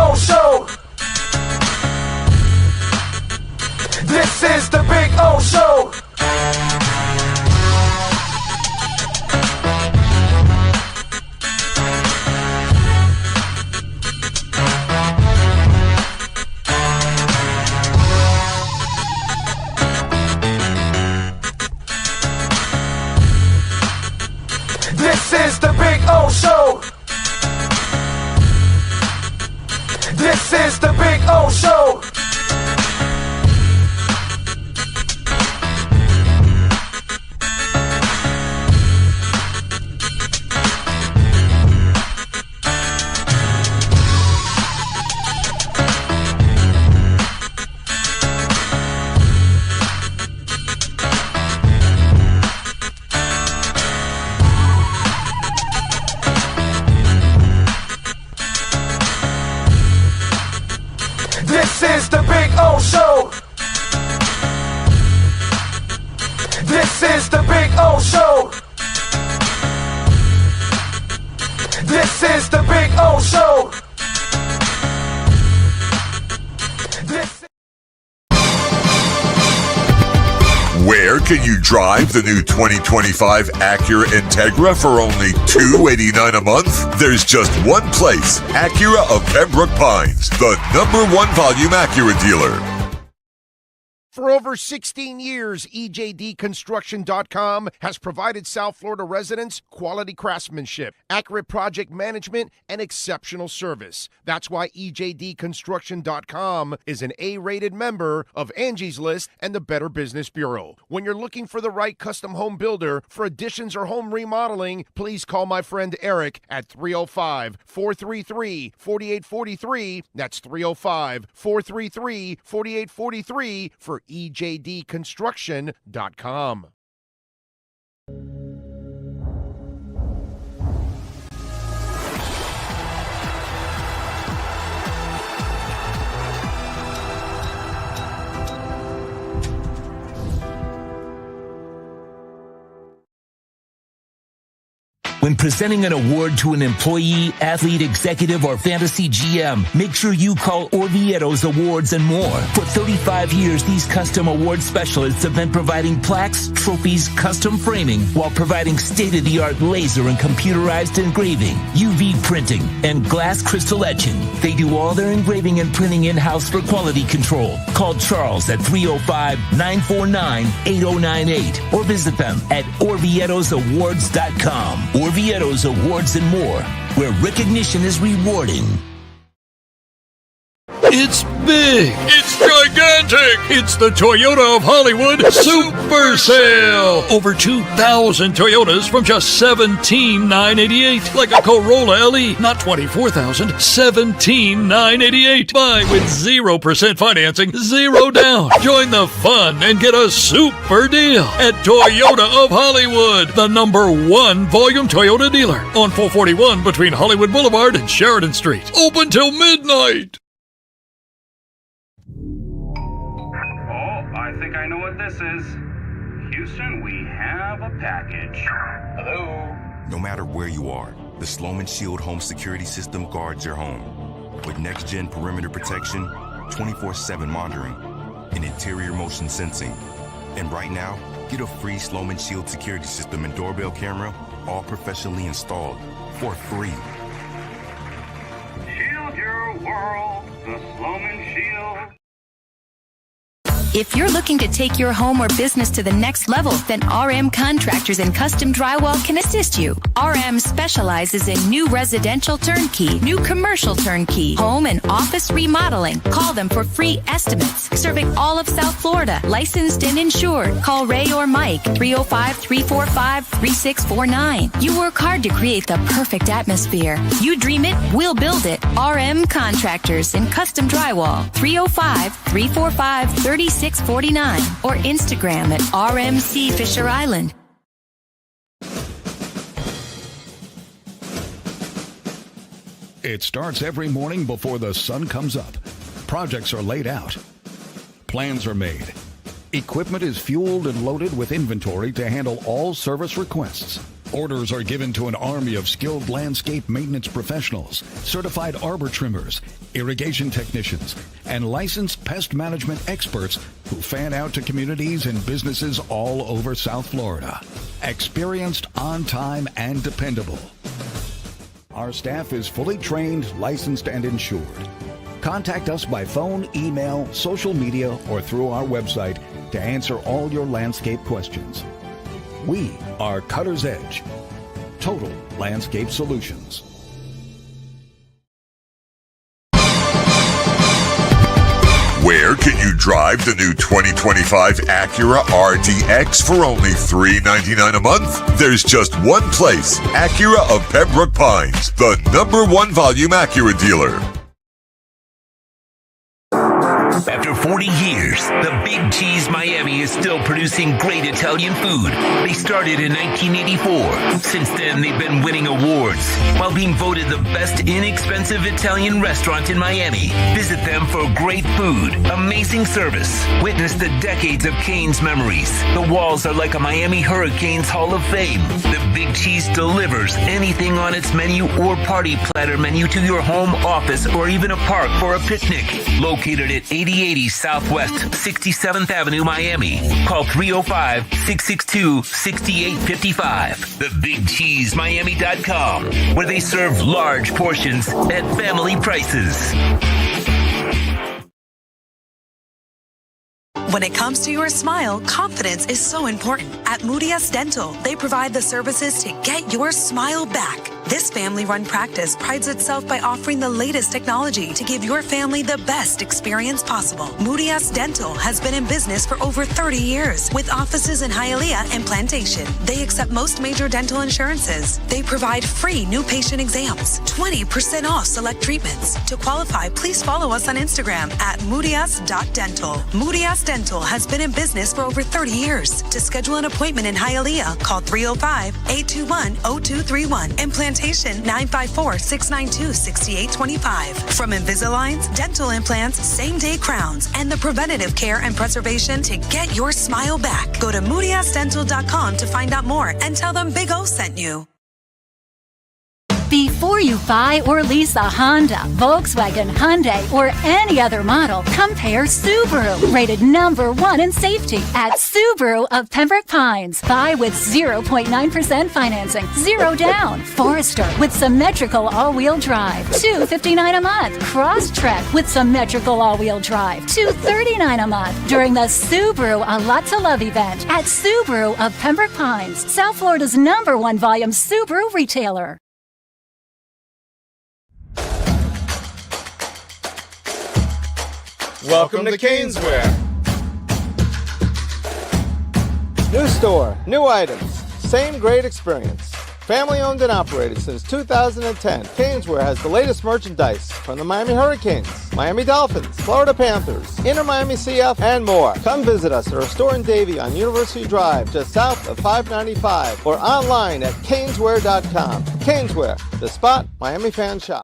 O Show. This is the Big O Show. This is the Big O Show. This is the Big O Show. This is the Big O Show. This is the Big O Show. This is the Big O Show. This. Where can you drive the new 2025 Acura Integra for only $289 a month? There's just one place, Acura of Pembroke Pines, the #1 volume Acura dealer. For over 16 years, EJDconstruction.com has provided South Florida residents quality craftsmanship, accurate project management, and exceptional service. That's why EJDconstruction.com is an A-rated member of Angie's List and the Better Business Bureau. When you're looking for the right custom home builder for additions or home remodeling, please call my friend Eric at 305-433-4843. That's 305-433-4843 for EJDconstruction.com. When presenting an award to an employee, athlete, executive, or fantasy GM, make sure you call Orvieto's Awards and More. For 35 years, these custom award specialists have been providing plaques, trophies, custom framing, while providing state-of-the-art laser and computerized engraving, UV printing, and glass crystal etching. They do all their engraving and printing in-house for quality control. Call Charles at 305-949-8098 or visit them at orvietosawards.com. Orvieto's Awards and More, where recognition is rewarding. It's big. It's gigantic. It's the Toyota of Hollywood Super Sale. Over 2,000 Toyotas from just $17,988. Like a Corolla LE, not $24,000, $17,988. Buy with 0% financing, 0 down. Join the fun and get a super deal at Toyota of Hollywood, the #1 volume Toyota dealer on 441 between Hollywood Boulevard and Sheridan Street. Open till midnight. I think I know what this is. Houston, we have a package. Hello? No matter where you are, the Sloman Shield home security system guards your home. With next-gen perimeter protection, 24/7 monitoring, and interior motion sensing. And right now, get a free Sloman Shield security system and doorbell camera, all professionally installed, for free. Shield your world, the Sloman Shield. If you're looking to take your home or business to the next level, then RM Contractors and Custom Drywall can assist you. RM specializes in new residential turnkey, new commercial turnkey, home and office remodeling. Call them for free estimates. Serving all of South Florida, licensed and insured. Call Ray or Mike, 305-345-3649. You work hard to create the perfect atmosphere. You dream it, we'll build it. RM Contractors and Custom Drywall, 305-345-3649 or Instagram at RMC Fisher Island. It starts every morning before the sun comes up. Projects are laid out. Plans are made. Equipment is fueled and loaded with inventory to handle all service requests. Orders are given to an army of skilled landscape maintenance professionals, certified arbor trimmers, irrigation technicians, and licensed pest management experts who fan out to communities and businesses all over South Florida. Experienced, on time, and dependable. Our staff is fully trained, licensed, and insured. Contact us by phone, email, social media, or through our website to answer all your landscape questions. We are Cutter's Edge, Total Landscape Solutions. Where can you drive the new 2025 Acura RDX for only $399 a month? There's just one place, Acura of Pembroke Pines, the #1 volume Acura dealer. After 40 years, the Big Cheese Miami is still producing great Italian food. They started in 1984. Since then, they've been winning awards while being voted the best inexpensive Italian restaurant in Miami. Visit them for great food, amazing service. Witness the decades of Cane's memories. The walls are like a Miami Hurricanes Hall of Fame. The Big Cheese delivers anything on its menu or party platter menu to your home, office, or even a park for a picnic. Located at 8080 Southwest 67th Avenue, Miami. Call 305-662-6855. TheBigCheeseMiami.com, where they serve large portions at family prices. When it comes to your smile, confidence is so important. At Moodias Dental, they provide the services to get your smile back. This family-run practice prides itself by offering the latest technology to give your family the best experience possible. Moodias Dental has been in business for over 30 years with offices in Hialeah and Plantation. They accept most major dental insurances. They provide free new patient exams, 20% off select treatments. To qualify, please follow us on Instagram at moodias.dental. Moodias Dental has been in business for over 30 years. To schedule an appointment in Hialeah, call 305-821-0231 and Plantation 954-692-6825. From Invisaligns, dental implants, same-day crowns, and the preventative care and preservation to get your smile back. Go to moodiasdental.com to find out more and tell them Big O sent you. Before you buy or lease a Honda, Volkswagen, Hyundai, or any other model, compare Subaru, rated #1 in safety at Subaru of Pembroke Pines. Buy with 0.9% financing, 0 down. Forester with symmetrical all-wheel drive, $259 a month. Crosstrek with symmetrical all-wheel drive, $239 a month. During the Subaru A Lot to Love event at Subaru of Pembroke Pines, South Florida's #1 volume Subaru retailer. Welcome to Caneswear. New store, new items, same great experience. Family owned and operated since 2010, Caneswear has the latest merchandise from the Miami Hurricanes, Miami Dolphins, Florida Panthers, Inter Miami CF, and more. Come visit us at our store in Davie on University Drive, just south of 595, or online at caneswear.com. Caneswear, the spot Miami fans shop.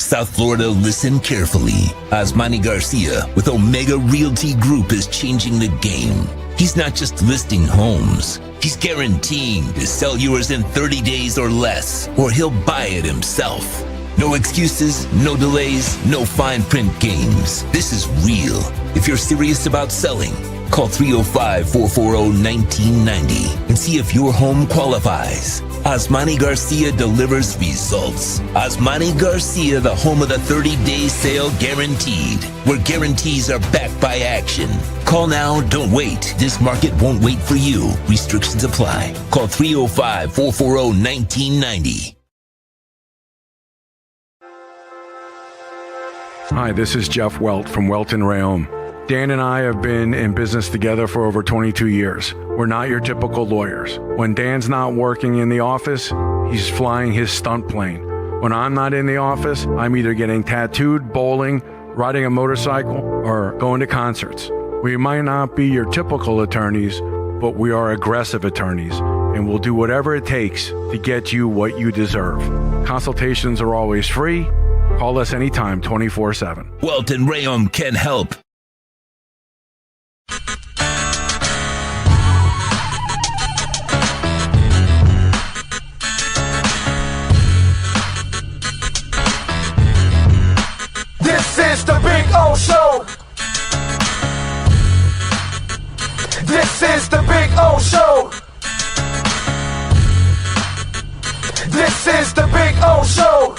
South Florida, listen carefully. Osmani Garcia with Omega Realty Group is changing the game. He's not just listing homes. He's guaranteeing to sell yours in 30 days or less, or he'll buy it himself. No excuses, no delays, no fine print games. This is real. If you're serious about selling, call 305-440-1990 and see if your home qualifies. Osmani Garcia delivers results. Osmani Garcia, the home of the 30-day sale guaranteed, where guarantees are backed by action. Call now, don't wait. This market won't wait for you. Restrictions apply. Call 305-440-1990. Hi, this is Jeff Welt from Welton Rayom. Dan and I have been in business together for over 22 years. We're not your typical lawyers. When Dan's not working in the office, he's flying his stunt plane. When I'm not in the office, I'm either getting tattooed, bowling, riding a motorcycle, or going to concerts. We might not be your typical attorneys, but we are aggressive attorneys, and we'll do whatever it takes to get you what you deserve. Consultations are always free. Call us anytime, 24/7. Welton Rayom can help. is the Big O Show. This is the Big O Show. This is the Big O Show.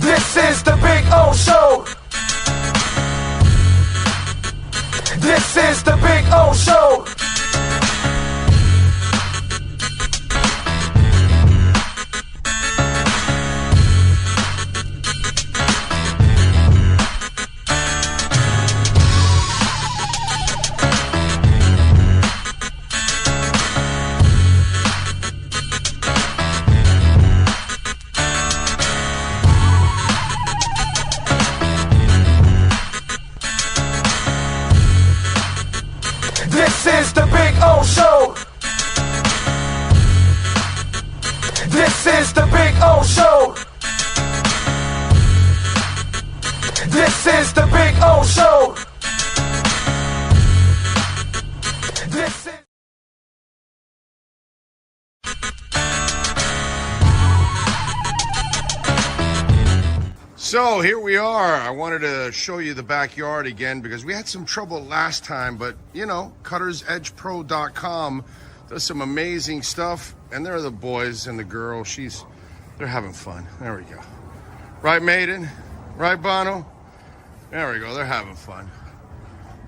This is the Big O Show. This is the Big O Show. This is the Big O Show. This is the Big O Show. This is the Big O Show. This is So here we are. I wanted to show you the backyard again because we had some trouble last time, but you know, cuttersedgepro.com does some amazing stuff, and there are the boys and the girl. They're having fun. There we go. Right, Maiden? Right, Bono? There we go. They're having fun.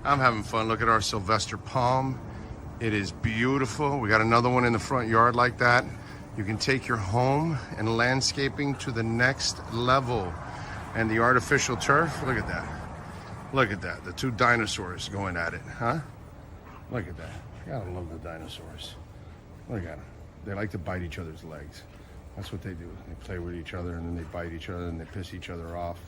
I'm having fun. Look at our Sylvester palm. It is beautiful. We got another one in the front yard like that. You can take your home and landscaping to the next level. And the artificial turf, look at that. Look at that. The two dinosaurs going at it, huh? Look at that. Gotta love the dinosaurs. Look at them. They like to bite each other's legs. That's what they do. They play with each other and then they bite each other and they piss each other off.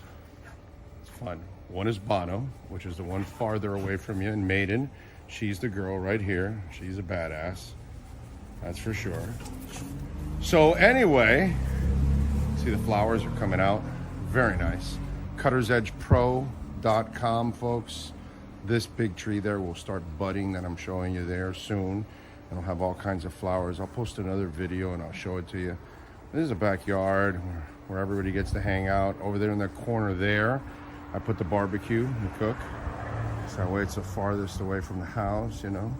It's fun. One is Bono, which is the one farther away from you, and Maiden. She's the girl right here. She's a badass. That's for sure. So anyway, see the flowers are coming out. Very nice. cuttersedgepro.com, folks. This big tree there will start budding that I'm showing you there soon. It'll have all kinds of flowers. I'll post another video and I'll show it to you. This is a backyard where everybody gets to hang out. Over there in the corner there, I put the barbecue and cook. So that way it's the farthest away from the house, you know.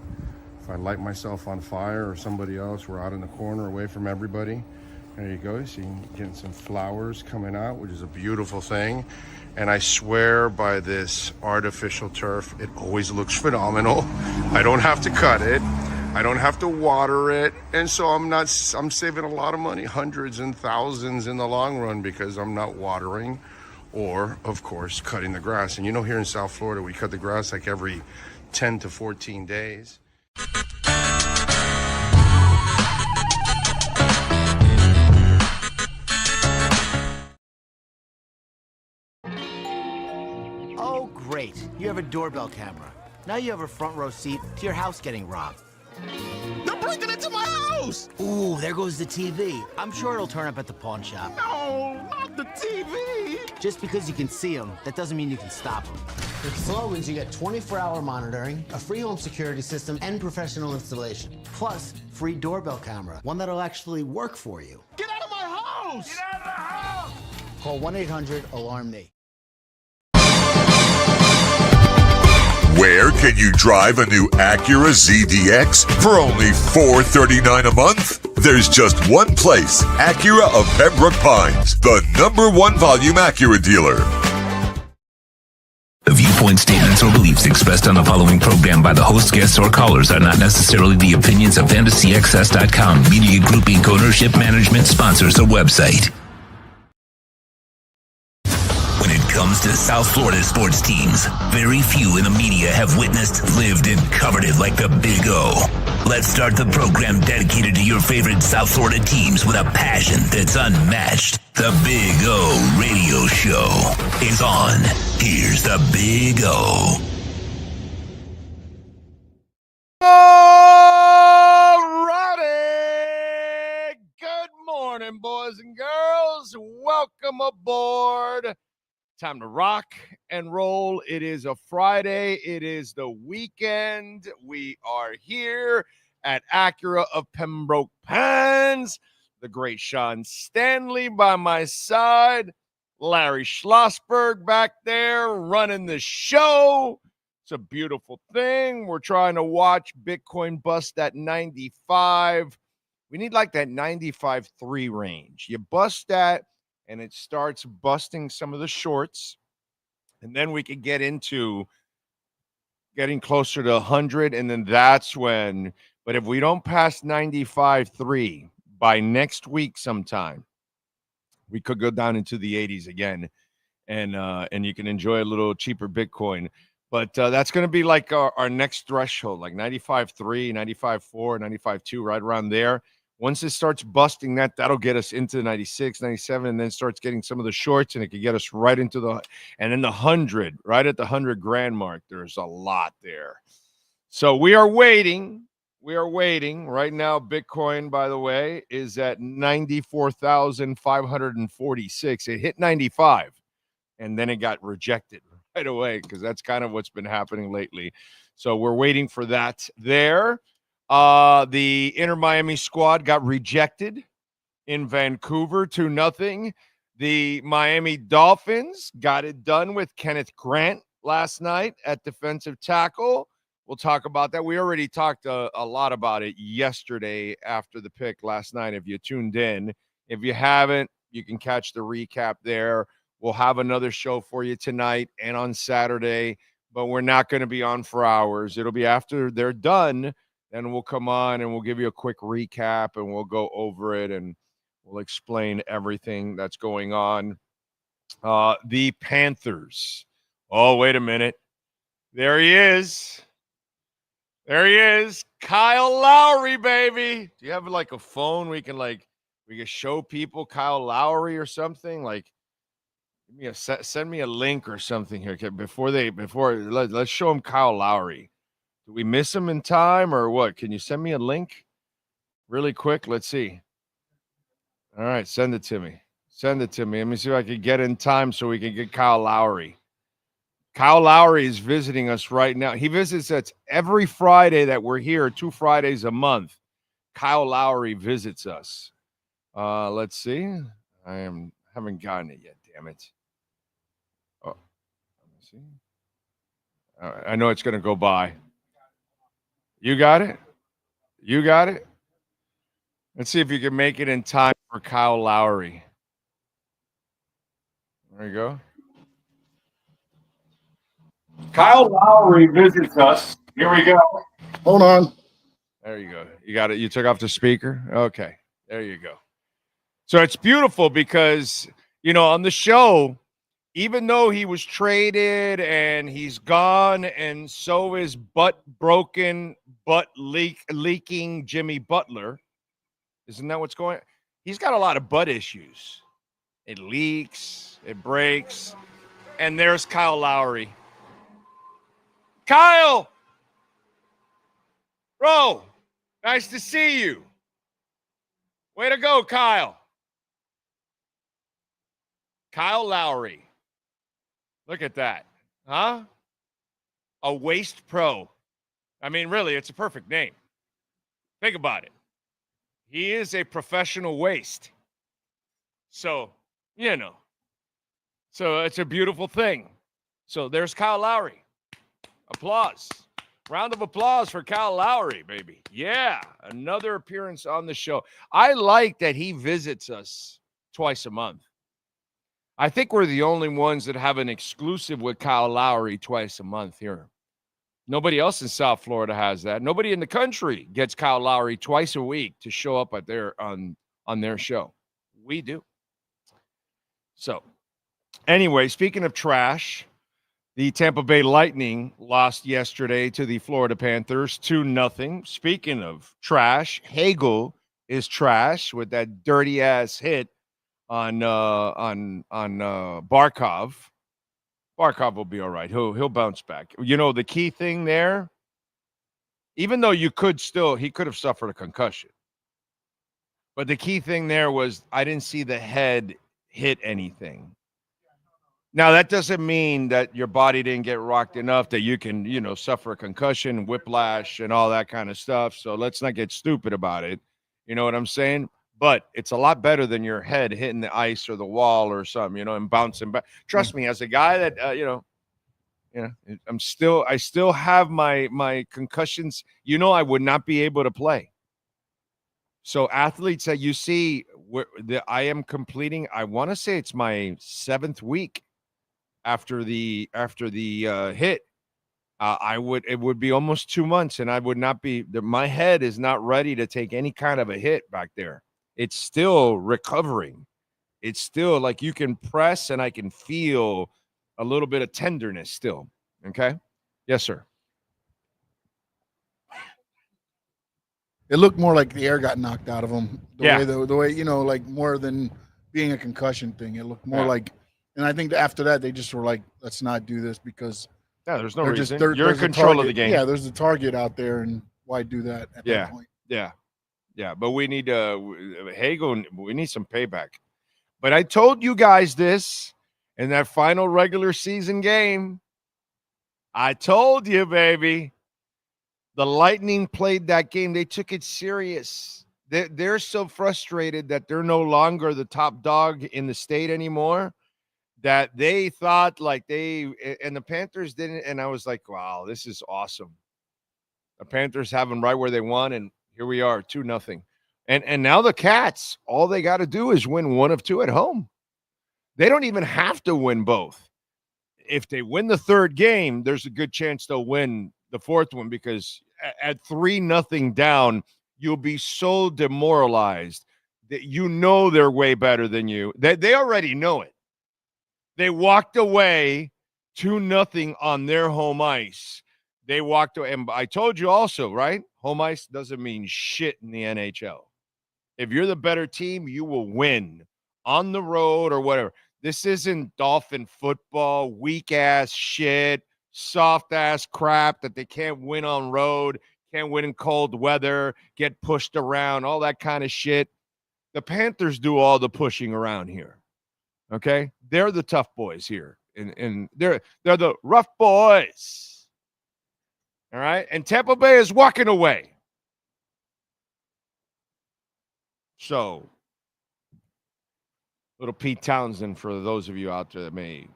If I light myself on fire or somebody else, we're out in the corner away from everybody. There you go. So you can get some flowers coming out, which is a beautiful thing. And I swear by this artificial turf, it always looks phenomenal. I don't have to cut it. I don't have to water it. And so I'm saving a lot of money, hundreds and thousands in the long run, because I'm not watering or, of course, cutting the grass. And you know, here in South Florida, we cut the grass like every 10 to 14 days. Great, you have a doorbell camera. Now you have a front row seat to your house getting robbed. They're breaking into my house! Ooh, there goes the TV. I'm sure it'll turn up at the pawn shop. No, not the TV! Just because you can see them, that doesn't mean you can stop them. With Furones, you get 24-hour monitoring, a free home security system, and professional installation. Plus, free doorbell camera, one that'll actually work for you. Get out of my house! Get out of the house! Call 1-800-ALARM-ME. Where can you drive a new Acura ZDX for only $439 a month? There's just one place, Acura of Pembroke Pines, the #1 volume Acura dealer. The viewpoint statements or beliefs expressed on the following program by the host, guests, or callers are not necessarily the opinions of FantasyXS.com, Media Group Inc. ownership, management, sponsors, or website. When it comes to South Florida sports teams, very few in the media have witnessed, lived, and covered it like the Big O. Let's start the program dedicated to your favorite South Florida teams with a passion that's unmatched. The Big O Radio Show is on. Here's the Big O. Alrighty. Good morning, boys and girls. Welcome Time to rock and roll. It is a Friday. It is the weekend. We are here at Acura of Pembroke Pines. The great Sean Stanley by my side. Larry Schlossberg back there running the show. It's a beautiful thing. We're trying to watch Bitcoin bust that 95. We need like that 95.3 range. You bust that, and it starts busting some of the shorts, and then we could get into getting closer to 100, and then that's when. But if we don't pass 95.3 by next week sometime, we could go down into the 80s again, and you can enjoy a little cheaper Bitcoin. But that's going to be like our next threshold, like 95.3, 95.4, 95.2, right around there. Once it starts busting that, that'll get us into 96, 97, and then starts getting some of the shorts, and it could get us right into and then the 100, right at the 100 grand mark. There's a lot there. So we are waiting. We are waiting. Right now, Bitcoin, by the way, is at 94,546. It hit 95, and then it got rejected right away because that's kind of what's been happening lately. So we're waiting for that there. The Inter Miami squad got rejected in Vancouver 2-0. The Miami Dolphins got it done with Kenneth Grant last night at defensive tackle. We'll talk about that. We already talked a lot about it yesterday after the pick last night, if you tuned in. If you haven't, you can catch the recap there. We'll have another show for you tonight and on Saturday, but we're not going to be on for hours. It'll be after they're done. Then we'll come on and we'll give you a quick recap and we'll go over it and we'll explain everything that's going on. The Panthers. Oh, wait a minute. There he is. There he is. Kyle Lowry, baby. Do you have like a phone we can show people Kyle Lowry or something? Like, send me a link or something here let's show him Kyle Lowry. Did we miss him in time or what? Can you send me a link really quick? Let's see. All right, send it to me. Send it to me. Let me see if I can get in time so we can get Kyle Lowry. Kyle Lowry is visiting us right now. He visits us every Friday that we're here, 2 Fridays a month. Kyle Lowry visits us. Let's see. Haven't gotten it yet, damn it. Oh, let me see. All right, I know it's going to go by. You got it? You got it? Let's see if you can make it in time for Kyle Lowry. There you go. Kyle Lowry visits us. Here we go. Hold on. There you go. You got it. You took off the speaker? Okay. There you go. So it's beautiful because, on the show, even though he was traded and he's gone, and so is butt-broken, butt-leaking Jimmy Butler. Isn't that what's going on? He's got a lot of butt issues. It leaks. It breaks. And there's Kyle Lowry. Kyle! Bro, nice to see you. Way to go, Kyle. Kyle Lowry. Look at that. Huh? A waist pro. I mean, really, it's a perfect name. Think about it. He is a professional waist. So, So it's a beautiful thing. So there's Kyle Lowry. Applause. Round of applause for Kyle Lowry, baby. Yeah, another appearance on the show. I like that he visits us twice a month. I think we're the only ones that have an exclusive with Kyle Lowry twice a month here. Nobody else in South Florida has that. Nobody in the country gets Kyle Lowry twice a week to show up at on their show. We do. So, anyway, speaking of trash, the Tampa Bay Lightning lost yesterday to the Florida Panthers 2-0. Speaking of trash, Hagel is trash with that dirty ass hit on Barkov. Barkov will be all right. He'll bounce back. The key thing there, even though he could have suffered a concussion. But the key thing there was I didn't see the head hit anything. Now, that doesn't mean that your body didn't get rocked enough that you can, suffer a concussion, whiplash, and all that kind of stuff. So let's not get stupid about it. You know what I'm saying? But it's a lot better than your head hitting the ice or the wall or something, and bouncing back. Trust me, as a guy that, I still have my concussions. I would not be able to play. So athletes that you see, I am completing. I want to say it's my 7th week after the hit. It would be almost 2 months, and I would not be. My head is not ready to take any kind of a hit back there. It's still recovering. It's still like you can press, and I can feel a little bit of tenderness still. Okay, yes, sir. It looked more like the air got knocked out of him. Yeah. The way like more than being a concussion thing. It looked more like, and I think after that they just were like, let's not do this because there's no reason. You're in control of the game. Yeah, there's a target out there, and why do that at that point? Yeah. But we need Hagel. We need some payback. But I told you guys this in that final regular season game. I told you, baby. The Lightning played that game. They took it serious. They're so frustrated that they're no longer the top dog in the state anymore that they thought and the Panthers didn't. And I was like, wow, this is awesome. The Panthers have them right where they want, and here we are, 2-0. And now the Cats, all they got to do is win one of two at home. They don't even have to win both. If they win the third game, there's a good chance they'll win the fourth one, because at 3-0 down, you'll be so demoralized that they're way better than you. They already know it. They walked away 2-0 on their home ice. They walked away, and I told you also, right? Home ice doesn't mean shit in the NHL. If you're the better team, you will win on the road or whatever. This isn't Dolphin football, weak-ass shit, soft-ass crap that they can't win on road, can't win in cold weather, get pushed around, all that kind of shit. The Panthers do all the pushing around here, okay? They're the tough boys here, and they're the rough boys, all right? And Tampa Bay is walking away. So, little Pete Townsend for those of you out there that may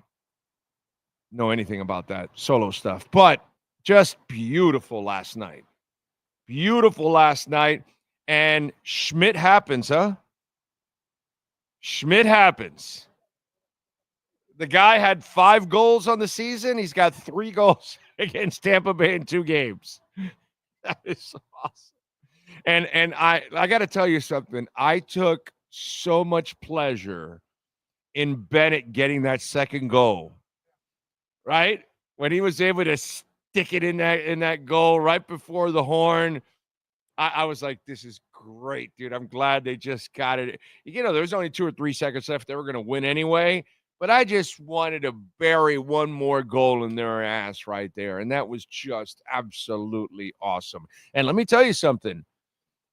know anything about that solo stuff. But just beautiful last night. Beautiful last night. And Schmidt happens, huh? Schmidt happens. The guy had 5 goals on the season. He's got 3 goals against Tampa Bay in 2 games. That is so awesome. And I got to tell you something. I took so much pleasure in Bennett getting that second goal. Right? When he was able to stick it in that goal right before the horn, I was like, this is great, dude. I'm glad they just got it. There was only 2 or 3 seconds left. They were going to win anyway, but I just wanted to bury one more goal in their ass right there, and that was just absolutely awesome. And let me tell you something.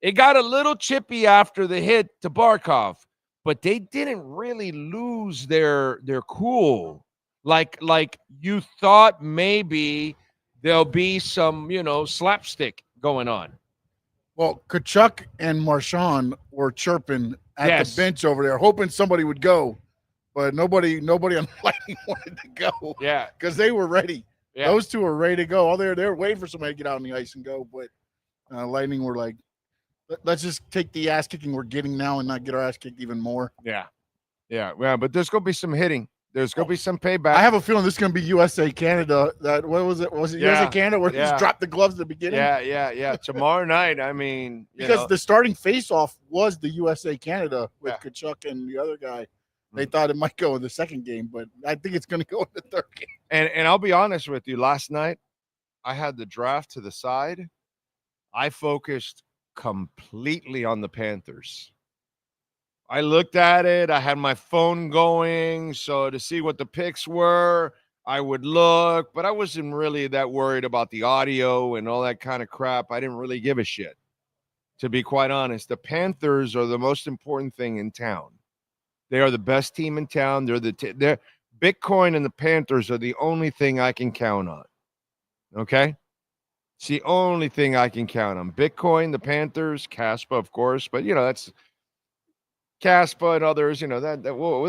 It got a little chippy after the hit to Barkov, but they didn't really lose their cool. Like you thought maybe there'll be some, slapstick going on. Well, Kachuk and Marchand were chirping at the bench over there, hoping somebody would go, but nobody on Lightning wanted to go. Yeah, because they were ready. Yeah. Those two were ready to go. All they were waiting for somebody to get out on the ice and go, but Lightning were like, let's just take the ass kicking we're getting now and not get our ass kicked even more. Yeah. But there's gonna be some hitting. There's gonna be some payback. I have a feeling this is gonna be USA Canada. What was it? Was it USA Canada where they just dropped the gloves at the beginning? Yeah. Tomorrow night. I mean, because the starting face-off was the USA Canada with Kachuk and the other guy. They thought it might go in the second game, but I think it's gonna go in the third game. And I'll be honest with you. Last night, I had the draft to the side. I focused completely on the Panthers. I looked at it. I had my phone going, so to see what the picks were, I would look, but I wasn't really that worried about the audio and all that kind of crap. I didn't really give a shit, to be quite honest. The Panthers are the most important thing in town. They are the best team in town. They're Bitcoin and the Panthers are the only thing I can count on. Okay? It's the only thing I can count on. Bitcoin, the Panthers, Caspa, of course, but that's Caspa and others.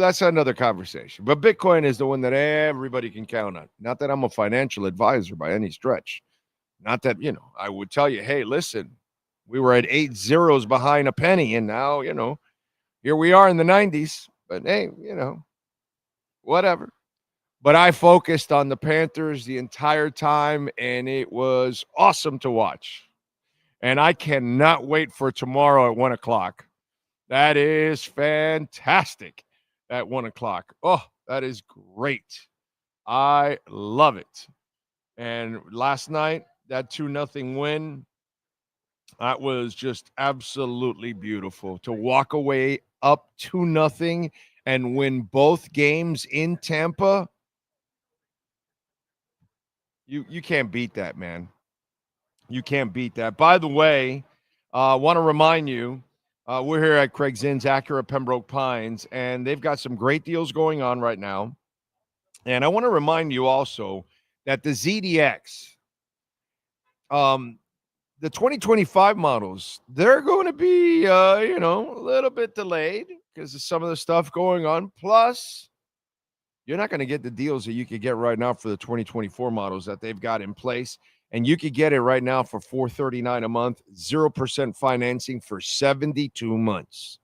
That's another conversation. But Bitcoin is the one that everybody can count on. Not that I'm a financial advisor by any stretch. Not that I would tell you, hey, listen, we were at 8 zeros behind a penny, and now here we are in the 90s. But hey, whatever. But I focused on the Panthers the entire time, and it was awesome to watch. And I cannot wait for tomorrow at 1 o'clock. That is fantastic at 1 o'clock. Oh, that is great. I love it. And last night, that 2-0 win, that was just absolutely beautiful. To walk away up 2-0 and win both games in Tampa, you can't beat that, man. You can't beat that. By the way, I want to remind you, we're here at Craig Zinn's Acura Pembroke Pines, and they've got some great deals going on right now. And I want to remind you also that the ZDX, the 2025 models, they're going to be, a little bit delayed because of some of the stuff going on. Plus, you're not going to get the deals that you could get right now for the 2024 models that they've got in place. And you could get it right now for $439 a month, 0% financing for 72 months.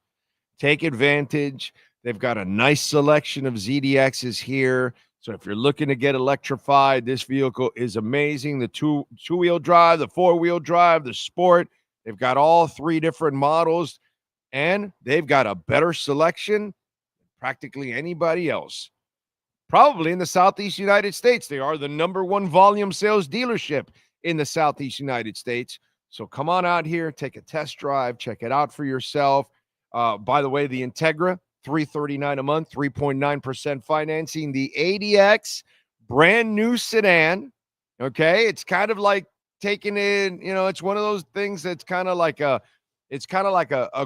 Take advantage. They've got a nice selection of ZDXs here. So if you're looking to get electrified, this vehicle is amazing. The two-wheel drive, the four-wheel drive, the sport. They've got all three different models, and they've got a better selection than practically anybody else. Probably in the Southeast United States. They are the number one volume sales dealership in the Southeast United States. So come on out here, take a test drive, check it out for yourself. By the way, the Integra, $339 a month, 3.9% financing. The ADX, brand new sedan. Okay, it's kind of like taking in, it's one of those things that's kind of like a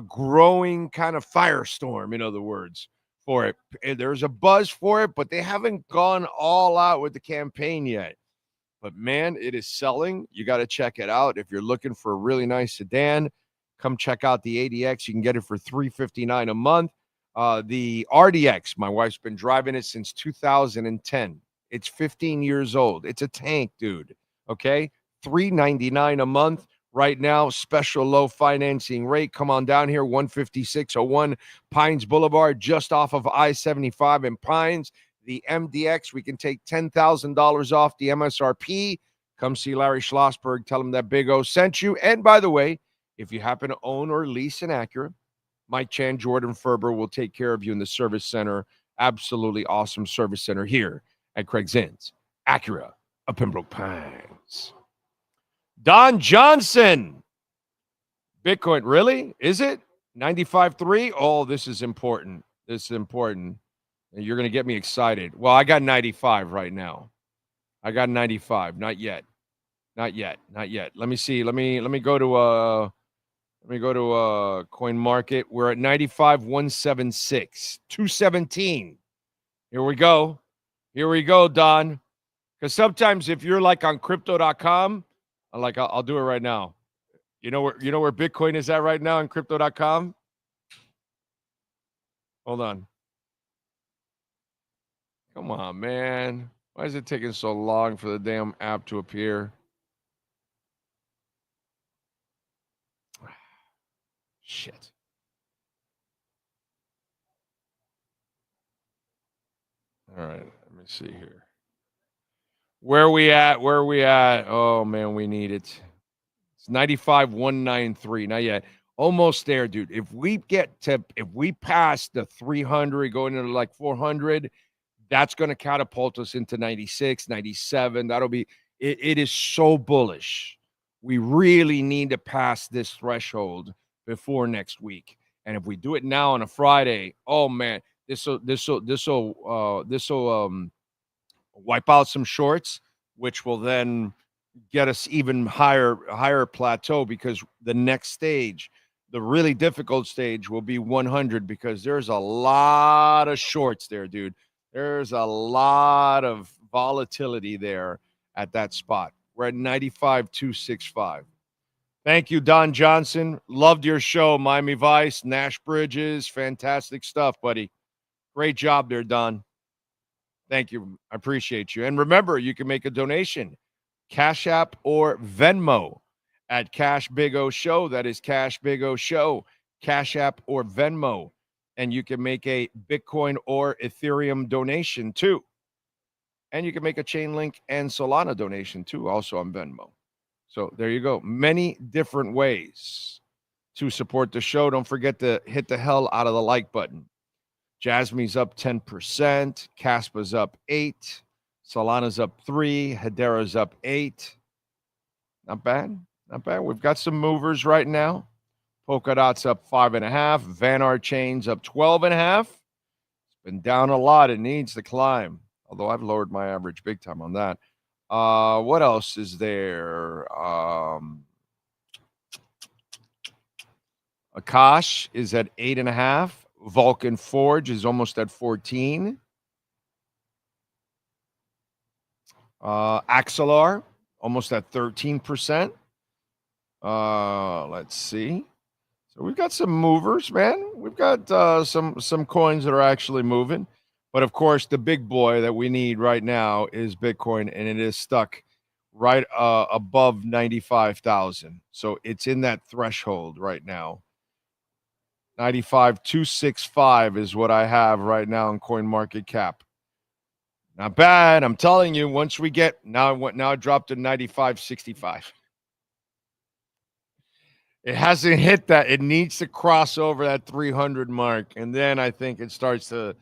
growing kind of firestorm, in other words. For it. There's a buzz for it, but they haven't gone all out with the campaign yet. But man, it is selling. You got to check it out. If you're looking for a really nice sedan, come check out the ADX. You can get it for $359 a month. The RDX, my wife's been driving it since 2010. It's 15 years old. It's a tank, dude. Okay, $399 a month. Right now, special low financing rate. Come on down here, 15601 Pines Boulevard, just off of I-75 in Pines. The MDX, we can take $10,000 off the MSRP. Come see Larry Schlossberg. Tell him that Big O sent you. And by the way, if you happen to own or lease an Acura, Mike Chan, Jordan Ferber will take care of you in the service center. Absolutely awesome service center here at Craig Zinn's Acura of Pembroke Pines. Don Johnson. Bitcoin, really? Is it? 95.3? Oh, this is important. This is important. You're going to get me excited. Well, I got 95 right now. I got 95. Not yet. Not yet. Not yet. Let me see. Let me go to Coin Market. We're at 95.176. 217. Here we go. Here we go, Don. Because sometimes if you're like on crypto.com, I'll do it right now. You know where Bitcoin is at right now on crypto.com? Hold on. Come on, man. Why is it taking so long for the damn app to appear? Shit. All right, let me see here. Where are we at? Oh, man, we need it. It's 95.193. Not yet. Almost there, dude. If we pass the 300, going into like 400, that's going to catapult us into 96, 97. That'll be it is so bullish. We really need to pass this threshold before next week. And if we do it now on a Friday, oh man, this will wipe out some shorts, which will then get us even higher plateau, because the next stage, the really difficult stage, will be 100, because there's a lot of shorts there, dude. There's a lot of volatility there at that spot. We're at 95,265. Thank you, Don Johnson. Loved your show, Miami Vice, Nash Bridges. Fantastic stuff, buddy. Great job there, Don. Thank you. I appreciate you. And remember, you can make a donation, Cash App or Venmo at Cash Big O Show. That is Cash Big O Show, Cash App or Venmo. And you can make a Bitcoin or Ethereum donation too. And you can make a Chainlink and Solana donation too, also on Venmo. So there you go. Many different ways to support the show. Don't forget to hit the hell out of the like button. Jasmine's up 10%. Caspa's up 8%. Solana's up 3%. Hedera's up 8%. Not bad. Not bad. We've got some movers right now. Polkadot's up 5.5%. Vanguard Chain's up 12.5%. It's been down a lot. It needs to climb. Although I've lowered my average big time on that. What else is there? Akash is at 8.5%. Vulcan Forge is almost at 14%. Axelar almost at 13%. Let's see. So we've got some movers, man. We've got some coins that are actually moving. But, of course, the big boy that we need right now is Bitcoin, and it is stuck right above 95,000. So it's in that threshold right now. 95,265 is what I have right now in CoinMarketCap. Not bad. I'm telling you, once we get now it dropped to 95.65. It hasn't hit that. It needs to cross over that 300 mark, and then I think it starts to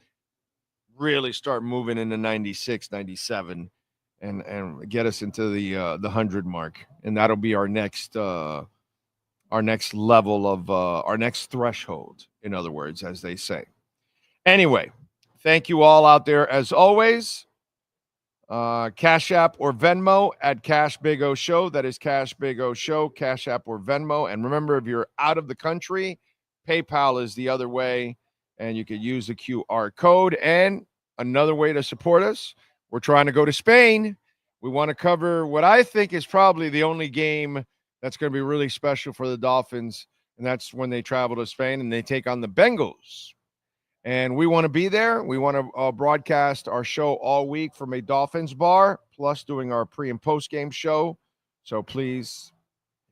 really start moving into 96, 97, and get us into the 100 mark, and that'll be our next level of our next threshold. In other words, as they say. Anyway, thank you all out there as always. Cash App or Venmo at Cash Big O Show. That is Cash Big O Show, Cash App or Venmo. And remember, if you're out of the country, PayPal is the other way, and you could use the QR code. And another way to support us, we're trying to go to Spain. We want to cover what I think is probably the only game that's going to be really special for the Dolphins, and that's when they travel to Spain and they take on the Bengals. And we want to be there. We want to broadcast our show all week from a Dolphins bar, plus doing our pre- and post-game show. So please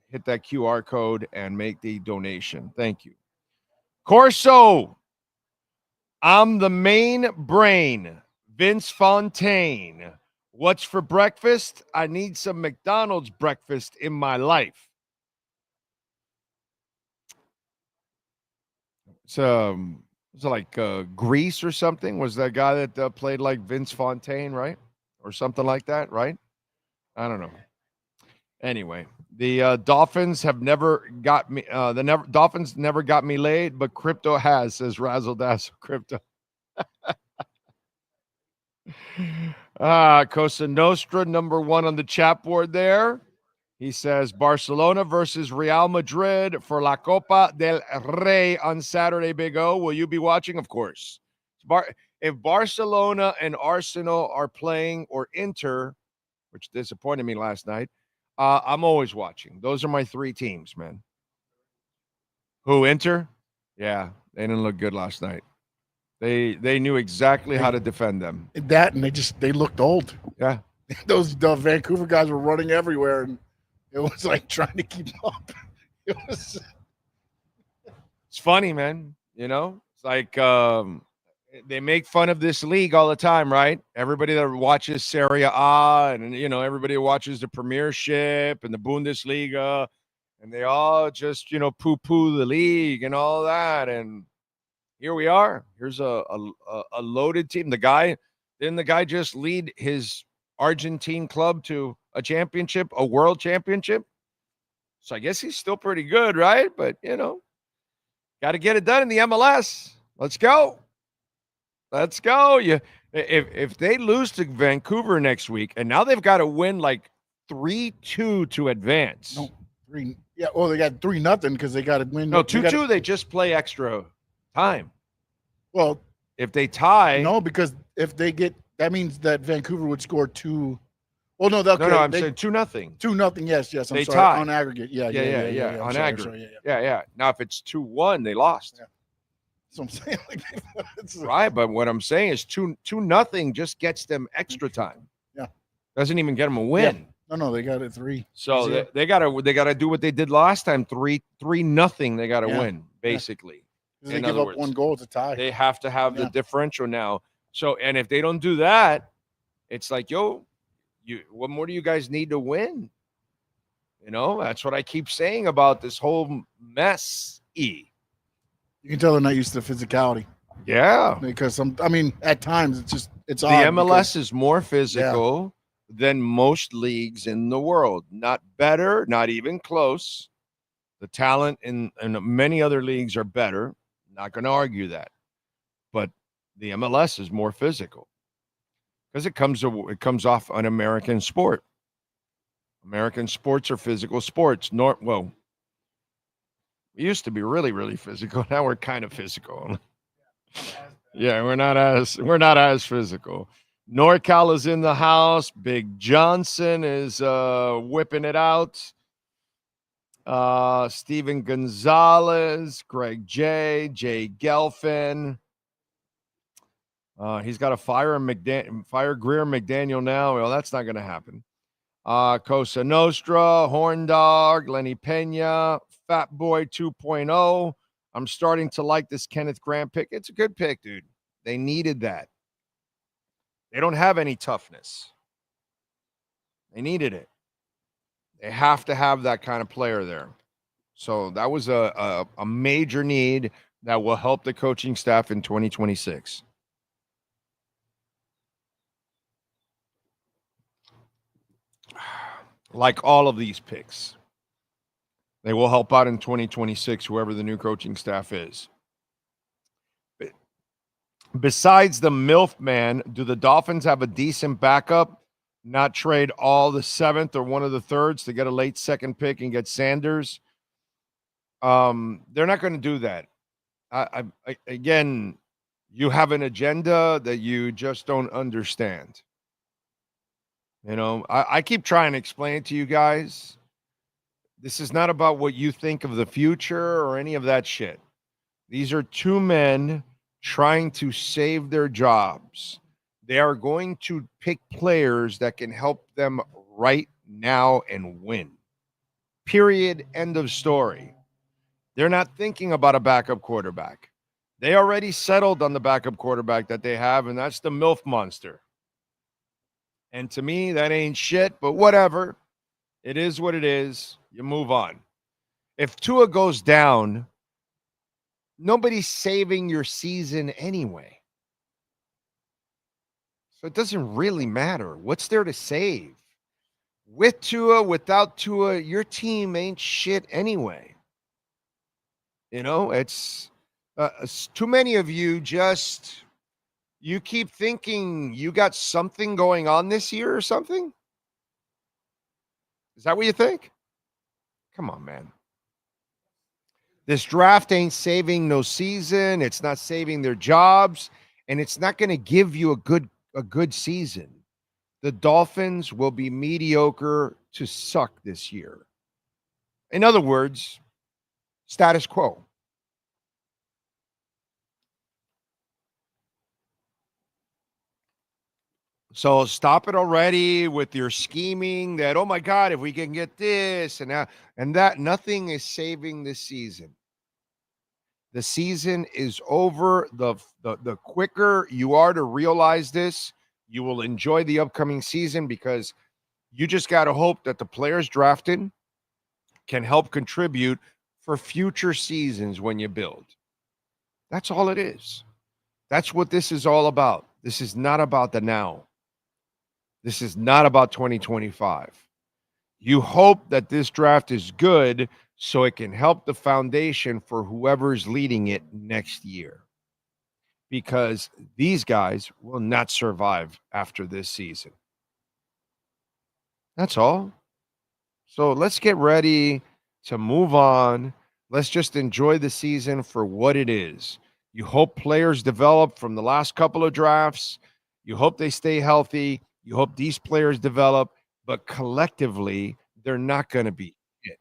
hit that QR code and make the donation. Thank you. Corso, I'm the main brain, Vince Fontaine. What's for breakfast? I need some McDonald's breakfast in my life. It's like Grease or something. Was that guy that played like Vince Fontaine, right? Or something like that, right? I don't know. Anyway, the Dolphins have never got me. Dolphins never got me laid, but crypto has, says Razzle Dazzle Crypto. Cosa Nostra, number 1 on the chat board there. He says Barcelona versus Real Madrid for La Copa del Rey on Saturday, Big O. Will you be watching? Of course. If Barcelona and Arsenal are playing, or Inter, which disappointed me last night, I'm always watching. Those are my 3 teams, man. Who, Inter? Yeah, they didn't look good last night. They knew exactly how to defend them. That, and they looked old. Yeah. Those Vancouver guys were running everywhere, and it was like trying to keep up. It's funny, man. You know, it's like they make fun of this league all the time, right? Everybody that watches Serie A and, everybody who watches the Premiership and the Bundesliga, and they all just, poo-poo the league and all that. And here we are. Here's a loaded team. Didn't the guy just lead his Argentine club to a championship, a world championship? So I guess he's still pretty good, right? But, got to get it done in the MLS. Let's go. Let's go. If they lose to Vancouver next week, and now they've got to win like 3-2 to advance. No, 3. Yeah, well, they got 3-0 because they got to win. No, 2-2, they just play extra time. Well, if they tie. No, because if they get, that means that Vancouver would score 2. Well, no, okay, no, I'm saying 2-0. 2-0. Yes, I'm They sorry. tie. On aggregate, yeah. On I'm sorry, aggregate. Yeah. Now, if it's 2-1, they lost. Yeah. So I'm saying, Right, but what I'm saying is 2-0 just gets them extra time. Yeah. Doesn't even get them a win. Yeah. No, they got it 3. So they gotta do what they did last time. 3-0. They gotta win, basically. Yeah. They give up 1 goal, it's a tie. They have to have the differential now. So, and if they don't do that, it's like, what more do you guys need to win? That's what I keep saying about this whole mess. You can tell they're not used to the physicality. Yeah. Because at times it's the odd. MLS is more physical than most leagues in the world. Not better, not even close. The talent in many other leagues are better. Not going to argue that. But the MLS is more physical. Because it comes off an American sport. American sports are physical sports. We used to be really, really physical. Now we're kind of physical. Yeah, we're not as physical. NorCal is in the house. Big Johnson is whipping it out. Steven Gonzalez, Greg J. Gelfin. He's got to fire Greer McDaniel now. Well, that's not going to happen. Cosa Nostra, Horn Dog, Lenny Pena, Fat Boy 2.0. I'm starting to like this Kenneth Grant pick. It's a good pick, dude. They needed that. They don't have any toughness. They needed it. They have to have that kind of player there. So that was a major need that will help the coaching staff in 2026. Like all of these picks, they will help out in 2026, whoever the new coaching staff is. Besides the MILF man, do the Dolphins have a decent backup? Not trade all the 7th or one of the 3rds to get a late 2nd pick and get Sanders? They're not going to do that. Again, you have an agenda that you just don't understand. I keep trying to explain it to you guys. This is not about what you think of the future or any of that shit. These are 2 men trying to save their jobs. They are going to pick players that can help them right now and win. Period. End of story. They're not thinking about a backup quarterback. They already settled on the backup quarterback that they have, and that's the MILF monster. And to me, that ain't shit, but whatever. It is what it is. You move on. If Tua goes down, nobody's saving your season anyway. So it doesn't really matter. What's there to save? With Tua, without Tua, your team ain't shit anyway. It's too many of you just... You keep thinking you got something going on this year or something? Is that what you think? Come on, man. This draft ain't saving no season. It's not saving their jobs, and it's not going to give you a good season. The Dolphins will be mediocre to suck this year. In other words, status quo. So stop it already with your scheming that, oh my God, if we can get this and that, nothing is saving this season. The season is over. The quicker you are to realize this, you will enjoy the upcoming season, because you just got to hope that the players drafted can help contribute for future seasons when you build. That's all it is. That's what this is all about. This is not about the now. This is not about 2025. You hope that this draft is good so it can help the foundation for whoever's leading it next year. Because these guys will not survive after this season. That's all. So let's get ready to move on. Let's just enjoy the season for what it is. You hope players develop from the last couple of drafts. You hope they stay healthy. You hope these players develop, but collectively, they're not going to be it.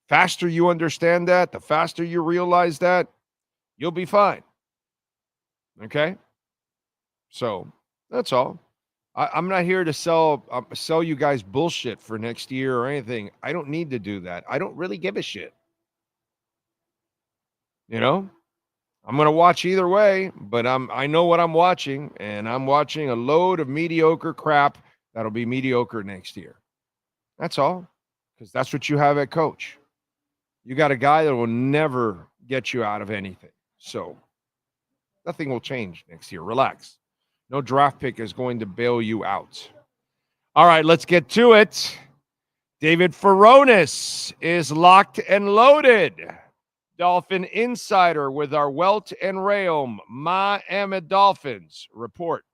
Faster you understand that, the faster you realize that, you'll be fine. Okay? So that's all. I'm not here to sell you guys bullshit for next year or anything. I don't need to do that. I don't really give a shit. You know? I'm going to watch either way, but I know what I'm watching, and I'm watching a load of mediocre crap that'll be mediocre next year. That's all, because that's what you have at coach. You got a guy that will never get you out of anything. So nothing will change next year. Relax. No draft pick is going to bail you out. All right, let's get to it. David Furones is locked and loaded. Dolphin insider with our Welt and Rayom Miami Dolphins report.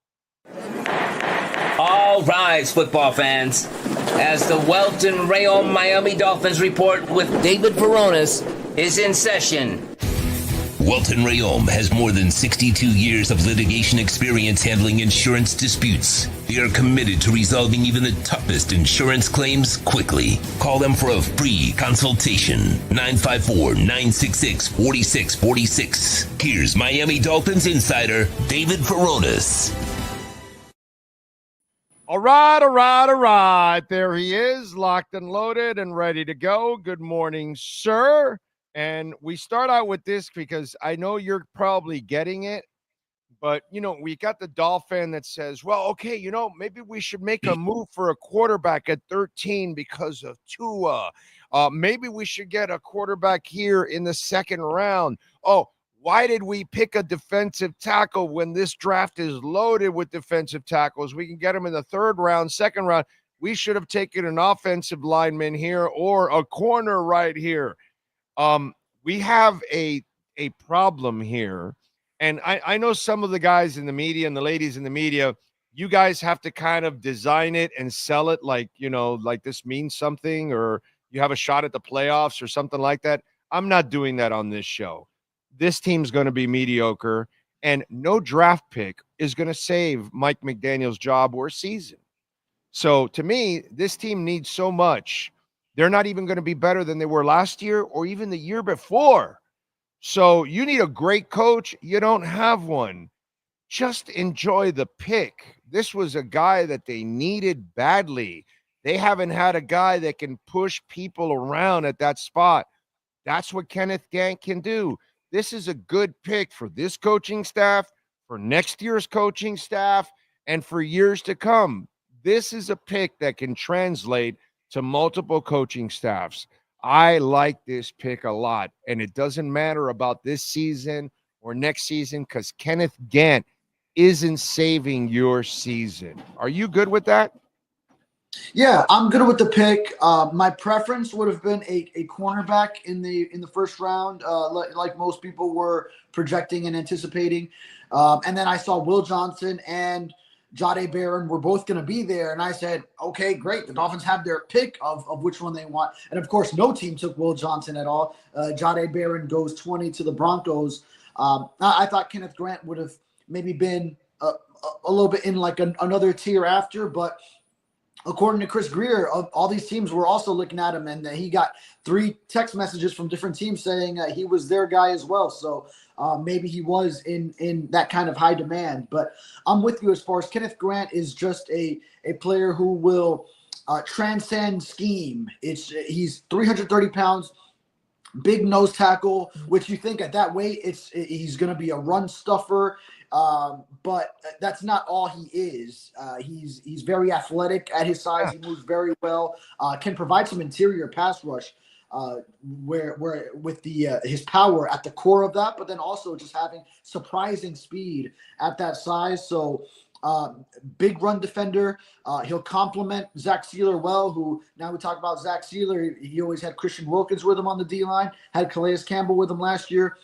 All rise, football fans, as the Welt and Rayom Miami Dolphins report with David Furones is in session. Welton Rayom has more than 62 years of litigation experience handling insurance disputes. They are committed to resolving even the toughest insurance claims quickly. Call them for a free consultation. 954-966-4646. Here's Miami Dolphins insider David Furones. All right. There he is, locked and loaded and ready to go. Good morning, sir. And we start out with this because I know you're probably getting it, but, we got the Dolphin that says, well, okay, maybe we should make a move for a quarterback at 13 because of Tua. Maybe we should get a quarterback here in the second round. Oh, why did we pick a defensive tackle when this draft is loaded with defensive tackles? We can get them in the third round, second round. We should have taken an offensive lineman here or a corner right here. We have a problem here. And I know some of the guys in the media and the ladies in the media, you guys have to kind of design it and sell it like this means something, or you have a shot at the playoffs or something like that. I'm not doing that on this show. This team's going to be mediocre, and no draft pick is going to save Mike McDaniel's job or season. So to me, this team needs so much. They're not even going to be better than they were last year or even the year before. So you need a great coach. You don't have one. Just enjoy the pick. This was a guy that they needed badly. They haven't had a guy that can push people around at that spot. That's what Kenneth Gant can do. This is a good pick for this coaching staff, for next year's coaching staff, and for years to come. This is a pick that can translate to multiple coaching staffs. I like this pick a lot, and it doesn't matter about this season or next season because Kenneth Gant isn't saving your season. Are you good with that? Yeah, I'm good with the pick. My preference would have been a cornerback in the first round, like most people were projecting and anticipating. And then I saw Will Johnson and Jahdae Barron were both going to be there. And I said, okay, great. The Dolphins have their pick of which one they want. And, of course, no team took Will Johnson at all. Jahdae Barron goes 20 to the Broncos. I thought Kenneth Grant would have maybe been a little bit in like another tier after. But according to Chris Greer, all these teams were also looking at him. And he got 3 text messages from different teams saying he was their guy as well. So maybe he was in that kind of high demand. But I'm with you as far as Kenneth Grant is just a player who will transcend scheme. He's 330 pounds, big nose tackle, which you think at that weight he's going to be a run stuffer. But that's not all he is. He's very athletic at his size. He moves very well, can provide some interior pass rush. Where with his power at the core of that, but then also just having surprising speed at that size. So big run defender. He'll complement Zach Sealer well, who now we talk about Zach Sealer. He always had Christian Wilkins with him on the D-line, had Calais Campbell with him last year.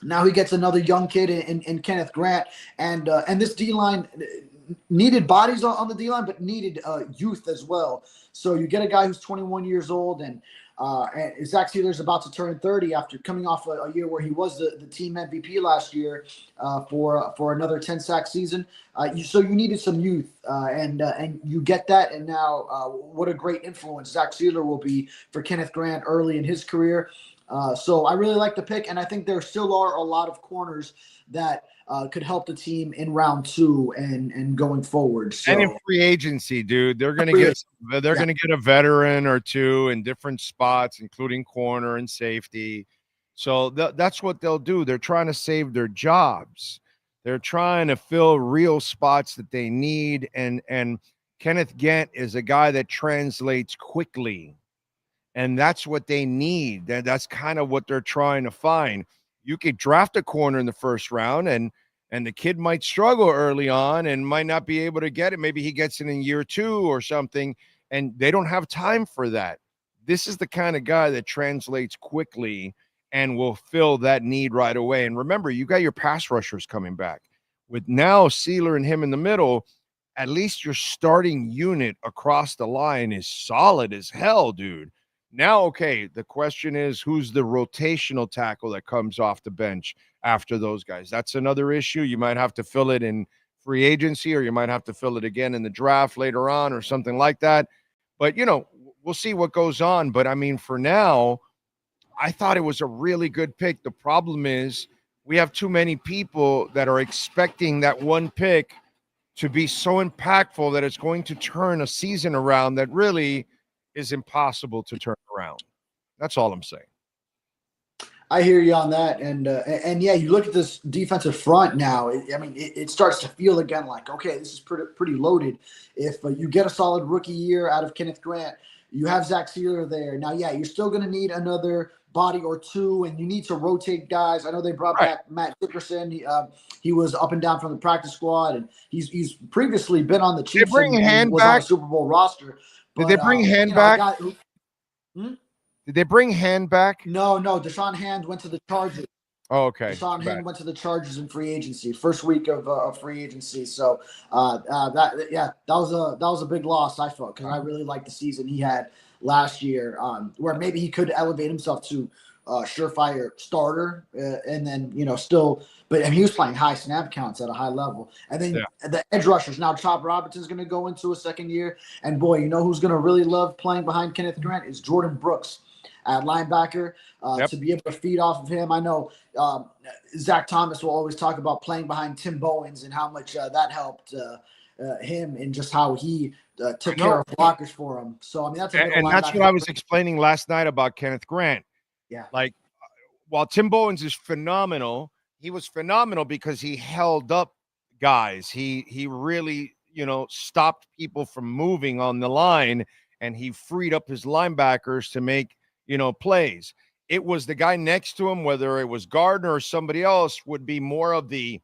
Now he gets another young kid in Kenneth Grant. And this D-line, needed bodies on the D-line, but needed youth as well. So you get a guy who's 21 years old, and Zach Sealer's about to turn 30 after coming off a year where he was the team MVP last year for another 10 sack season. So you needed some youth, and you get that. And now, what a great influence Zach Sealer will be for Kenneth Grant early in his career. So I really like the pick, and I think there still are a lot of corners that could help the team in round 2 and going forward. So, and in free agency, dude, they're going to get a veteran or two in different spots, including corner and safety. So that's what they'll do. They're trying to save their jobs. They're trying to fill real spots that they need. And Kenneth Gant is a guy that translates quickly. And that's what they need. That's kind of what they're trying to find. You could draft a corner in the first round, and the kid might struggle early on and might not be able to get it. Maybe he gets it in year 2 or something, and they don't have time for that. This is the kind of guy that translates quickly and will fill that need right away. And remember, you got your pass rushers coming back. With now Sealer and him in the middle, at least your starting unit across the line is solid as hell, dude. Now, okay, the question is, who's the rotational tackle that comes off the bench after those guys? That's another issue. You might have to fill it in free agency, or you might have to fill it again in the draft later on or something like that. But, we'll see what goes on. But, I mean, for now, I thought it was a really good pick. The problem is we have too many people that are expecting that one pick to be so impactful that it's going to turn a season around that really is impossible to turn around. That's all I'm saying. I hear you on that. And yeah, you look at this defensive front now. It starts to feel again like, okay, this is pretty loaded. If you get a solid rookie year out of Kenneth Grant, you have Zach Sealer there. Now, yeah, you're still going to need another body or two, and you need to rotate guys. I know they brought back Matt Dickerson. He was up and down from the practice squad, and he's previously been on the Chiefs and was on the Super Bowl roster. Did they bring Hand back? Did they bring Hand back? No. Deshaun Hand went to the Chargers. Oh, okay. Deshaun Hand went to the Chargers in free agency, first week of free agency. So that was a big loss, I felt, because I really liked the season he had last year, where maybe he could elevate himself to surefire starter, and then still. But he was playing high snap counts at a high level. And then the edge rushers. Now Chop Robinson's going to go into a second year. And, boy, who's going to really love playing behind Kenneth Grant is Jordan Brooks at linebacker, to be able to feed off of him. I know Zach Thomas will always talk about playing behind Tim Bowens and how much that helped him, and just how he took care of blockers for him. So, that's that's what I was explaining last night about Kenneth Grant. Yeah. Like, while Tim Bowens is phenomenal, he was phenomenal because he held up guys. He really, stopped people from moving on the line, and he freed up his linebackers to make, plays. It was the guy next to him, whether it was Gardner or somebody else, would be more of the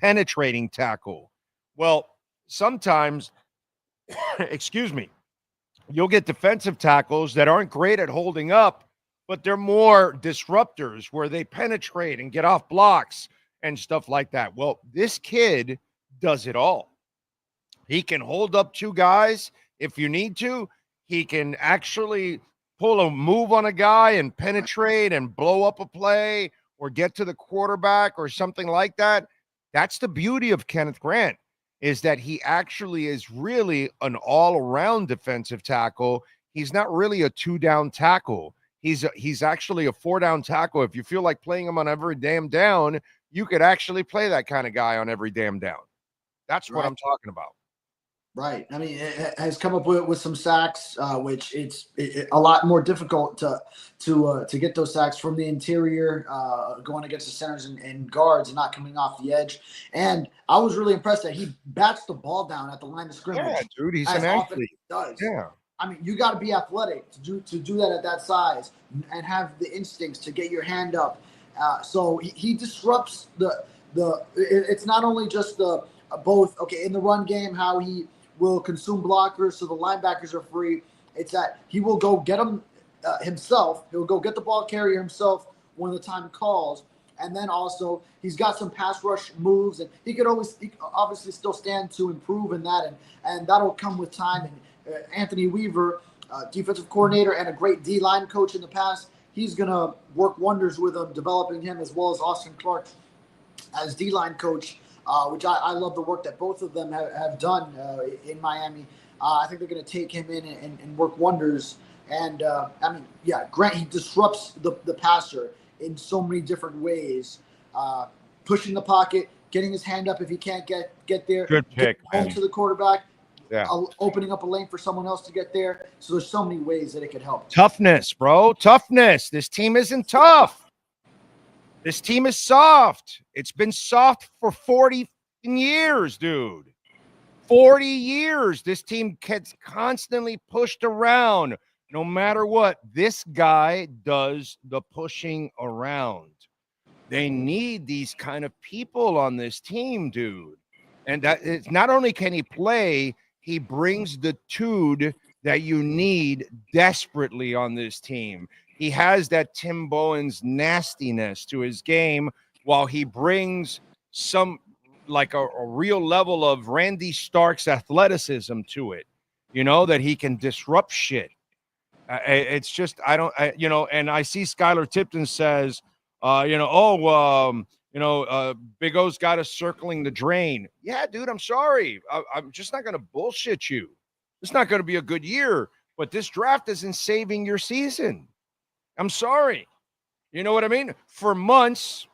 penetrating tackle. Well, sometimes, excuse me, you'll get defensive tackles that aren't great at holding up, but they're more disruptors where they penetrate and get off blocks and stuff like that. Well, this kid does it all. He can hold up two guys if you need to. He can actually pull a move on a guy and penetrate and blow up a play or get to the quarterback or something like that. That's the beauty of Kenneth Grant, is that he actually is really an all-around defensive tackle. He's not really a two-down tackle. He's actually a four-down tackle. If you feel like playing him on every damn down, you could actually play that kind of guy on every damn down. That's what I'm talking about. Right. It has come up with some sacks, which it's a lot more difficult to get those sacks from the interior, going against the centers and guards and not coming off the edge. And I was really impressed that he bats the ball down at the line of scrimmage. Yeah, dude, he's an athlete. Yeah. You got to be athletic to do that at that size and have the instincts to get your hand up. So he disrupts it's not only just the both, okay, in the run game, how he will consume blockers so the linebackers are free. It's that he will go get them himself. He'll go get the ball carrier himself when the time calls, And then also he's got some pass rush moves, and he could obviously still stand to improve in that, and that'll come with time. And Anthony Weaver, defensive coordinator and a great D-line coach in the past, he's going to work wonders with him, developing him, as well as Austin Clark as D-line coach, which I love the work that both of them have done in Miami. I think they're going to take him in and work wonders. And, Grant, he disrupts the passer in so many different ways, pushing the pocket, getting his hand up if he can't get there. Good pick, home to the quarterback. Yeah. Opening up a lane for someone else to get there. So there's so many ways that it could help. Toughness, bro. Toughness. This team isn't tough. This team is soft. It's been soft for 40 years, dude. 40 years. This team gets constantly pushed around. No matter what, this guy does the pushing around. They need these kind of people on this team, dude. And that it's not only can he play, he brings the tude that you need desperately on this team. He has that Tim Bowen's nastiness to his game, while he brings some like a real level of Randy Stark's athleticism to it, that he can disrupt shit. It's just, and I see Skylar Tipton says, Big O's got us circling the drain. Yeah, dude, I'm sorry. I'm just not going to bullshit you. It's not going to be a good year, but this draft isn't saving your season. I'm sorry. You know what I mean? For months,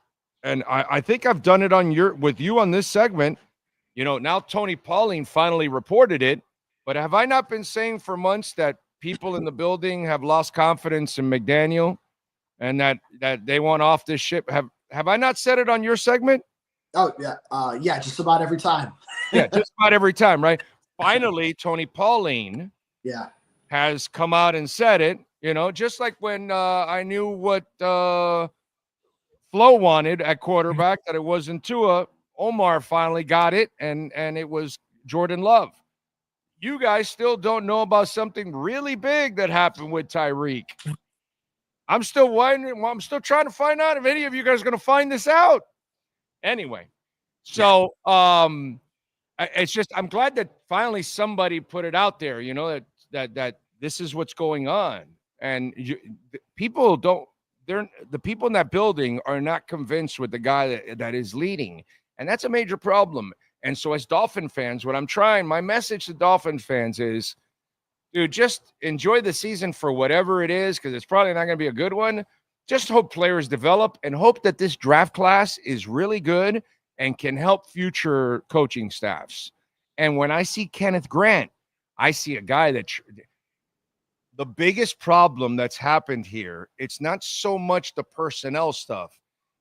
and I think I've done it with you on this segment. Now Tony Pauline finally reported it, but have I not been saying for months that people in the building have lost confidence in McDaniel and that they want off this ship? Have I not said it on your segment? Oh, yeah. Just about every time. Yeah, just about every time, right? Finally, Tony Pauline has come out and said it, just like when I knew what Flo wanted at quarterback, that it wasn't Tua. Omar finally got it, and it was Jordan Love. You guys still don't know about something really big that happened with Tyreek. I'm still wondering. I'm still trying to find out if any of you guys are going to find this out. Anyway, so it's just I'm glad that finally somebody put it out there. That this is what's going on, and people don't. The people in that building are not convinced with the guy that is leading, and that's a major problem. And so, as Dolphin fans, my message to Dolphin fans is, dude, just enjoy the season for whatever it is, because it's probably not going to be a good one. Just hope players develop and hope that this draft class is really good and can help future coaching staffs. And when I see Kenneth Grant, I see a guy that the biggest problem that's happened here, it's not so much the personnel stuff.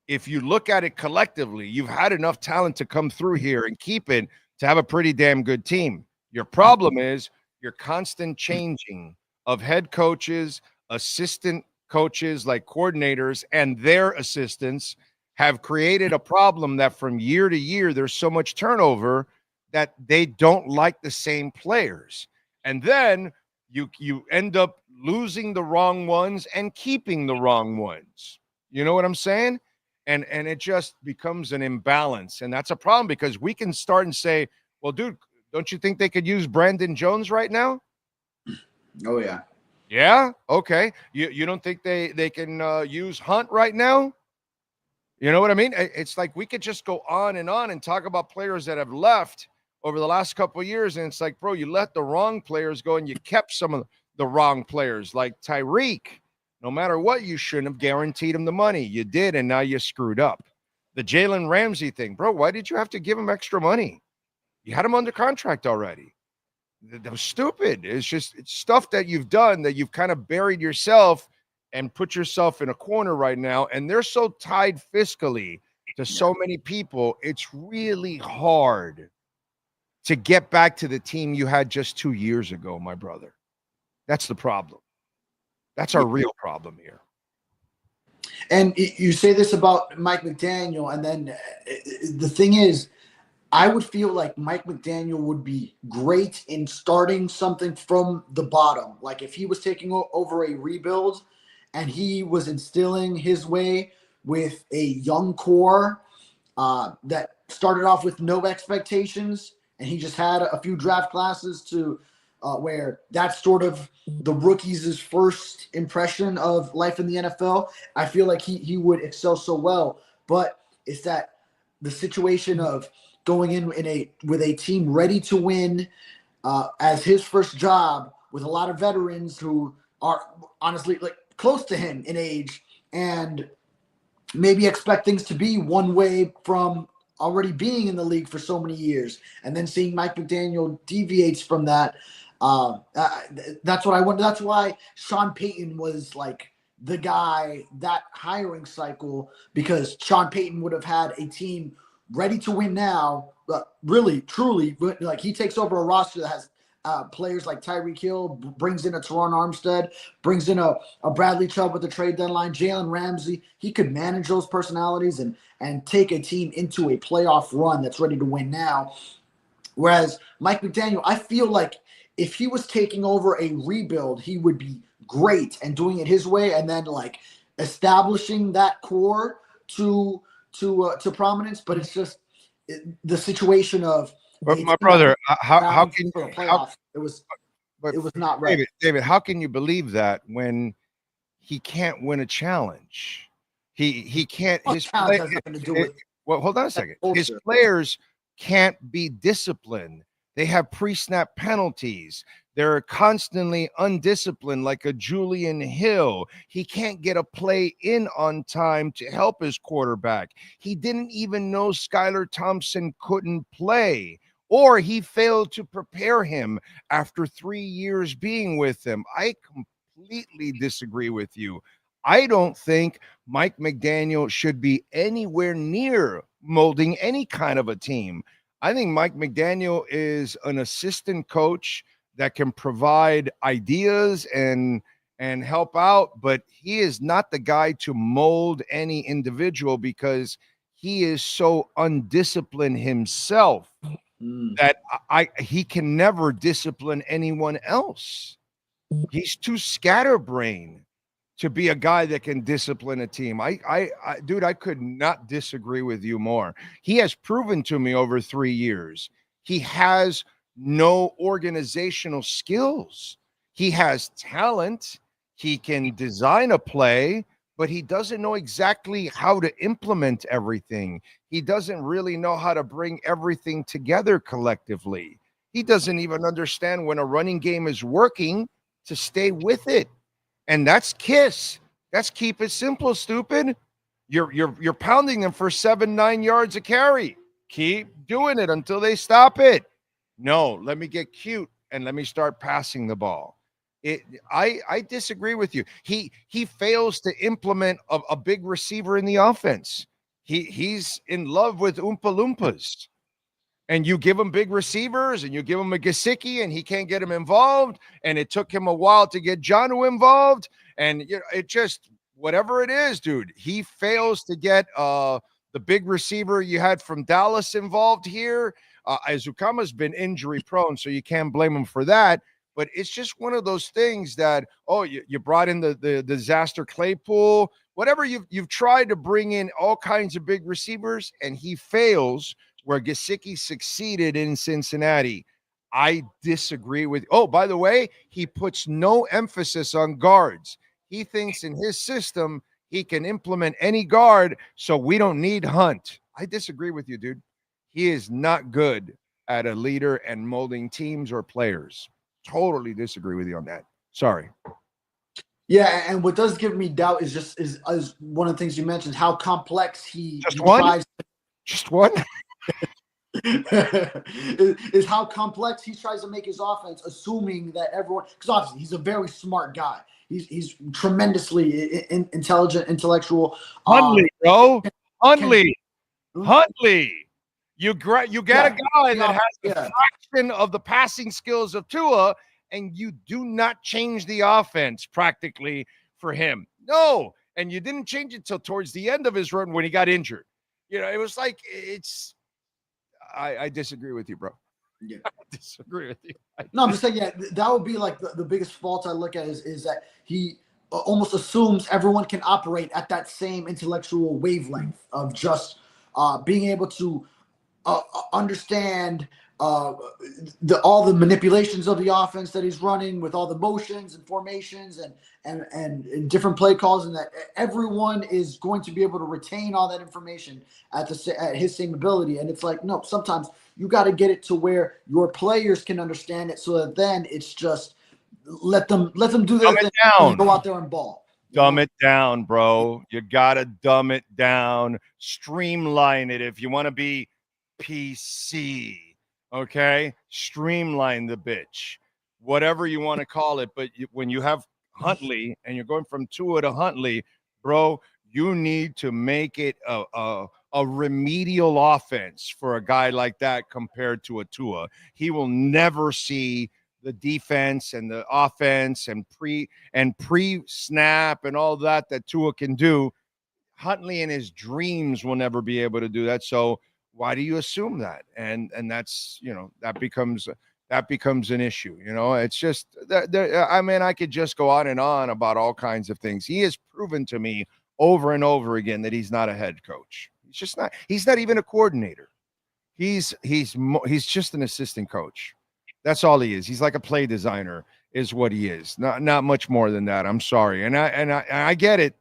If you look at it collectively, you've had enough talent to come through here and keep it to have a pretty damn good team. Your problem is your constant changing of head coaches, assistant coaches, like coordinators, and their assistants have created a problem that from year to year, there's so much turnover that they don't like the same players. And then you end up losing the wrong ones and keeping the wrong ones. You know what I'm saying? And it just becomes an imbalance. And that's a problem, because we can start and say, well, dude, don't you think they could use Brandon Jones right now? Oh, yeah. Yeah? Okay. You don't think they can use Hunt right now? You know what I mean? It's like we could just go on and talk about players that have left over the last couple of years. And it's like, bro, you let the wrong players go and you kept some of the wrong players, like Tyreek. No matter what, you shouldn't have guaranteed him the money. You did, and now you screwed up. The Jalen Ramsey thing, bro, why did you have to give him extra money? You had him under contract already. That was stupid. It's stuff that you've done that you've kind of buried yourself and put yourself in a corner right now. And they're so tied fiscally to so many people, it's really hard to get back to the team you had just 2 years ago, my brother. That's the problem. That's our real problem here. And you say this about Mike McDaniel, and then the thing is, I would feel like Mike McDaniel would be great in starting something from the bottom. Like if he was taking over a rebuild and he was instilling his way with a young core that started off with no expectations, and he just had a few draft classes to where that's sort of the rookies' first impression of life in the NFL. I feel like he would excel so well, but it's that the situation of going in with a team ready to win as his first job with a lot of veterans who are honestly like close to him in age and maybe expect things to be one way from already being in the league for so many years, and then seeing Mike McDaniel deviates from that. That's what I wonder. That's why Sean Payton was like the guy that hiring cycle, because Sean Payton would have had a team ready to win now. Really, truly, like he takes over a roster that has players like Tyreek Hill, brings in a Teron Armstead, brings in a Bradley Chubb with the trade deadline, Jalen Ramsey. He could manage those personalities and take a team into a playoff run that's ready to win now. Whereas Mike McDaniel, I feel like if he was taking over a rebuild, he would be great and doing it his way, and then like establishing that core to prominence. But it's just the situation of. But my brother, how can it was not right. David, how can you believe that when he can't win a challenge? He can't. His challenge has nothing to do with. Well, hold on a second. His players can't be disciplined. They have pre-snap penalties. They're constantly undisciplined, like a Julian Hill. He can't get a play in on time to help his quarterback. He didn't even know Skylar Thompson couldn't play, or he failed to prepare him after 3 years being with him. I completely disagree with you. I don't think Mike McDaniel should be anywhere near molding any kind of a team. I think Mike McDaniel is an assistant coach that can provide ideas and help out, but he is not the guy to mold any individual because he is so undisciplined himself that he can never discipline anyone else. He's too scatterbrained to be a guy that can discipline a team. Dude, I could not disagree with you more. He has proven to me over 3 years he has no organizational skills. He has talent. He can design a play, but he doesn't know exactly how to implement everything. He doesn't really know how to bring everything together collectively. He doesn't even understand when a running game is working to stay with it. And that's KISS. That's keep it simple, stupid. You're pounding them for 7-9 yards a carry. Keep doing it until they stop it. No, let me get cute and let me start passing the ball. I disagree with you. He fails to implement a big receiver in the offense. He's in love with Oompa Loompas. And you give him big receivers and you give him a Gesicki and he can't get him involved. And it took him a while to get Jonnu involved. And it just, whatever it is, dude, he fails to get the big receiver you had from Dallas involved here. Azukama's been injury prone, so you can't blame him for that. But it's just one of those things that, you brought in the disaster Claypool, whatever you've tried to bring in all kinds of big receivers, and he fails where Gesicki succeeded in Cincinnati. I disagree with. Oh, by the way, he puts no emphasis on guards. He thinks in his system he can implement any guard, so we don't need Hunt. I disagree with you, dude. He is not good at a leader and molding teams or players. Totally disagree with you on that. Sorry. Yeah, and what does give me doubt is just is one of the things you mentioned, how complex he tries. Just one? is how complex he tries to make his offense, assuming that everyone, because obviously he's a very smart guy. He's tremendously intelligent, intellectual. Huntley, bro. Huntley. You get a guy that has a fraction of the passing skills of Tua, and you do not change the offense practically for him. No, and you didn't change it till towards the end of his run when he got injured. It was like I disagree with you, bro. Yeah. I disagree with you. No, I'm just saying, that would be like the biggest fault I look at is that he almost assumes everyone can operate at that same intellectual wavelength of just being able to understand all the manipulations of the offense that he's running with all the motions and formations and different play calls, and that everyone is going to be able to retain all that information at his same ability. And it's like, no, sometimes you got to get it to where your players can understand it, so that then it's just let them do their thing and go out there and ball. Dumb it down, bro. You gotta dumb it down, streamline it. If you want to be PC, okay, streamline the bitch, whatever you want to call it. But when you have Huntley and you're going from Tua to Huntley, bro, you need to make it a remedial offense for a guy like that compared to a Tua. He will never see the defense and the offense and pre-snap and all that Tua can do. Huntley in his dreams will never be able to do that. So why do you assume that? And that's, that becomes an issue. It's just that, I mean, I could just go on and on about all kinds of things. He has proven to me over and over again that he's not a head coach. He's not even a coordinator. He's just an assistant coach. That's all he is. He's like a play designer is what he is. Not much more than that. I'm sorry. And I get it.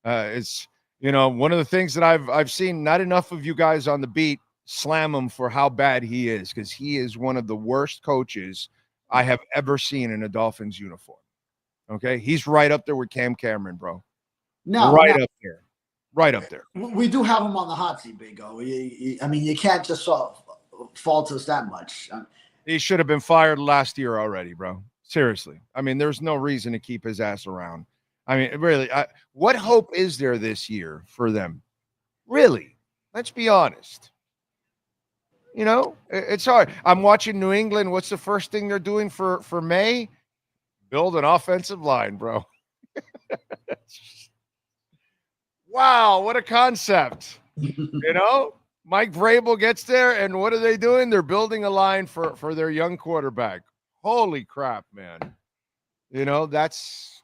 It's, one of the things that I've seen, not enough of you guys on the beat slam him for how bad he is, because he is one of the worst coaches I have ever seen in a Dolphins uniform. Okay? He's right up there with Cam Cameron, bro. Right up there. We do have him on the hot seat, Big O. I mean, you can't just fault us that much. He should have been fired last year already, bro. Seriously. I mean, there's no reason to keep his ass around. I mean, really, what hope is there this year for them? Really? Let's be honest. It's hard. I'm watching New England. What's the first thing they're doing for May? Build an offensive line, bro. Wow, what a concept. Mike Vrabel gets there, and what are they doing? They're building a line for their young quarterback. Holy crap, man. That's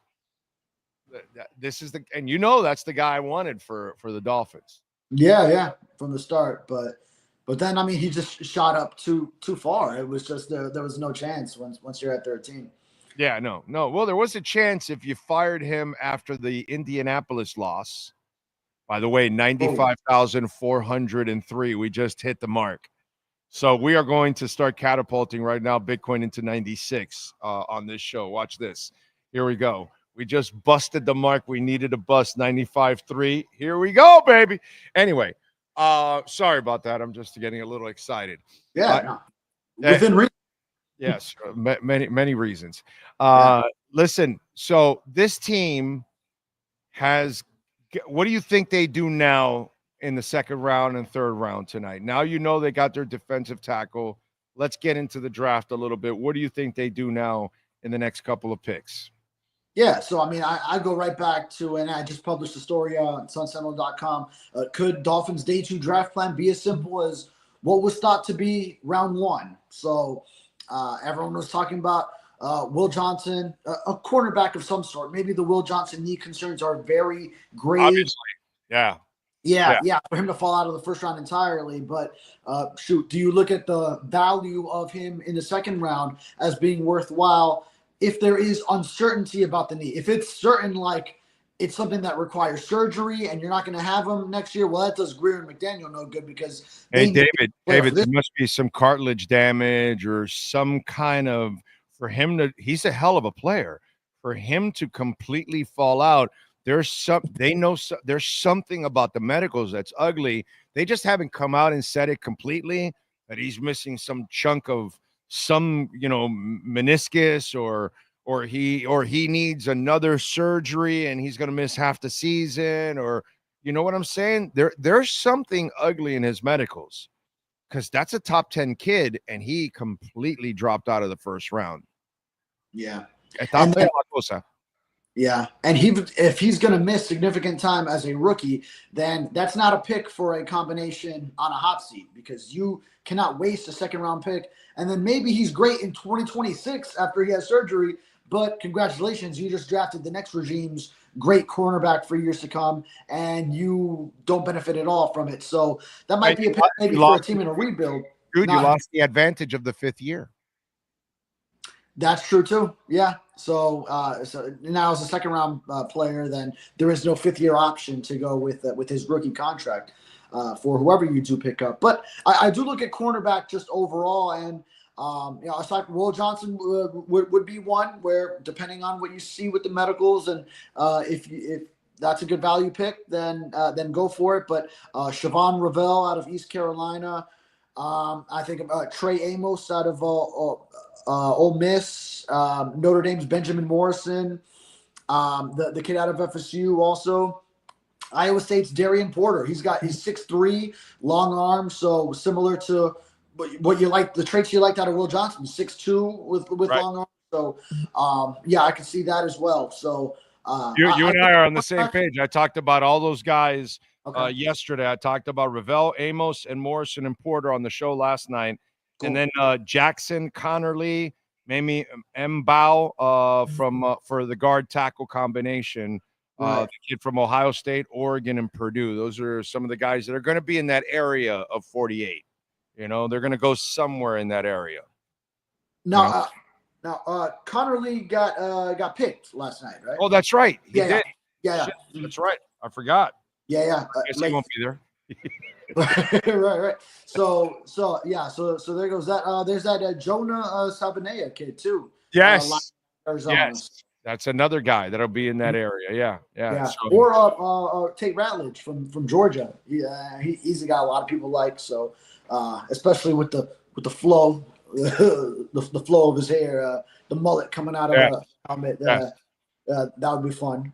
the guy I wanted for the Dolphins. Yeah, from the start. But then, I mean, he just shot up too far. It was just there was no chance once you're at 13. Yeah, no. Well, there was a chance if you fired him after the Indianapolis loss. By the way, 95,403. We just hit the mark. So we are going to start catapulting right now Bitcoin into 96 on this show. Watch this. Here we go. We just busted the mark. We needed to bust 95.3. Here we go, baby. Anyway, sorry about that. I'm just getting a little excited. Yeah. Within reason. Yes, many reasons. Listen, so this team has – what do you think they do now in the second round and third round tonight? Now they got their defensive tackle. Let's get into the draft a little bit. What do you think they do now in the next couple of picks? Yeah, so, I mean, I go right back to, and I just published a story on sunsentinel.com. Could Dolphins' day 2 draft plan be as simple as what was thought to be round 1? So everyone was talking about Will Johnson, a cornerback of some sort. Maybe the Will Johnson knee concerns are very grave. Obviously, yeah. For him to fall out of the first round entirely. But do you look at the value of him in the second round as being worthwhile if there is uncertainty about the knee? If it's certain, like it's something that requires surgery and you're not going to have him next year, well, that does Greer and McDaniel no good, because David, there must be some cartilage damage or some kind of, for him to, he's a hell of a player. For him to completely fall out, there's something about the medicals that's ugly. They just haven't come out and said it completely, that he's missing some chunk of some, meniscus or he needs another surgery and he's going to miss half the season, or, you know what I'm saying? There's something ugly in his medicals, because that's a top 10 kid and he completely dropped out of the first round. Yeah. And if he's going to miss significant time as a rookie, then that's not a pick for a combination on a hot seat, because you cannot waste a second round pick. And then maybe he's great in 2026 after he has surgery, but congratulations, you just drafted the next regime's great cornerback for years to come, and you don't benefit at all from it. So that might be a pick maybe for a team in a rebuild. Dude, you lost the advantage of the 5th year. That's true too. Yeah. So now as a second round player, then there is no 5th-year option to go with his rookie contract for whoever you do pick up. But I do look at cornerback just overall, and aside from Will Johnson would be one where, depending on what you see with the medicals, and if that's a good value pick, then go for it. But Siobhan Ravel out of East Carolina. I think Trey Amos out of Ole Miss, Notre Dame's Benjamin Morrison, the kid out of FSU also. Iowa State's Darian Porter. He's 6'3", long arms, so similar to what you like, the traits you liked out of Will Johnson, 6'2" with long arms. So I can see that as well. So you and I are on the same page. I talked about all those guys yesterday. I talked about Ravel, Amos, and Morrison and Porter on the show last night. Cool. And then Jackson, Connerly, maybe M'Bow for the guard tackle combination. The kid from Ohio State, Oregon, and Purdue. Those are some of the guys that are going to be in that area of 48. They're going to go somewhere in that area. Now, Connerly got picked last night, right? Oh, that's right. He did. Yeah. Shit, that's right. I forgot. Yeah. I guess he won't be there. right. So there goes that. There's that Jonah Sabanea kid too. Yes. Arizona. Yes. That's another guy that'll be in that area. Yeah. So, or Tate Ratledge from Georgia. He's a guy a lot of people like. So especially with the flow, the flow of his hair, the mullet coming out of the helmet. That would be fun.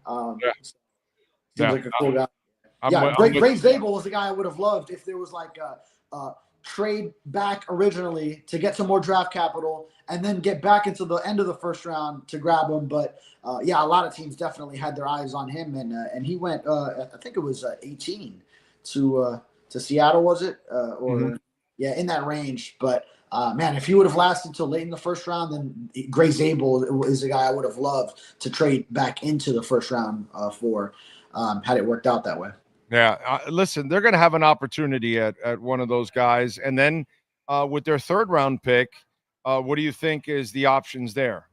Seems like a cool guy. Ray Zabel was the guy I would have loved if there was like a trade back originally to get some more draft capital and then get back into the end of the first round to grab him. But a lot of teams definitely had their eyes on him, and he went. I think it was 18 to Seattle, was it? In that range. But man, if he would have lasted till late in the first round, then Gray Zabel is a guy I would have loved to trade back into the first round for, had it worked out that way. Yeah, listen, they're going to have an opportunity at one of those guys. And then with their 3rd round pick, what do you think is the options there?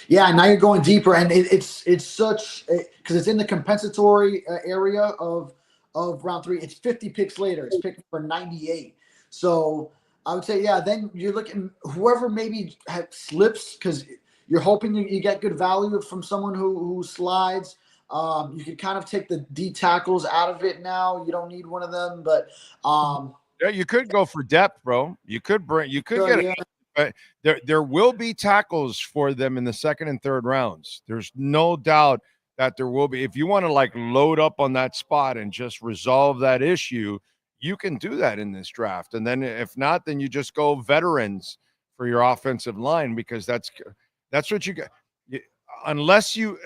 Yeah, now you're going deeper, and it's such because it's in the compensatory area of round 3. It's 50 picks later. It's picked for 98. So I would say, then you're looking whoever maybe slips because you're hoping you get good value from someone who slides. You can kind of take the D tackles out of it now. You don't need one of them, but you could go for depth, bro. You could get but there will be tackles for them in the 2nd and 3rd rounds. There's no doubt that there will be. If you want to like load up on that spot and just resolve that issue, you can do that in this draft. And then if not, then you just go veterans for your offensive line because that's what you got. Unless you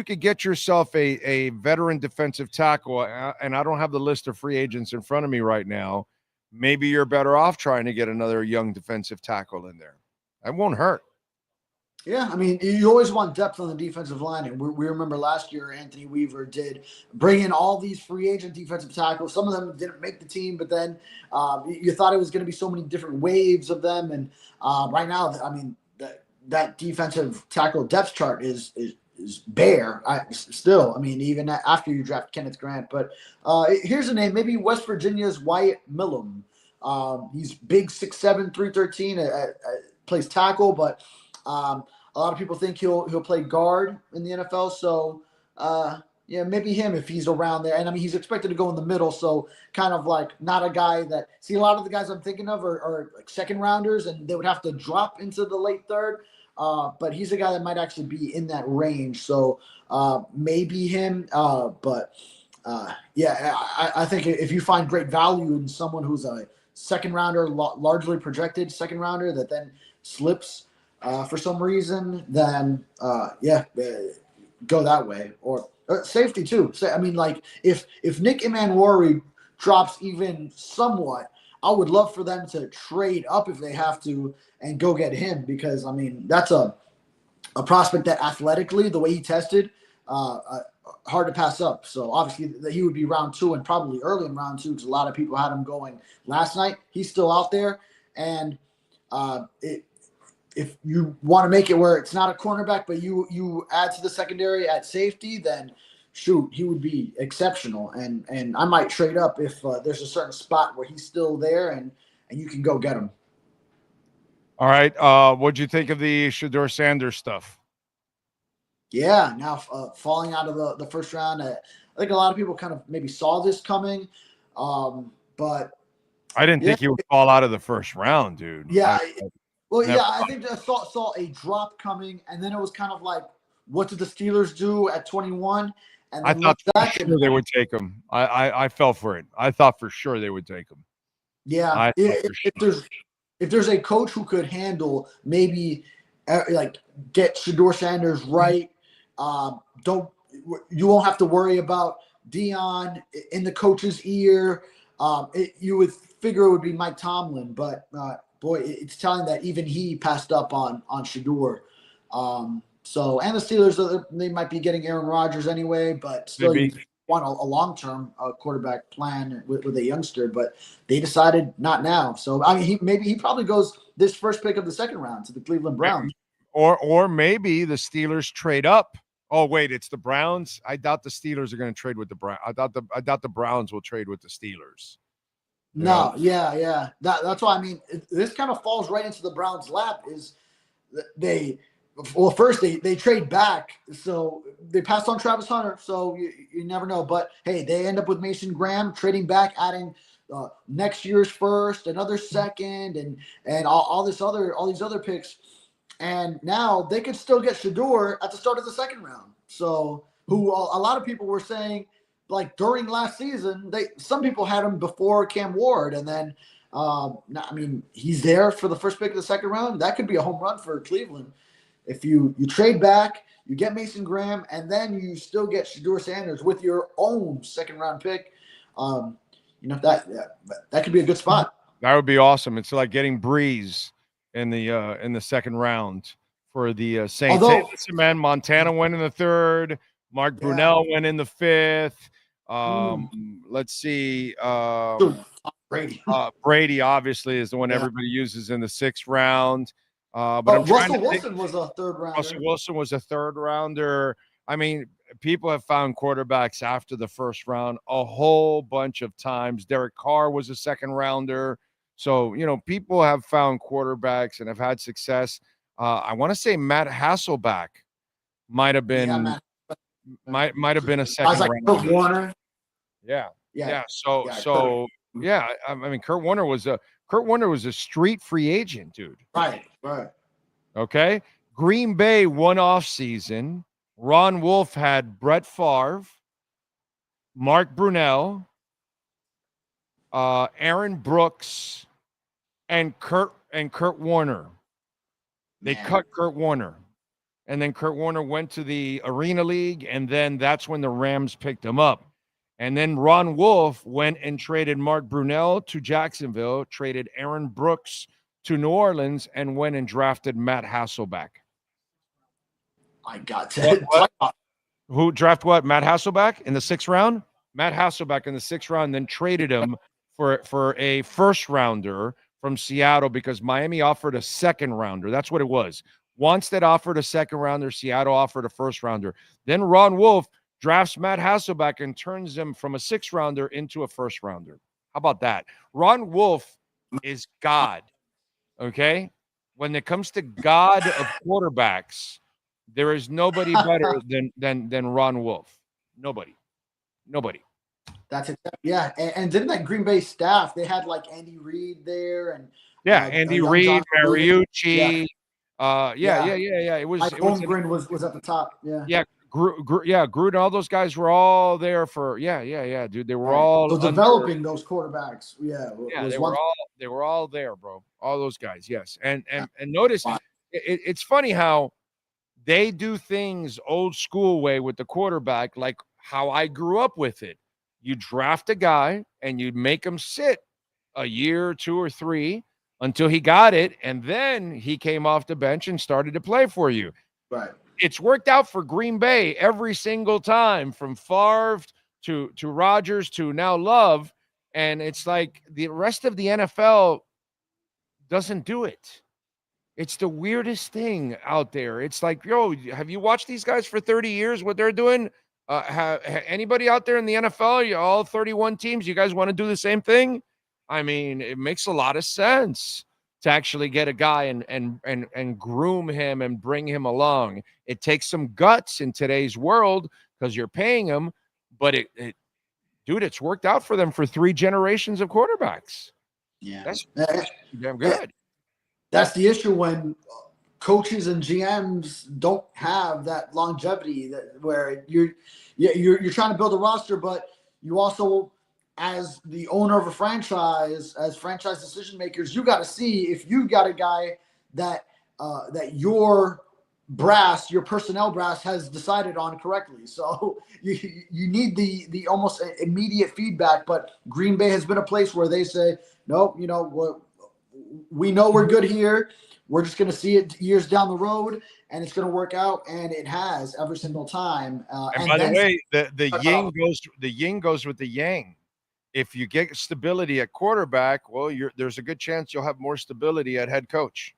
could get yourself a veteran defensive tackle, and I don't have the list of free agents in front of me right now, maybe you're better off trying to get another young defensive tackle in there. That won't hurt. Yeah, I mean, you always want depth on the defensive line. And we remember last year Anthony Weaver did bring in all these free agent defensive tackles. Some of them didn't make the team, but then you thought it was going to be so many different waves of them. And right now, I mean, that defensive tackle depth chart is bare. I mean, even after you draft Kenneth Grant. But here's a name, maybe West Virginia's Wyatt Millum. He's big, 6'7", 313, plays tackle, but a lot of people think he'll play guard in the NFL. So maybe him if he's around there. And I mean, he's expected to go in the middle, so kind of like not a guy that. See, a lot of the guys I'm thinking of are like 2nd rounders, and they would have to drop into the late 3rd. But he's a guy that might actually be in that range. So maybe him. But I think if you find great value in someone who's a 2nd rounder, largely projected 2nd rounder that then slips for some reason, then go that way. Or safety too. So, I mean, like if Nick Emmanwori drops even somewhat, I would love for them to trade up if they have to and go get him because, I mean, that's a a prospect that athletically, the way he tested, hard to pass up. So obviously he would be round 2 and probably early in round 2 because a lot of people had him going last night. He's still out there. And if you want to make it where it's not a cornerback, but you add to the secondary at safety, then shoot, he would be exceptional. And I might trade up if there's a certain spot where he's still there and you can go get him. All right. What'd you think of the Shedeur Sanders stuff? Yeah, now falling out of the first round. I think a lot of people kind of maybe saw this coming, but I didn't think he would fall out of the first round, dude. Yeah, I think I saw a drop coming, and then it was kind of like, what did the Steelers do at 21? And I thought for sure they would take him. I fell for it. I thought for sure they would take him. Yeah, if there's a coach who could handle maybe like get Shedeur Sanders right, you won't have to worry about Dion in the coach's ear. You would figure it would be Mike Tomlin, but boy, it's telling that even he passed up on Shedeur. So, and the Steelers, they might be getting Aaron Rodgers anyway, but still you want a long-term quarterback plan with a youngster, but they decided not now. So, I mean, he probably goes this first pick of the second round to the Cleveland Browns. Or maybe the Steelers trade up. Oh, wait, it's the Browns? I doubt the Steelers are going to trade with the Browns. I doubt the Browns will trade with the Steelers. No, yeah. That's why, I mean, this kind of falls right into the Browns' lap is first they trade back, so they passed on Travis Hunter, so you never know. But hey, they end up with Mason Graham trading back, adding next year's first, another second, and all these other picks, and now they could still get Shedeur at the start of the second round. So who a lot of people were saying, like during last season, some people had him before Cam Ward, and then I mean he's there for the first pick of the second round. That could be a home run for Cleveland. If you trade back, you get Mason Graham, and then you still get Shedeur Sanders with your own second round pick, that could be a good spot. That would be awesome. It's like getting Breeze in the second round for the Saints. Listen, man, Montana went in the third. Mark Brunell went in the fifth. Let's see. Brady. Brady obviously is the one everybody uses in the sixth round. But Russell Wilson was a third rounder. Russell Wilson was a third rounder. I mean, people have found quarterbacks after the first round a whole bunch of times. Derek Carr was a second rounder. So, people have found quarterbacks and have had success. I want to say Matt Hasselbeck might have been might have been a second rounder. Kurt Warner. Yeah. So I mean, Kurt Warner was a street free agent, dude. Right. Okay. Green Bay one off season. Ron Wolf had Brett Favre, Mark Brunell, Aaron Brooks, and Kurt Warner. They cut Kurt Warner. And then Kurt Warner went to the Arena League, and then that's when the Rams picked him up. And then Ron Wolf went and traded Mark Brunell to Jacksonville, traded Aaron Brooks to New Orleans, and went and drafted Matt Hasselbeck. I got that. Who draft what? Matt Hasselbeck in the sixth round? Matt Hasselbeck in the sixth round, then traded him for a first rounder from Seattle because Miami offered a second rounder. That's what it was. Wanstead offered a second rounder. Seattle offered a first rounder. Then Ron Wolf drafts Matt Hasselbeck and turns him from a sixth rounder into a first rounder. How about that? Ron Wolf is God. Okay? When it comes to God of quarterbacks, there is nobody better than Ron Wolf. Nobody. That's it. Yeah. And didn't that Green Bay staff, they had like Andy Reid there and Andy Reid, Mariucci. Yeah. It was Holmgren was at the top. Yeah. Gruden, all those guys were all there for dude. They were all developing those quarterbacks. They were all there, bro. All those guys, yes. And notice it's funny how they do things old school way with the quarterback, like how I grew up with it. You draft a guy and you make him sit a year, 2 or 3 until he got it, and then he came off the bench and started to play for you. Right. It's worked out for Green Bay every single time, from Favre to Rodgers to now Love. And it's like the rest of the NFL doesn't do it. It's the weirdest thing out there. It's like, yo, have you watched these guys for 30 years, what they're doing? Anybody out there in the NFL, all 31 teams, you guys want to do the same thing? I mean, it makes a lot of sense to actually get a guy and groom him and bring him along. It takes some guts in today's world because you're paying him, but dude, it's worked out for them for 3 generations of quarterbacks. Yeah. That's damn good. That's the issue when coaches and GMs don't have that longevity where you're trying to build a roster, but you also, as the owner of a franchise, as franchise decision makers, you got to see if you got a guy that your brass, your personnel brass, has decided on correctly. So you need the almost immediate feedback. But Green Bay has been a place where they say, nope, we know we're good here. We're just going to see it years down the road, and it's going to work out, and it has every single time. And by the way, the yin goes with the yang. If you get stability at quarterback, well, there's a good chance you'll have more stability at head coach.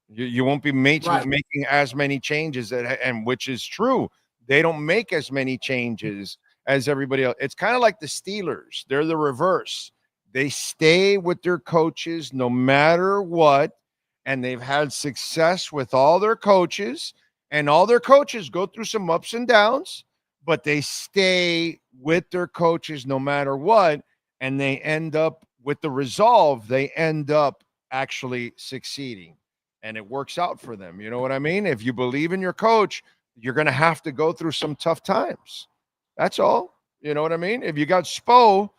You won't be making as many changes, and which is true. They don't make as many changes as everybody else. It's kind of like the Steelers. They're the reverse. They stay with their coaches no matter what, and they've had success with all their coaches, and all their coaches go through some ups and downs, but they stay with their coaches no matter what, and they end up with the resolve. They end up actually succeeding, and it works out for them. You know what I mean? If you believe in your coach, you're going to have to go through some tough times. That's all. You know what I mean? If you got Spo,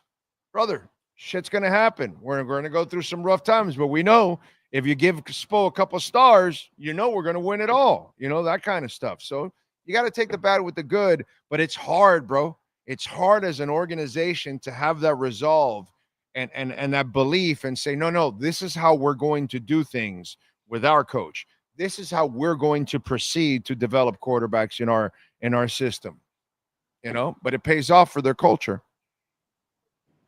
brother, shit's going to happen. We're going to go through some rough times, but we know if you give Spo a couple stars, we're going to win it all. That kind of stuff. So you got to take the bad with the good, but it's hard, bro. It's hard as an organization to have that resolve and that belief and say, no, this is how we're going to do things with our coach. This is how we're going to proceed to develop quarterbacks in our system, but it pays off for their culture.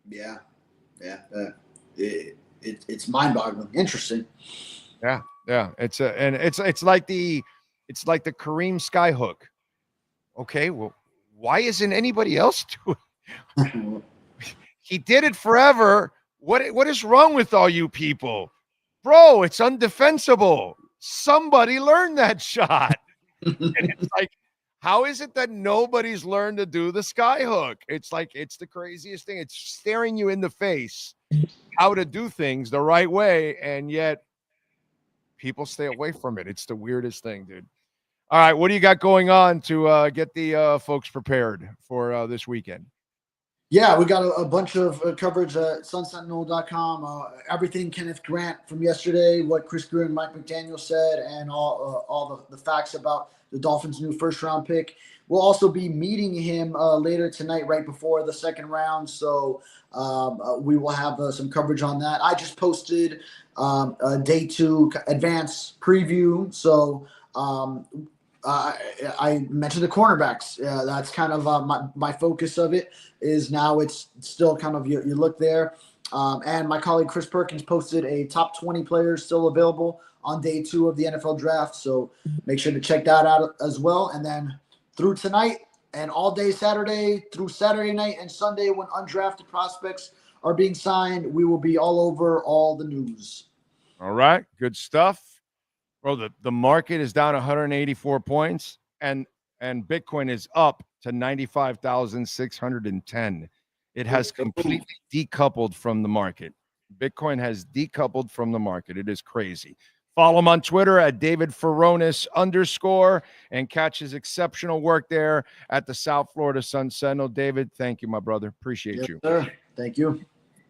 Yeah. It's mind-boggling. Interesting. Yeah. It's like the Kareem Skyhook. Okay, well, why isn't anybody else doing it? He did it forever. What is wrong with all you people? Bro, it's undefensible. Somebody learned that shot. And it's like, how is it that nobody's learned to do the skyhook? It's like, it's the craziest thing. It's staring you in the face how to do things the right way, and yet people stay away from it. It's the weirdest thing, dude. All right, what do you got going on to get the folks prepared for this weekend? Yeah, we got a bunch of coverage at sunsentinel.com. Everything Kenneth Grant from yesterday, what Chris Greer and Mike McDaniel said, and all the facts about the Dolphins' new first-round pick. We'll also be meeting him later tonight, right before the second round. So we will have some coverage on that. I just posted a day 2 advance preview. So I mentioned the cornerbacks. That's kind of my focus of it. Is now it's still kind of you look there. And my colleague Chris Perkins posted a top 20 players still available on day 2 of the NFL draft. So make sure to check that out as well. And then through tonight and all day Saturday through Saturday night and Sunday when undrafted prospects are being signed, we will be all over all the news. All right. Good stuff. Bro, the market is down 184 points and Bitcoin is up to 95,610. It has completely decoupled from the market. Bitcoin has decoupled from the market. It is crazy. Follow him on Twitter at David Furones _ and catch his exceptional work there at the South Florida Sun Sentinel. David, thank you, my brother. Appreciate you. Sir. Thank you.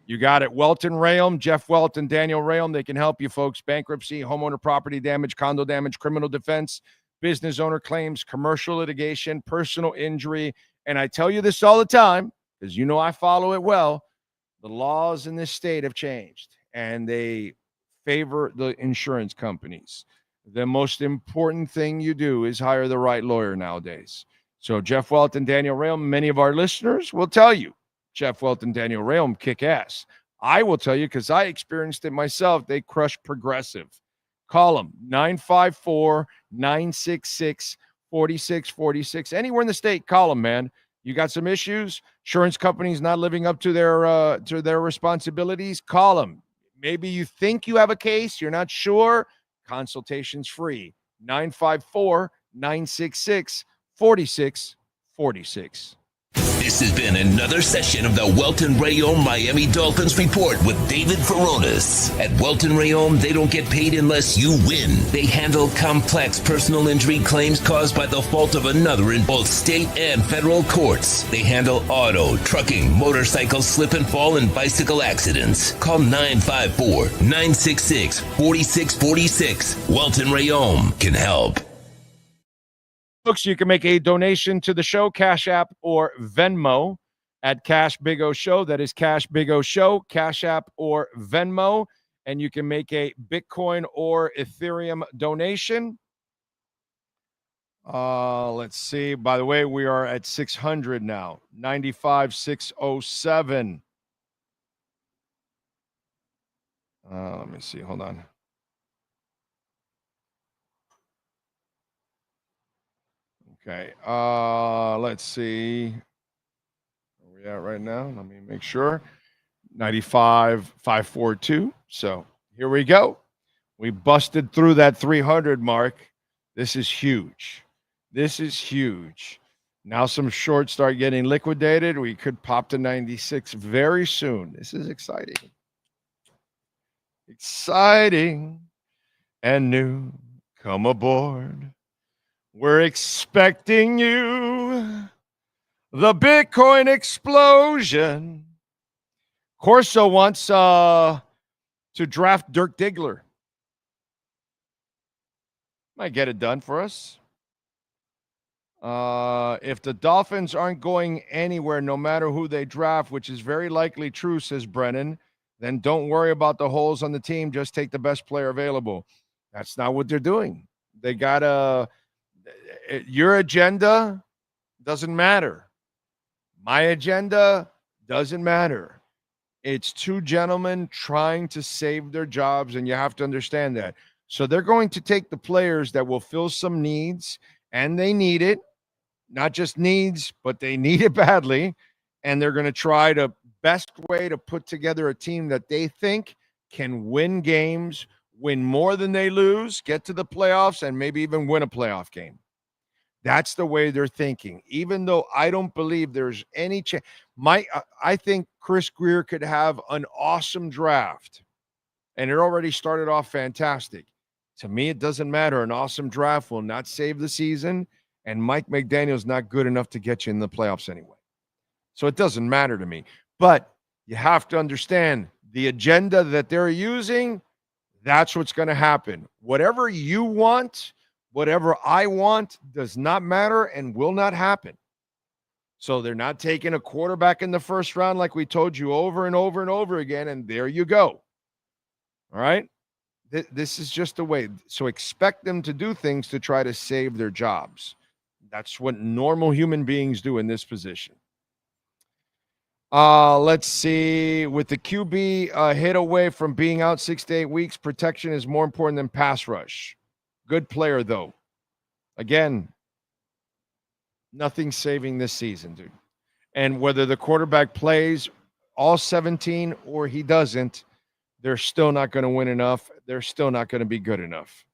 You got it. Welton Rayom, Jeff Welton, Daniel Rayom. They can help you, folks. Bankruptcy, homeowner property damage, condo damage, criminal defense, business owner claims, commercial litigation, personal injury. And I tell you this all the time because I follow it well. The laws in this state have changed, and they favor the insurance companies. the most important thing you do is hire the right lawyer nowadays. So Jeff Welt and Daniel Rayom, many of our listeners will tell you, Jeff Welt and Daniel Rayom kick ass. I will tell you because I experienced it myself. They crush Progressive. Call them 954-966-4646. Anywhere in the state, call them, man. You got some issues? Insurance companies not living up to their responsibilities? Call them. Maybe you think you have a case, you're not sure. Consultation's free. 954-966-4646. This has been another session of the Welton Rayom Miami Dolphins Report with David Furones. At Welton Rayom, they don't get paid unless you win. They handle complex personal injury claims caused by the fault of another in both state and federal courts. They handle auto, trucking, motorcycle slip and fall, and bicycle accidents. Call 954-966-4646. Welton Rayom can help. Folks, you can make a donation to the show, Cash App or Venmo at Cash Big O Show. That is Cash Big O Show, Cash App or Venmo. And you can make a Bitcoin or Ethereum donation. Let's see. By the way, we are at 600 now. 95,607. Let me see. Hold on. Okay, let's see where we at right now. Let me make sure. 95,542. So here we go. We busted through that 300 mark. This is huge. This is huge. Now some shorts start getting liquidated. We could pop to 96 very soon. This is exciting. Exciting and new. Come aboard. We're expecting you. The Bitcoin explosion. Corso wants to draft Dirk Diggler. Might get it done for us. If the Dolphins aren't going anywhere, no matter who they draft, which is very likely true, says Brennan, then don't worry about the holes on the team. Just take the best player available. That's not what they're doing. They got your agenda doesn't matter. My agenda doesn't matter. It's two gentlemen trying to save their jobs, and you have to understand that. So they're going to take the players that will fill some needs, and they need it. Not just needs, but they need it badly. And they're going to try the best way to put together a team that they think can win games, win more than they lose, get to the playoffs, and maybe even win a playoff game. That's the way they're thinking. Even though I don't believe there's any chance. I think Chris Greer could have an awesome draft, and it already started off fantastic. To me, it doesn't matter. An awesome draft will not save the season, and Mike McDaniel's not good enough to get you in the playoffs anyway. So it doesn't matter to me. But you have to understand the agenda that they're using, that's what's going to happen. Whatever you want, whatever I want does not matter and will not happen. So they're not taking a quarterback in the first round like we told you over and over and over again, and there you go. All right? This is just the way. So expect them to do things to try to save their jobs. That's what normal human beings do in this position. Let's see. With the QB hit away from being out 6 to 8 weeks, protection is more important than pass rush. Good player, though. Again, nothing saving this season, dude. And whether the quarterback plays all 17 or he doesn't, they're still not going to win enough. They're still not going to be good enough.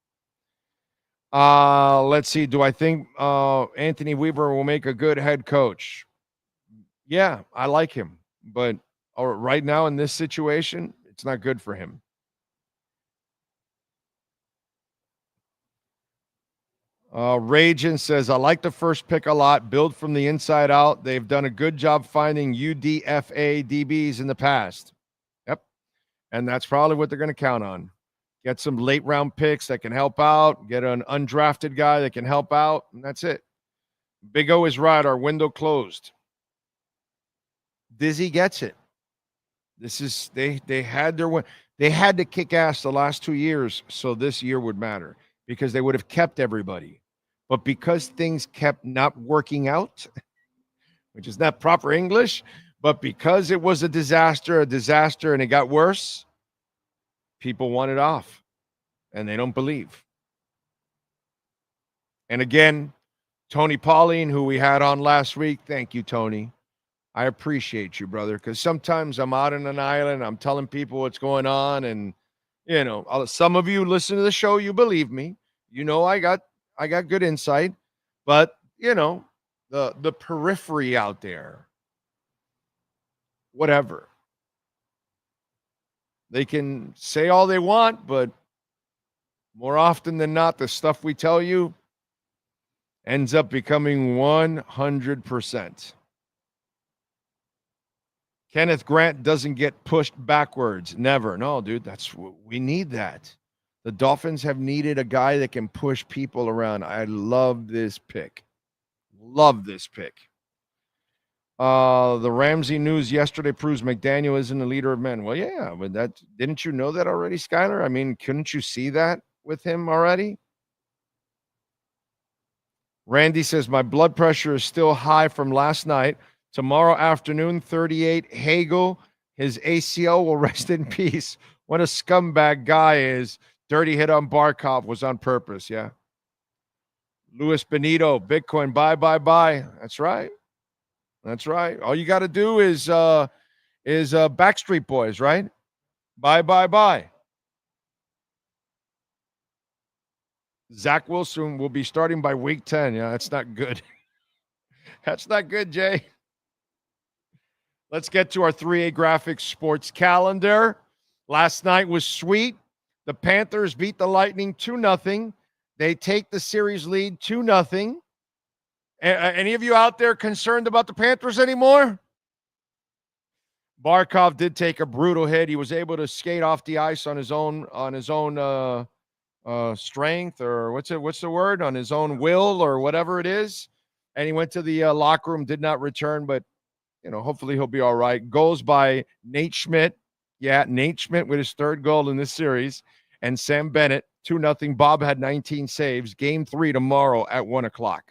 Let's see. Do I think Anthony Weaver will make a good head coach? Yeah, I like him. But right now in this situation, it's not good for him. Ragin says, I like the first pick a lot. Build from the inside out. They've done a good job finding UDFA DBs in the past. Yep. And that's probably what they're going to count on. Get some late round picks that can help out. Get an undrafted guy that can help out. And that's it. Big O is right. Our window closed. Dizzy gets it. This is, they had their win. They had to kick ass the last 2 years, so this year would matter. because they would have kept everybody. But because things kept not working out, which is not proper English, but because it was a disaster, and it got worse, people want it off, and they don't believe. And again, Tony Pauline, who we had on last week, thank you, Tony. I appreciate you, brother, because sometimes I'm out on an island, I'm telling people what's going on, and, you know, some of you listen to the show, you believe me. You know I got good insight, but, you know, the periphery out there, whatever. They can say all they want, but more often than not, the stuff we tell you ends up becoming 100%. Kenneth Grant doesn't get pushed backwards. Never. No, dude, we need that. The Dolphins have needed a guy that can push people around. I love this pick. The Ramsey news yesterday proves McDaniel isn't a leader of men. Well, yeah, but didn't you know that already, Skyler? I mean, couldn't you see that with him already? Randy says, my blood pressure is still high from last night. Tomorrow afternoon, 38. Hagel, his ACL will rest in peace. What a scumbag guy is. Dirty hit on Barkov was on purpose, yeah. Luis Benito, Bitcoin, buy. That's right. All you got to do is Backstreet Boys, right? Buy. Zach Wilson will be starting by week 10. Yeah, that's not good. That's not good, Jay. Let's get to our 3A Graphics sports calendar. Last night was sweet. The Panthers beat the Lightning 2-0. They take the series lead 2-0. Any of you out there concerned about the Panthers anymore? Barkov did take a brutal hit. He was able to skate off the ice on his own strength, or what's the word? On his own will, or whatever it is. And he went to the locker room, did not return, but hopefully he'll be all right. Goals by Nate Schmidt. Yeah, Nate Schmidt with his third goal in this series. And Sam Bennett, 2-0. Bob had 19 saves. Game 3 tomorrow at 1:00.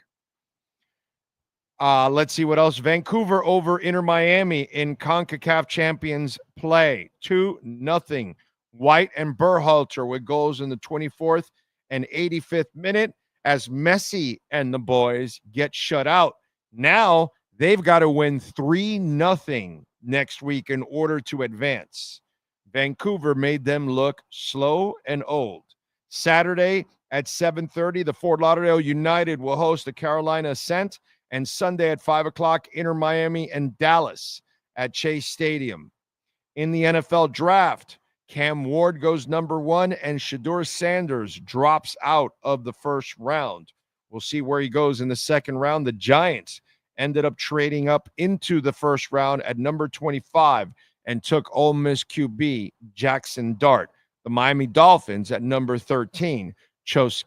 Let's see what else. Vancouver over Inter Miami in CONCACAF Champions play. 2-0. White and Berhalter with goals in the 24th and 85th minute as Messi and the boys get shut out. Now they've got to win 3-0 next week in order to advance. Vancouver made them look slow and old. Saturday at 7:30, the Fort Lauderdale United will host the Carolina Ascent. And Sunday at 5:00, Inter Miami and Dallas at Chase Stadium. In the NFL draft, Cam Ward goes number 1 and Shedeur Sanders drops out of the first round. We'll see where he goes in the second round. The Giants ended up trading up into the first round at number 25 and took Ole Miss QB Jackson Dart. The Miami Dolphins at number 13 chose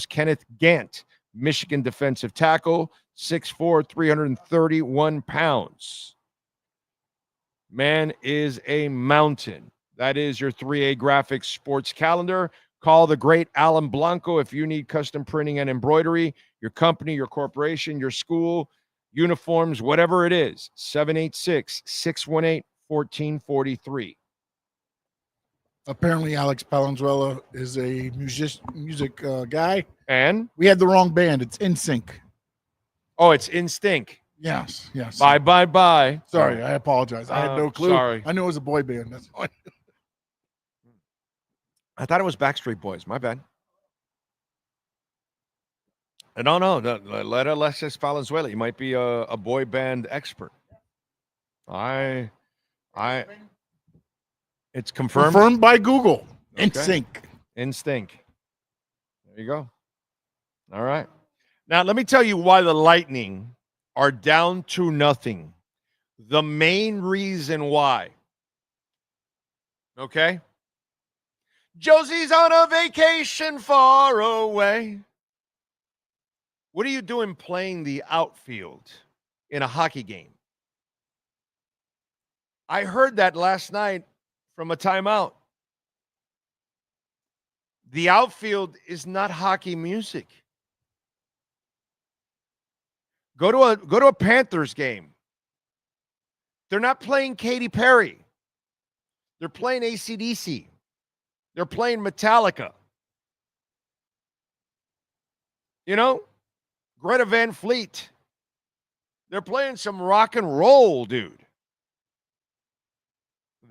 Kenneth Gant, Michigan defensive tackle, 6'4", 331 pounds. Man is a mountain. That is your 3A Graphics sports calendar. Call the great Alan Blanco if you need custom printing and embroidery, your company, your corporation, your school, uniforms, whatever it is. 786-618-1443. Apparently, Alex Palenzuela is a music guy. And? We had the wrong band. It's NSYNC. Oh, it's Instinct. Yes. Bye. Sorry, I apologize. I had no clue. Sorry. I knew it was a boy band. That's all I knew. I thought it was Backstreet Boys. My bad. I don't know. Let Alexis Valenzuela. He might be a boy band expert. It's confirmed. Confirmed by Google. Okay. Instinct. There you go. All right. Now, let me tell you why the Lightning are down 2-0. The main reason why. Okay? Josie's on a vacation far away. What are you doing playing the outfield in a hockey game? I heard that last night from a timeout. The outfield is not hockey music. Go to a Panthers game. They're not playing Katy Perry. They're playing AC/DC. They're playing Metallica. You know, Greta Van Fleet. They're playing some rock and roll, dude.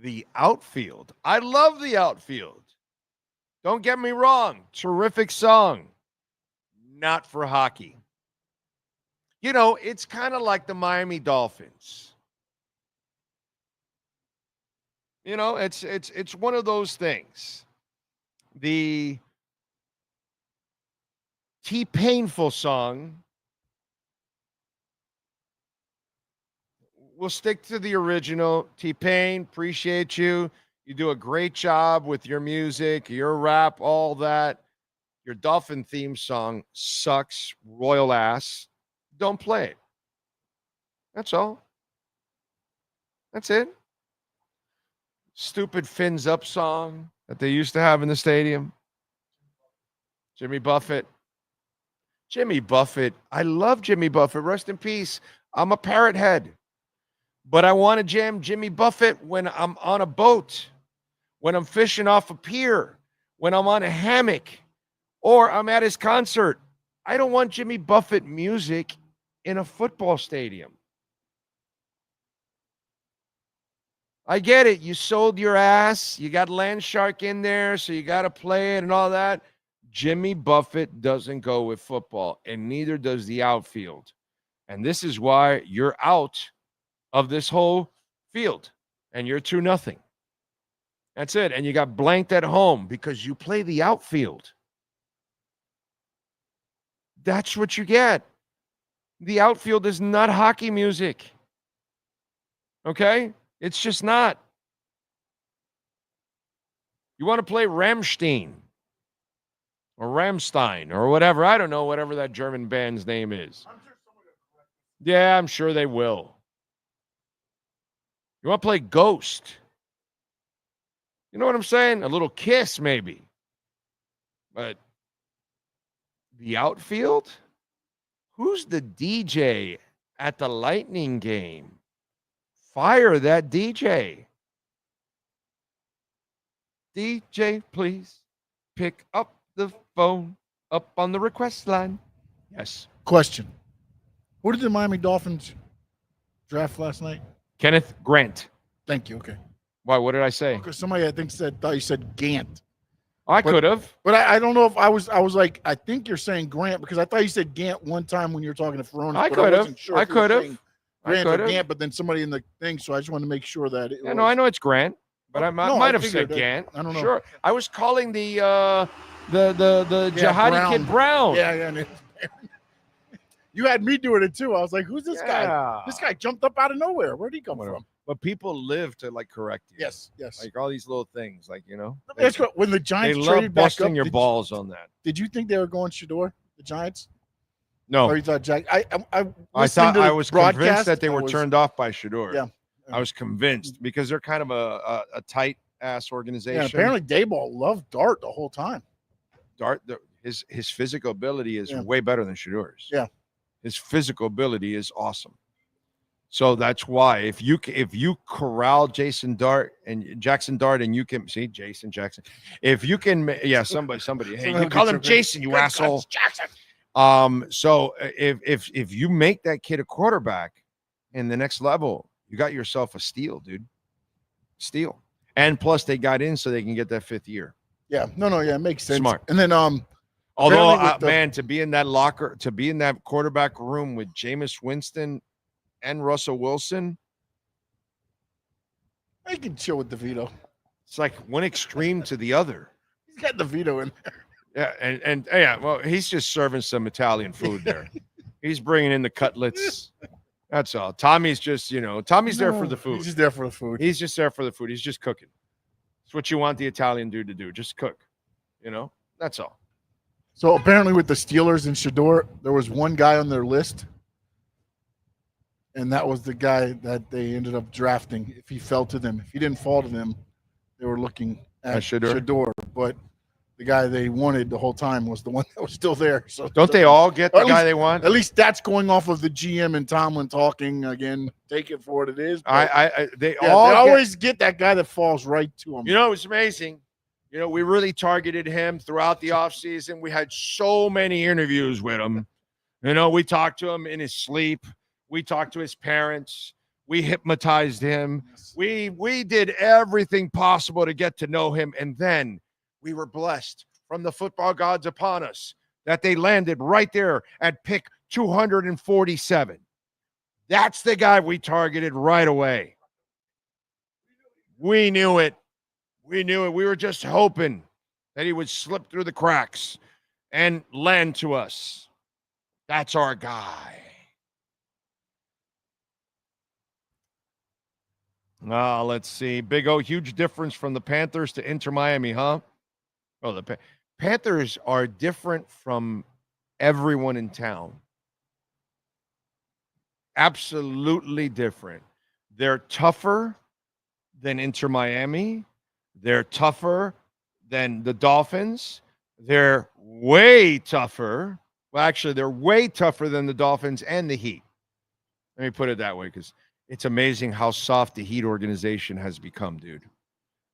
The outfield. I love the outfield. Don't get me wrong. Terrific song. Not for hockey. You know, it's kind of like the Miami Dolphins. You know, it's one of those things. The T-Painful song. We'll stick to the original. T-Pain, appreciate you. You do a great job with your music, your rap, all that. Your Dolphin theme song sucks, royal ass. Don't play it. That's all. That's it. Stupid Fins Up song that they used to have in the stadium. Jimmy Buffett. Jimmy Buffett. I love Jimmy Buffett. Rest in peace. I'm a parrot head. But I want to jam Jimmy Buffett when I'm on a boat, when I'm fishing off a pier, when I'm on a hammock, or I'm at his concert. I don't want Jimmy Buffett music in a football stadium. I get it. You sold your ass. You got Land Shark in there, so you got to play it and all that. Jimmy Buffett doesn't go with football, and neither does the outfield. And this is why you're out of this whole field, and you're 2-0. That's it. And you got blanked at home because you play the outfield. That's what you get. The outfield is not hockey music. Okay? It's just not. You want to play Rammstein or Rammstein or whatever. I don't know, whatever that German band's name is. Yeah, I'm sure they will. You want to play Ghost. You know what I'm saying? A little Kiss, maybe. But the outfield? Who's the DJ at the Lightning game? Fire that DJ. DJ, please pick up the phone up on the request line. Yes. Question. Who did the Miami Dolphins draft last night? Kenneth Grant. Thank you. Okay. Why? What did I say? Because somebody I think thought you said Gant. I could have. But I don't know if I was like, I think you're saying Grant because I thought you said Gant one time when you were talking to Furones. I could have. I could have. Grant or Gant, but then somebody in the thing, so I just wanted to make sure that it was. No, I know it's Grant, but I might have said Gant. I don't know. Sure. I was calling the jihadi kid Brown. Yeah. You had me doing it too. I was like, "Who's this guy? This guy jumped up out of nowhere. Where'd he come from?" But people live to like correct you. Yes. Like all these little things, like That's what when the Giants they traded love back busting up, your balls on that. Did you think they were going Shador, the Giants? No. Or you thought Jack? I thought I was convinced that they were turned off by Shador. Yeah. I was convinced because they're kind of a tight ass organization. Yeah. Apparently, Dayball loved Dart the whole time. Dart, his physical ability is way better than Shador's. Yeah. His physical ability is awesome. So that's why if you corral Jackson Dart and you can see Jason Jackson, if you can, somebody, hey, you call him Jason, you asshole. Jackson. So if you make that kid a quarterback in the next level, you got yourself a steal, dude. Steal. And plus they got in so they can get that 5th year. Yeah. No, yeah, it makes sense. Smart. And then although man, to be in that quarterback room with Jameis Winston and Russell Wilson, I can chill with DeVito. It's like one extreme to the other. He's got DeVito in there. Yeah, and well, he's just serving some Italian food there. He's bringing in the cutlets. That's all. Tommy's just, Tommy's there for the food. He's just there for the food. He's just there for the food. He's just cooking. It's what you want the Italian dude to do. Just cook. That's all. So apparently with the Steelers and Shador, there was one guy on their list. And that was the guy that they ended up drafting if he fell to them. If he didn't fall to them, they were looking at Shador. But the guy they wanted the whole time was the one that was still there. So don't they all get the guy they want? At least that's going off of the GM and Tomlin talking again. Take it for what it is. They always get that guy that falls right to them. You know, it's amazing. You know, we really targeted him throughout the offseason. We had so many interviews with him. You know, we talked to him in his sleep. We talked to his parents. We hypnotized him. We did everything possible to get to know him. And then we were blessed from the football gods upon us that they landed right there at pick 247. That's the guy we targeted right away. We knew it. We knew it. We were just hoping that he would slip through the cracks and land to us. That's our guy. Let's see. Big O, huge difference from the Panthers to Inter Miami, huh? Oh, the Panthers are different from everyone in town. Absolutely different. They're tougher than Inter Miami. They're tougher than the Dolphins. They're way tougher. Well, actually, they're way tougher than the Dolphins and the Heat. Let me put it that way, because it's amazing how soft the Heat organization has become, dude.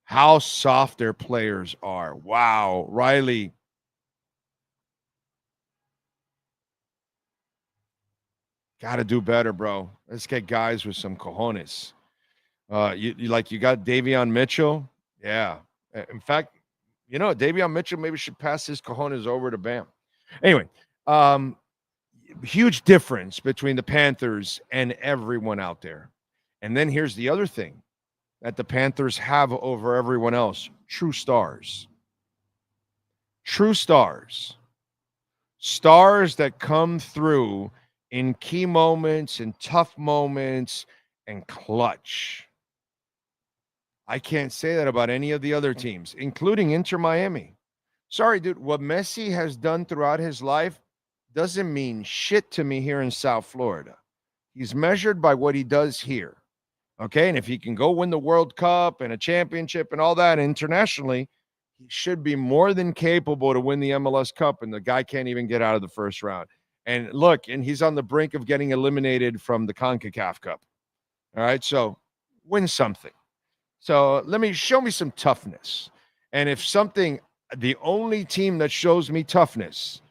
How soft their players are. Wow. Riley. Got to do better, bro. Let's get guys with some cojones. You got Davion Mitchell. Yeah. In fact, you know, Davion Mitchell maybe should pass his cojones over to Bam. Anyway, huge difference between the Panthers and everyone out there. And then here's the other thing that the Panthers have over everyone else: true stars. True stars. Stars that come through in key moments, in tough moments, and clutch. I can't say that about any of the other teams, including Inter Miami. Sorry, dude, what Messi has done throughout his life doesn't mean shit to me here in South Florida. He's measured by what he does here. Okay, and if he can go win the World Cup and a championship and all that internationally, he should be more than capable to win the MLS Cup, and the guy can't even get out of the first round. And look, and he's on the brink of getting eliminated from the CONCACAF Cup. All right, so win something. So show me some toughness. And if something, the only team that shows me toughness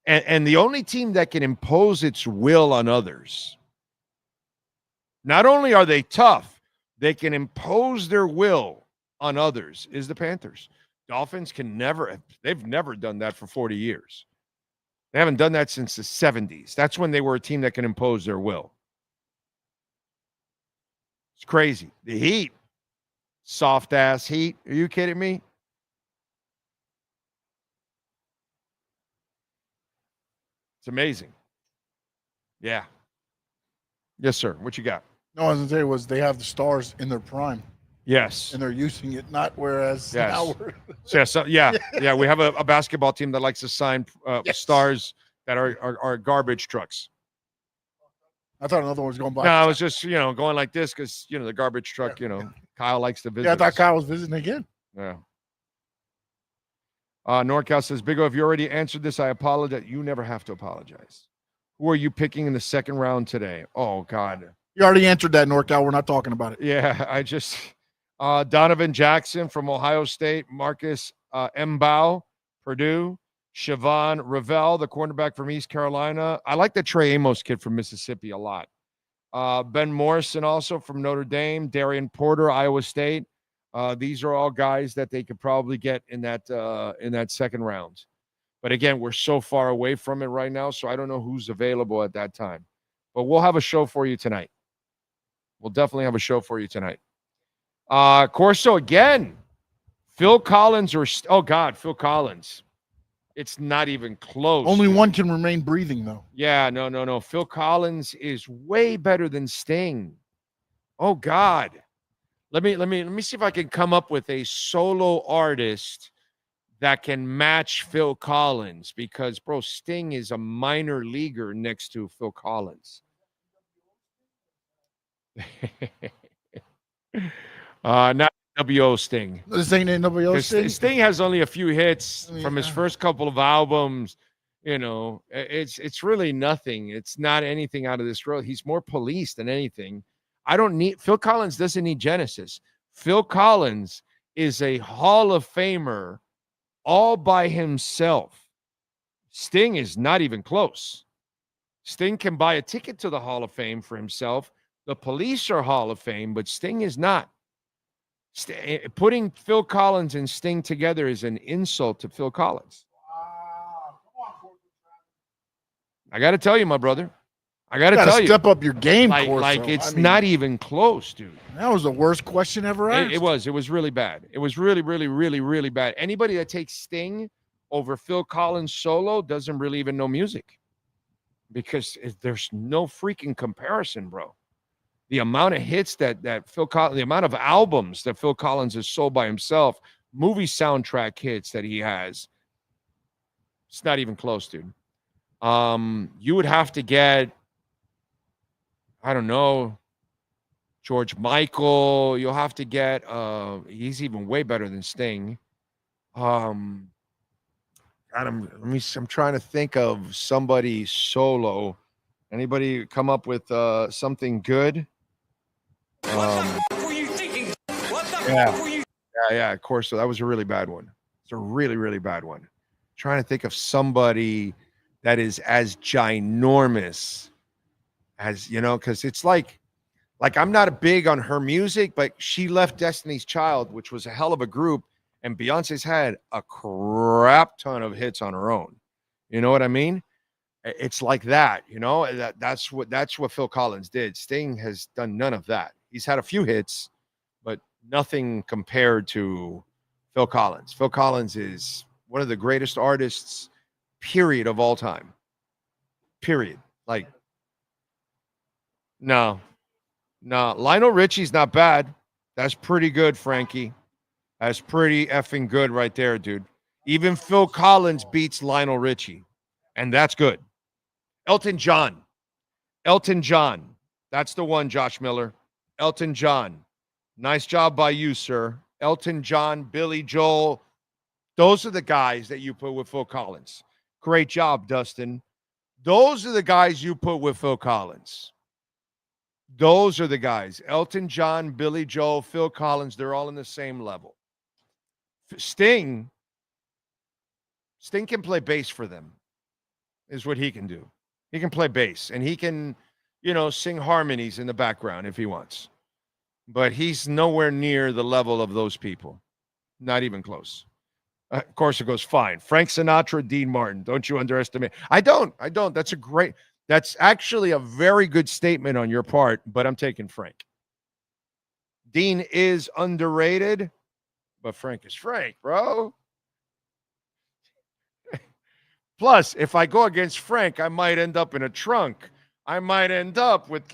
and the only team that can impose its will on others, not only are they tough, they can impose their will on others, is the Panthers. Dolphins they've never done that for 40 years. They haven't done that since the 70s. That's when they were a team that can impose their will. It's crazy. The Heat, soft-ass Heat. Are you kidding me? It's amazing. Yeah. Yes, sir. What you got? No, I was going to say was they have the stars in their prime. Yes. And they're using it, not whereas now we're... Yeah. We have a basketball team that likes to sign stars that are garbage trucks. I thought another one was going by. No, I was just, going like this because, the garbage truck, Kyle likes to visit. Yeah, I thought Kyle was visiting again. Yeah. NorCal says, Big O, if you already answered this, I apologize. You never have to apologize. Who are you picking in the second round today? Oh, God. You already answered that, NorCal. We're not talking about it. Yeah, I just... Donovan Jackson from Ohio State, Marcus Mbao, Purdue, Siobhan Ravel, the cornerback from East Carolina. I like the Trey Amos kid from Mississippi a lot. Ben Morrison also from Notre Dame, Darian Porter, Iowa State. These are all guys that they could probably get in that second round. But again, we're so far away from it right now, so I don't know who's available at that time. But we'll have a show for you tonight. We'll definitely have a show for you tonight. Corso again. Phil Collins Phil Collins. It's not even close. Only one can remain breathing, though. Yeah, no. Phil Collins is way better than Sting. Oh God. Let me see if I can come up with a solo artist that can match Phil Collins, because bro, Sting is a minor leaguer next to Phil Collins. Not WO Sting. This ain't NWO Sting? Sting has only a few hits from his first couple of albums. You know, it's really nothing. It's not anything out of this world. He's more Police than anything. Phil Collins doesn't need Genesis. Phil Collins is a Hall of Famer all by himself. Sting is not even close. Sting can buy a ticket to the Hall of Fame for himself. The Police are Hall of Fame, but Sting is not. Putting Phil Collins and Sting together is an insult to Phil Collins. I got to tell you, my brother. I got to tell you. Step up your game, like it's not even close, dude. That was the worst question ever asked. It was really bad. It was really, really, really, really bad. Anybody that takes Sting over Phil Collins solo doesn't really even know music, because there's no freaking comparison, bro. The amount of hits that Phil Collins, the amount of albums that Phil Collins has sold by himself, movie soundtrack hits that he has, it's not even close, dude. You would have to get, I don't know, George Michael. You'll have to get, he's even way better than Sting. I'm trying to think of somebody solo. Anybody come up with something good? Yeah, of course. So that was a really bad one. It's a really, really bad one. Trying to think of somebody that is as ginormous as, you know, because it's like I'm not big on her music, but she left Destiny's Child, which was a hell of a group, and Beyonce's had a crap ton of hits on her own. You know what I mean? It's like that, you know. That's what Phil Collins did. Sting has done none of that. He's had a few hits, but nothing compared to Phil Collins. Phil Collins is one of the greatest artists, period, of all time. Period. Like, no. Lionel Richie's not bad. That's pretty good, Frankie. That's pretty effing good right there, dude. Even Phil Collins beats Lionel Richie, and that's good. Elton John. That's the one, Josh Miller. Elton John. Nice job by you, sir. Elton John, Billy Joel. Those are the guys that you put with Phil Collins. Great job, Dustin. Those are the guys you put with Phil Collins. Those are the guys. Elton John, Billy Joel, Phil Collins, they're all in the same level. Sting can play bass for them, is what he can do. He can play bass, and he can, sing harmonies in the background if he wants. But he's nowhere near the level of those people. Not even close. Of course, it goes fine. Frank Sinatra, Dean Martin. Don't you underestimate. I don't. That's actually a very good statement on your part, but I'm taking Frank. Dean is underrated, but Frank is Frank, bro. Plus, if I go against Frank, I might end up in a trunk. I might end up with,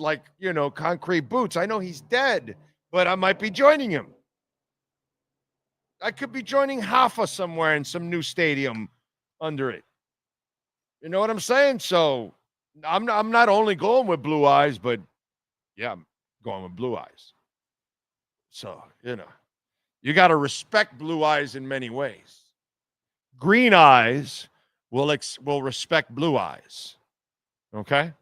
concrete boots. I know he's dead, but I might be joining him. I could be joining Hoffa somewhere in some new stadium under it. You know what I'm saying? So I'm not only going with blue eyes, but yeah, I'm going with blue eyes. So, you got to respect blue eyes in many ways. Green eyes will respect blue eyes. Okay?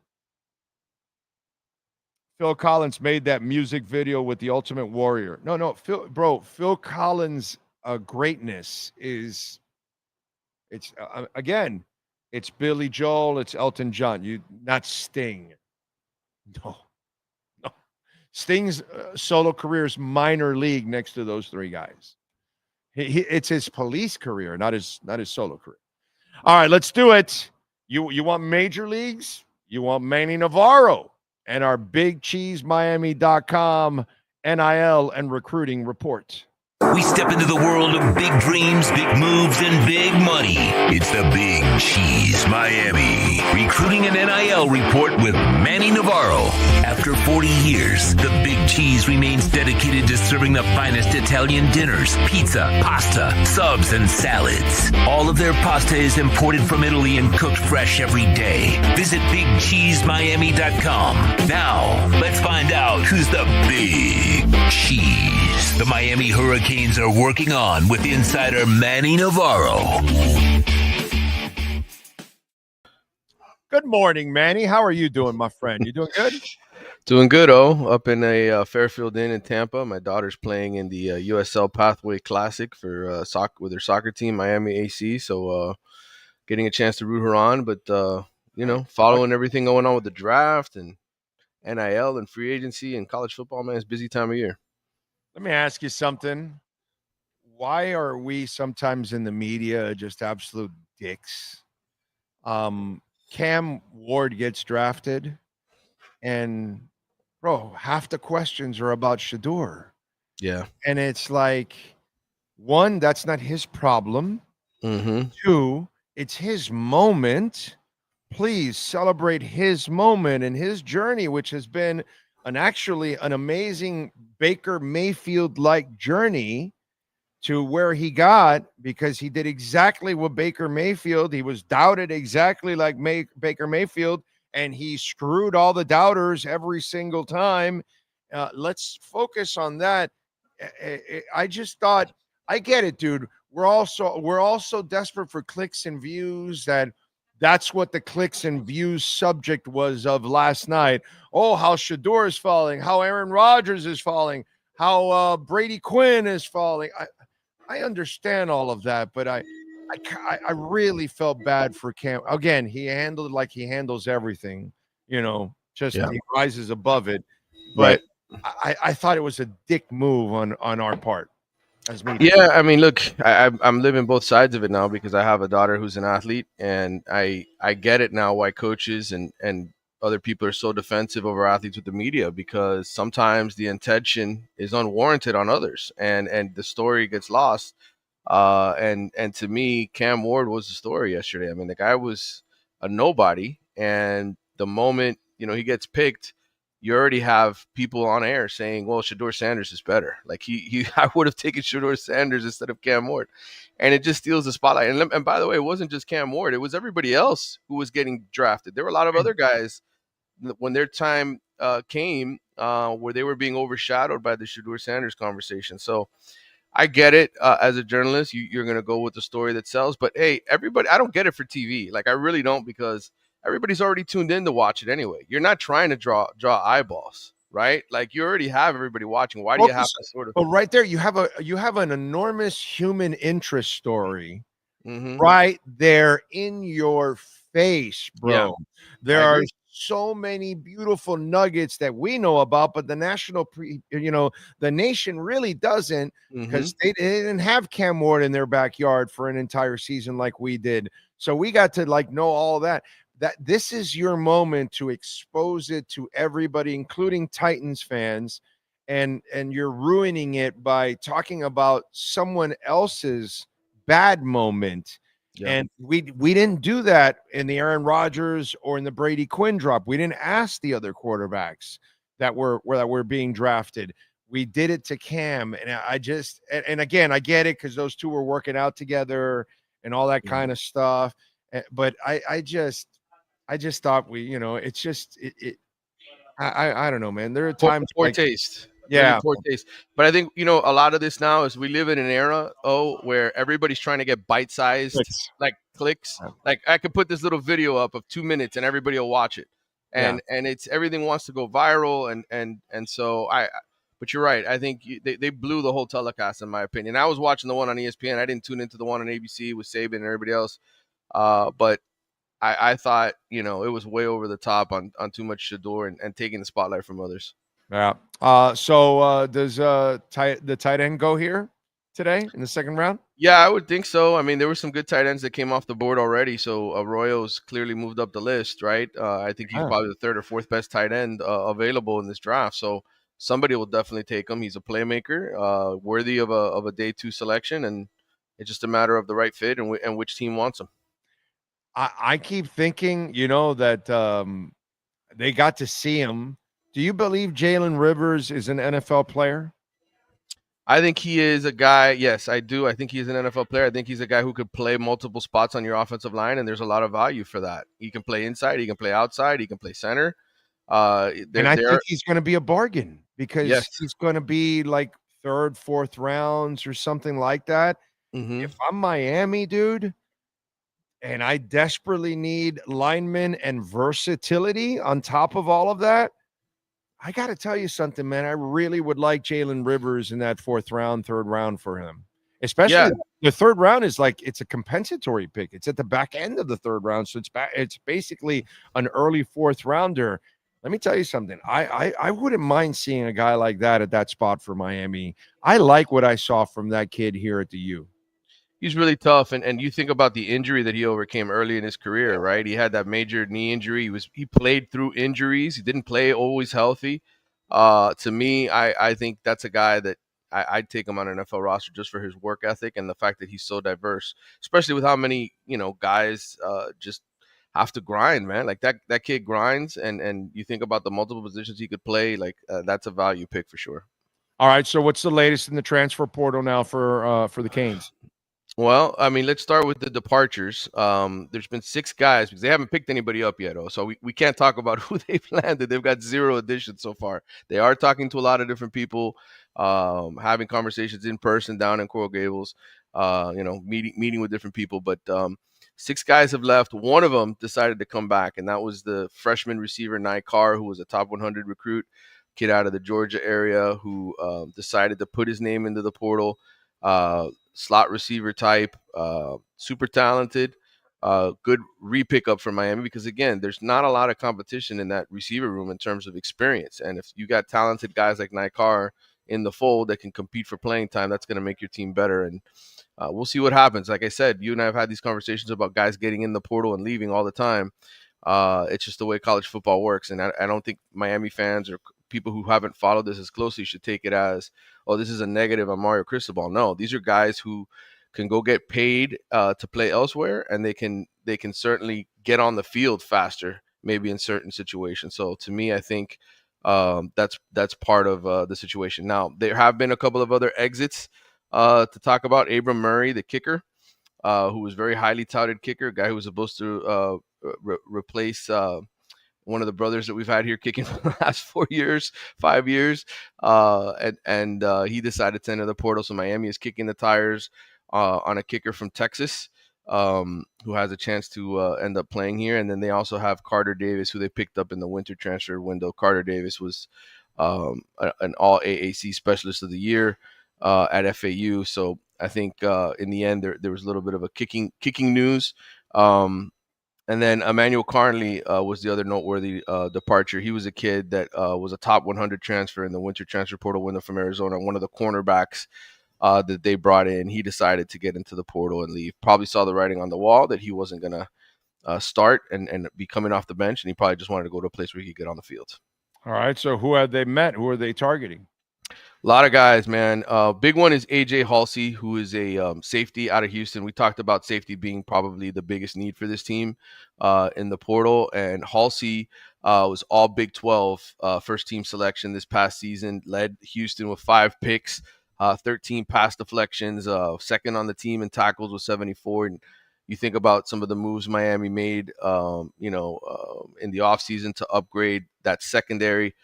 Phil Collins made that music video with the Ultimate Warrior. No, Phil Collins' greatness is, it's Billy Joel, it's Elton John. Not Sting. No. Sting's solo career is minor league next to those three guys. It's his police career, not his solo career. All right, let's do it. You want major leagues? You want Manny Navarro and our BigCheeseMiami.com NIL and recruiting report. We step into the world of big dreams, big moves, and big money. It's the Big Cheese Miami. Recruiting and NIL report with Manny Navarro. After 40 years, the Big Cheese remains dedicated to serving the finest Italian dinners, pizza, pasta, subs, and salads. All of their pasta is imported from Italy and cooked fresh every day. Visit BigCheeseMiami.com. Now, let's find out who's the Big Cheese the Miami Hurricanes are working on with insider Manny Navarro. Good morning, Manny. How are you doing, my friend? You doing good? Doing good, up in a Fairfield Inn in Tampa. My daughter's playing in the USL Pathway Classic for with her soccer team, Miami AC. So getting a chance to root her on, but following everything going on with the draft and NIL and free agency and college football, man, it's a busy time of year. Let me ask you something. Why are we sometimes in the media just absolute dicks? Cam Ward gets drafted, and bro, half the questions are about Shedeur. Yeah. And it's like, one, that's not his problem. Mm-hmm. Two, it's his moment. Please celebrate his moment and his journey, which has been an amazing Baker Mayfield-like journey to where he got, because he did exactly what Baker Mayfield, he was doubted exactly like Baker Mayfield, and he screwed all the doubters every single time. Let's focus on that. I just thought, I get it, dude. We're also desperate for clicks and views. That's what the clicks and views subject was of last night. Oh, how Shedeur is falling, how Aaron Rodgers is falling, how Brady Quinn is falling. I understand all of that, but I really felt bad for Cam. Again, he handled it like he handles everything, He rises above it. But right. I thought it was a dick move on our part. Yeah, I mean, look, I'm living both sides of it now because I have a daughter who's an athlete, and I get it now why coaches and other people are so defensive over athletes with the media, because sometimes the intention is unwarranted on others, and the story gets lost. And to me, Cam Ward was the story yesterday. I mean, the guy was a nobody, and the moment he gets picked, you already have people on air saying, well, Shedeur Sanders is better. Like I would have taken Shedeur Sanders instead of Cam Ward. And it just steals the spotlight. And by the way, it wasn't just Cam Ward. It was everybody else who was getting drafted. There were a lot of other guys when their time came where they were being overshadowed by the Shedeur Sanders conversation. So I get it. As a journalist, you're going to go with the story that sells. But, hey, everybody, I don't get it for TV. Like, I really don't, because everybody's already tuned in to watch it anyway. You're not trying to draw eyeballs, right? Like, you already have everybody watching. Why do you have to sort of? But right there, you have an enormous human interest story mm-hmm. right there in your face, bro. Yeah, there are so many beautiful nuggets that we know about, but the the nation really doesn't, because they didn't have Cam Ward in their backyard for an entire season like we did. So we got to know all that this is your moment to expose it to everybody, including Titans fans, and you're ruining it by talking about someone else's bad moment. Yeah. And we didn't do that in the Aaron Rodgers or in the Brady Quinn drop. We didn't ask the other quarterbacks that were being drafted. We did it to Cam, and again, I get it, because those two were working out together and all that kind of stuff. But I just thought it's just I don't know, man. There are times poor taste. Yeah, really poor taste. But I think a lot of this now is we live in an era where everybody's trying to get bite-sized clicks. Like, I could put this little video up of 2 minutes and everybody will watch it, and it's everything wants to go viral, and so but you're right. I think they blew the whole telecast, in my opinion. I was watching the one on ESPN. I didn't tune into the one on ABC with Saban and everybody else, but I thought it was way over the top on too much Shedeur and taking the spotlight from others. Yeah. So does the tight end go here today in the second round? Yeah, I would think so. I mean, there were some good tight ends that came off the board already. So Arroyo's clearly moved up the list, right? I think he's probably the third or fourth best tight end available in this draft. So somebody will definitely take him. He's a playmaker, worthy of a day 2 selection, and it's just a matter of the right fit and which team wants him. I keep thinking, that they got to see him. Do you believe Jalen Rivers is an NFL player? I think he is a guy. Yes, I do. I think he's an NFL player. I think he's a guy who could play multiple spots on your offensive line, and there's a lot of value for that. He can play inside, he can play outside, he can play center. And I think he's going to be a bargain because Yes. he's going to be like third, fourth rounds or something like that. If I'm Miami, dude, and I desperately need linemen and versatility on top of all of that, I got to tell you something, man. I really would like Jalen Rivers in that fourth round, third round for him. Especially the third round is like it's a compensatory pick. It's at the back end of the third round, so it's basically an early fourth rounder. Let me tell you something. I wouldn't mind seeing a guy like that at that spot for Miami. I like what I saw from that kid here at the U. He's really tough, and you think about the injury that he overcame early in his career, right? He had that major knee injury. He played through injuries. He didn't play always healthy. To me, I think that's a guy that I'd take him on an NFL roster just for his work ethic and the fact that he's so diverse, especially with how many guys just have to grind, man. Like that kid grinds, and you think about the multiple positions he could play. Like that's a value pick for sure. All right, so what's the latest in the transfer portal now for the Canes? Well, I mean, let's start with the departures. There's been 6 guys because they haven't picked anybody up yet. So we can't talk about who they've landed. They've got 0 additions so far. They are talking to a lot of different people, having conversations in person down in Coral Gables, meeting with different people. But 6 guys have left. One of them decided to come back, and that was the freshman receiver, Nye Carr, who was a top 100 recruit, kid out of the Georgia area who decided to put his name into the portal. Slot receiver type, super talented, good re-pickup for Miami because, again, there's not a lot of competition in that receiver room in terms of experience. And if you got talented guys like Nye Carr in the fold that can compete for playing time, that's going to make your team better. And we'll see what happens. Like I said, you and I have had these conversations about guys getting in the portal and leaving all the time. It's just the way college football works. And I don't think Miami fans or people who haven't followed this as closely should take it as, oh, this is a negative on Mario Cristobal. No, these are guys who can go get paid to play elsewhere, and they can certainly get on the field faster, maybe in certain situations. So to me, I think that's part of the situation. Now, there have been a couple of other exits to talk about. Abram Murray, the kicker, who was very highly touted kicker, a guy who was supposed to replace one of the brothers that we've had here kicking for the last 5 years. And he decided to enter the portal. So Miami is kicking the tires on a kicker from Texas who has a chance to end up playing here. And then they also have Carter Davis, who they picked up in the winter transfer window. Carter Davis was an all AAC specialist of the year at FAU. So I think in the end, there was a little bit of a kicking news. And then Emmanuel Carnley was the other noteworthy departure. He was a kid that was a top 100 transfer in the winter transfer portal window from Arizona, one of the cornerbacks that they brought in. He decided to get into the portal and leave. Probably saw the writing on the wall that he wasn't going to start and be coming off the bench, and he probably just wanted to go to a place where he could get on the field. All right, so who have they met? Who are they targeting? A lot of guys, man. Big one is A.J. Halsey, who is a safety out of Houston. We talked about safety being probably the biggest need for this team in the portal. And Halsey was all Big 12 first-team selection this past season, led Houston with 5 picks, 13 pass deflections, second on the team in tackles with 74. And you think about some of the moves Miami made, in the offseason to upgrade that secondary.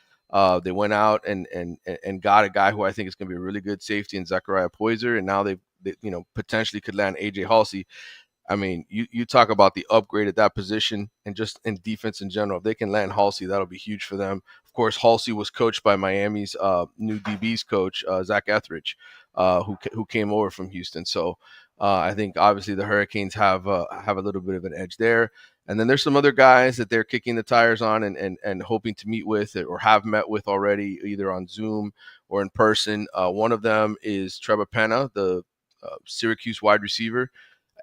They went out and got a guy who I think is going to be a really good safety in Zachariah Poyser, and now they potentially could land A.J. Halsey. I mean, you talk about the upgrade at that position and just in defense in general. If they can land Halsey, that'll be huge for them. Of course, Halsey was coached by Miami's new DBs coach, Zach Etheridge, who came over from Houston. So I think obviously the Hurricanes have a little bit of an edge there. And then there's some other guys that they're kicking the tires on and hoping to meet with or have met with already, either on Zoom or in person. One of them is Trevor Penna, the Syracuse wide receiver,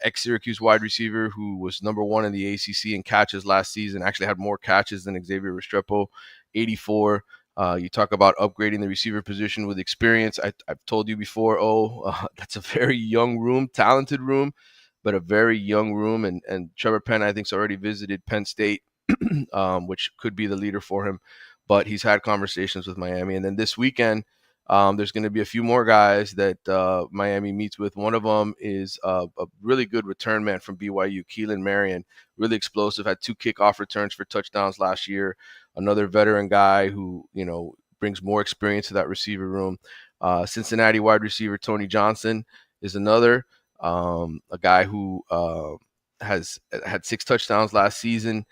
ex-Syracuse wide receiver who was number 1 in the ACC in catches last season, actually had more catches than Xavier Restrepo, 84. You talk about upgrading the receiver position with experience. I've told you before, that's a very young room, talented room. but a very young room. And Trevor Penn, I think, has already visited Penn State, which could be the leader for him. But he's had conversations with Miami. And then this weekend, there's going to be a few more guys that Miami meets with. One of them is a really good return man from BYU, Keelan Marion, really explosive, had 2 kickoff returns for touchdowns last year. Another veteran guy who, brings more experience to that receiver room. Cincinnati wide receiver Tony Johnson is another, a guy who has had 6 touchdowns last season,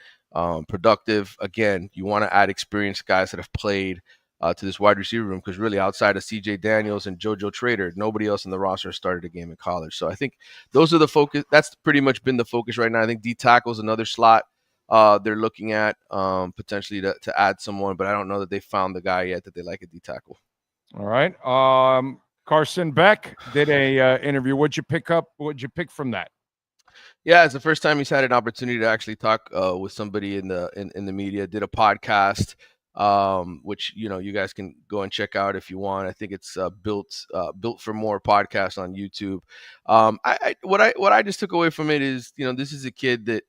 productive. Again, you want to add experienced guys that have played to this wide receiver room, because really outside of CJ Daniels and JoJo Trader, nobody else in the roster started a game in college. So I think those are the focus. That's pretty much been the focus right now. I think D tackle is another slot they're looking at potentially to add someone, but I don't know that they found the guy yet that they like at D tackle. All right. Carson Beck did a interview. What'd you pick from that? Yeah, it's the first time he's had an opportunity to actually talk with somebody in the media. Did a podcast, which you guys can go and check out if you want. I think it's built for more podcasts on YouTube. What I just took away from it is, this is a kid that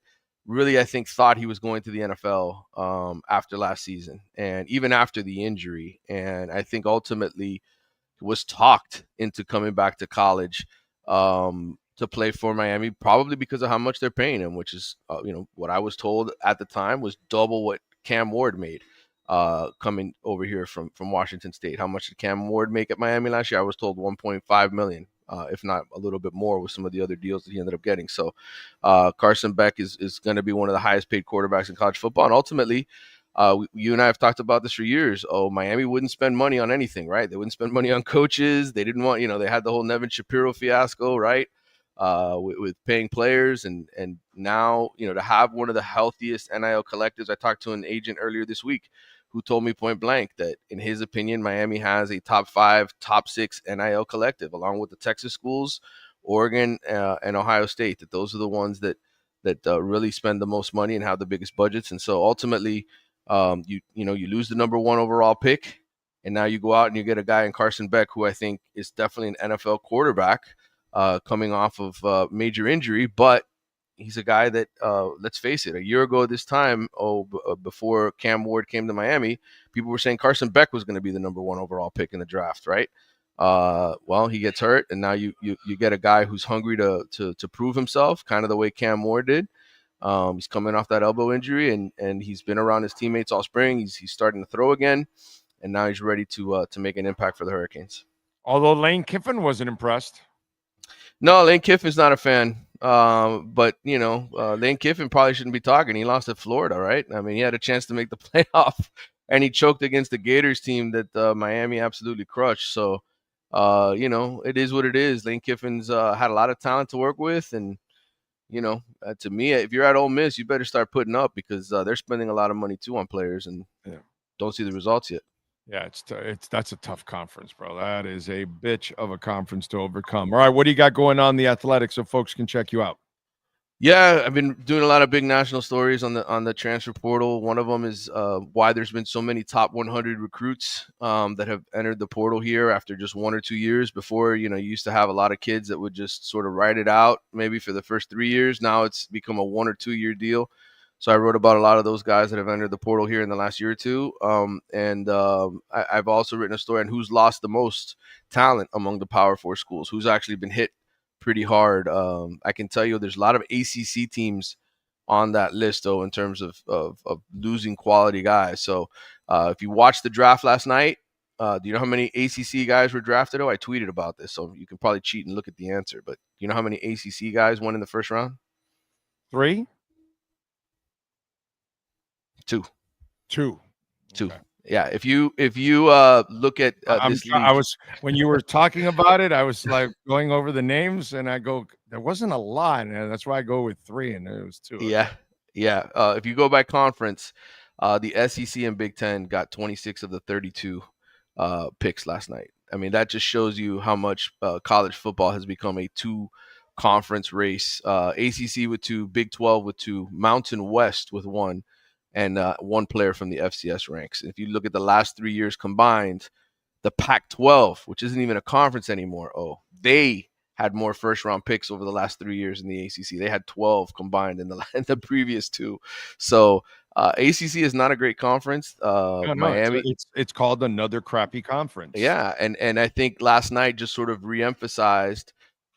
really, I think, thought he was going to the NFL after last season and even after the injury. And I think ultimately was talked into coming back to college to play for Miami, probably because of how much they're paying him, which is, what I was told at the time was double what Cam Ward made coming over here from Washington State. How much did Cam Ward make at Miami last year? I was told $1.5 million. If not a little bit more with some of the other deals that he ended up getting. So Carson Beck is going to be one of the highest paid quarterbacks in college football. And ultimately, you and I have talked about this for years. Miami wouldn't spend money on anything, right? They wouldn't spend money on coaches. They didn't want, they had the whole Nevin Shapiro fiasco, right? With paying players. And now, to have one of the healthiest NIL collectives. I talked to an agent earlier this week who told me point blank that, in his opinion, Miami has a top 5, top 6 NIL collective, along with the Texas schools, Oregon, and Ohio State. That those are the ones that really spend the most money and have the biggest budgets. And so ultimately, you lose the number 1 overall pick, and now you go out and you get a guy in Carson Beck, who I think is definitely an NFL quarterback coming off of major injury, but he's a guy that, let's face it, a year ago this time, before Cam Ward came to Miami, people were saying Carson Beck was going to be the number 1 overall pick in the draft, right? Well, he gets hurt, and now you get a guy who's hungry to prove himself, kind of the way Cam Ward did. He's coming off that elbow injury, and he's been around his teammates all spring. He's starting to throw again, and now he's ready to make an impact for the Hurricanes. Although Lane Kiffin wasn't impressed. No, Lane Kiffin's not a fan. But Lane Kiffin probably shouldn't be talking. He lost at Florida, right? I mean, he had a chance to make the playoff, and he choked against the Gators team that Miami absolutely crushed. So, it is what it is. Lane Kiffin's had a lot of talent to work with, and to me, if you're at Ole Miss, you better start putting up, because they're spending a lot of money too on players, and don't see the results yet. Yeah, that's a tough conference, bro. That is a bitch of a conference to overcome. All right, what do you got going on in the Athletic so folks can check you out? Yeah, I've been doing a lot of big national stories on the transfer portal. One of them is why there's been so many top 100 recruits that have entered the portal here after just 1 or 2 years. Before, you used to have a lot of kids that would just sort of ride it out maybe for the first 3 years. Now it's become a 1 or 2 year deal. So I wrote about a lot of those guys that have entered the portal here in the last year or two. I've also written a story on who's lost the most talent among the Power 4 schools, who's actually been hit pretty hard. I can tell you there's a lot of ACC teams on that list, though, in terms of losing quality guys. So if you watched the draft last night, do you know how many ACC guys were drafted? I tweeted about this, so you can probably cheat and look at the answer. But do you know how many ACC guys went in the first round? 3? 2. 2. Okay. Yeah, if you look at I was when you were talking about it, I was like going over the names, and I go, there wasn't a lot, and that's why I go with 3, and it was 2. Yeah. If you go by conference, the SEC and Big Ten got 26 of the 32 picks last night. I mean, that just shows you how much college football has become a 2-conference race. ACC with 2, Big 12 with 2, Mountain West with 1. And 1 player from the FCS ranks. And if you look at the last 3 years combined, the Pac-12, which isn't even a conference anymore, they had more first round picks over the last 3 years in the ACC. They had 12 combined in the previous 2. So ACC is not a great conference. Miami, it's called another crappy conference. Yeah, and I think last night just sort of reemphasized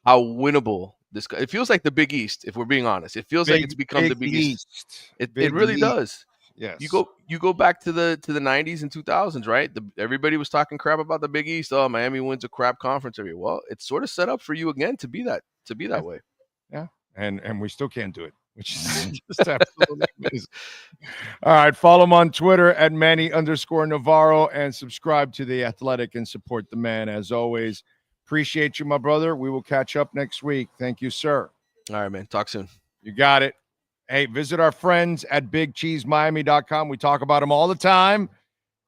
how winnable this. It feels like the Big East, if we're being honest. It feels like it's become the Big East. It really does. Yes. You go back to the 90s and 2000s, right? Everybody was talking crap about the Big East. Oh, Miami wins a crap conference every year. Well, it's sort of set up for you again to be that way. Yeah, and we still can't do it, which is just absolutely amazing. All right, follow him on Twitter at Manny_Navarro and subscribe to The Athletic and support the man as always. Appreciate you, my brother. We will catch up next week. Thank you, sir. All right, man. Talk soon. You got it. Hey, visit our friends at BigCheeseMiami.com. We talk about them all the time.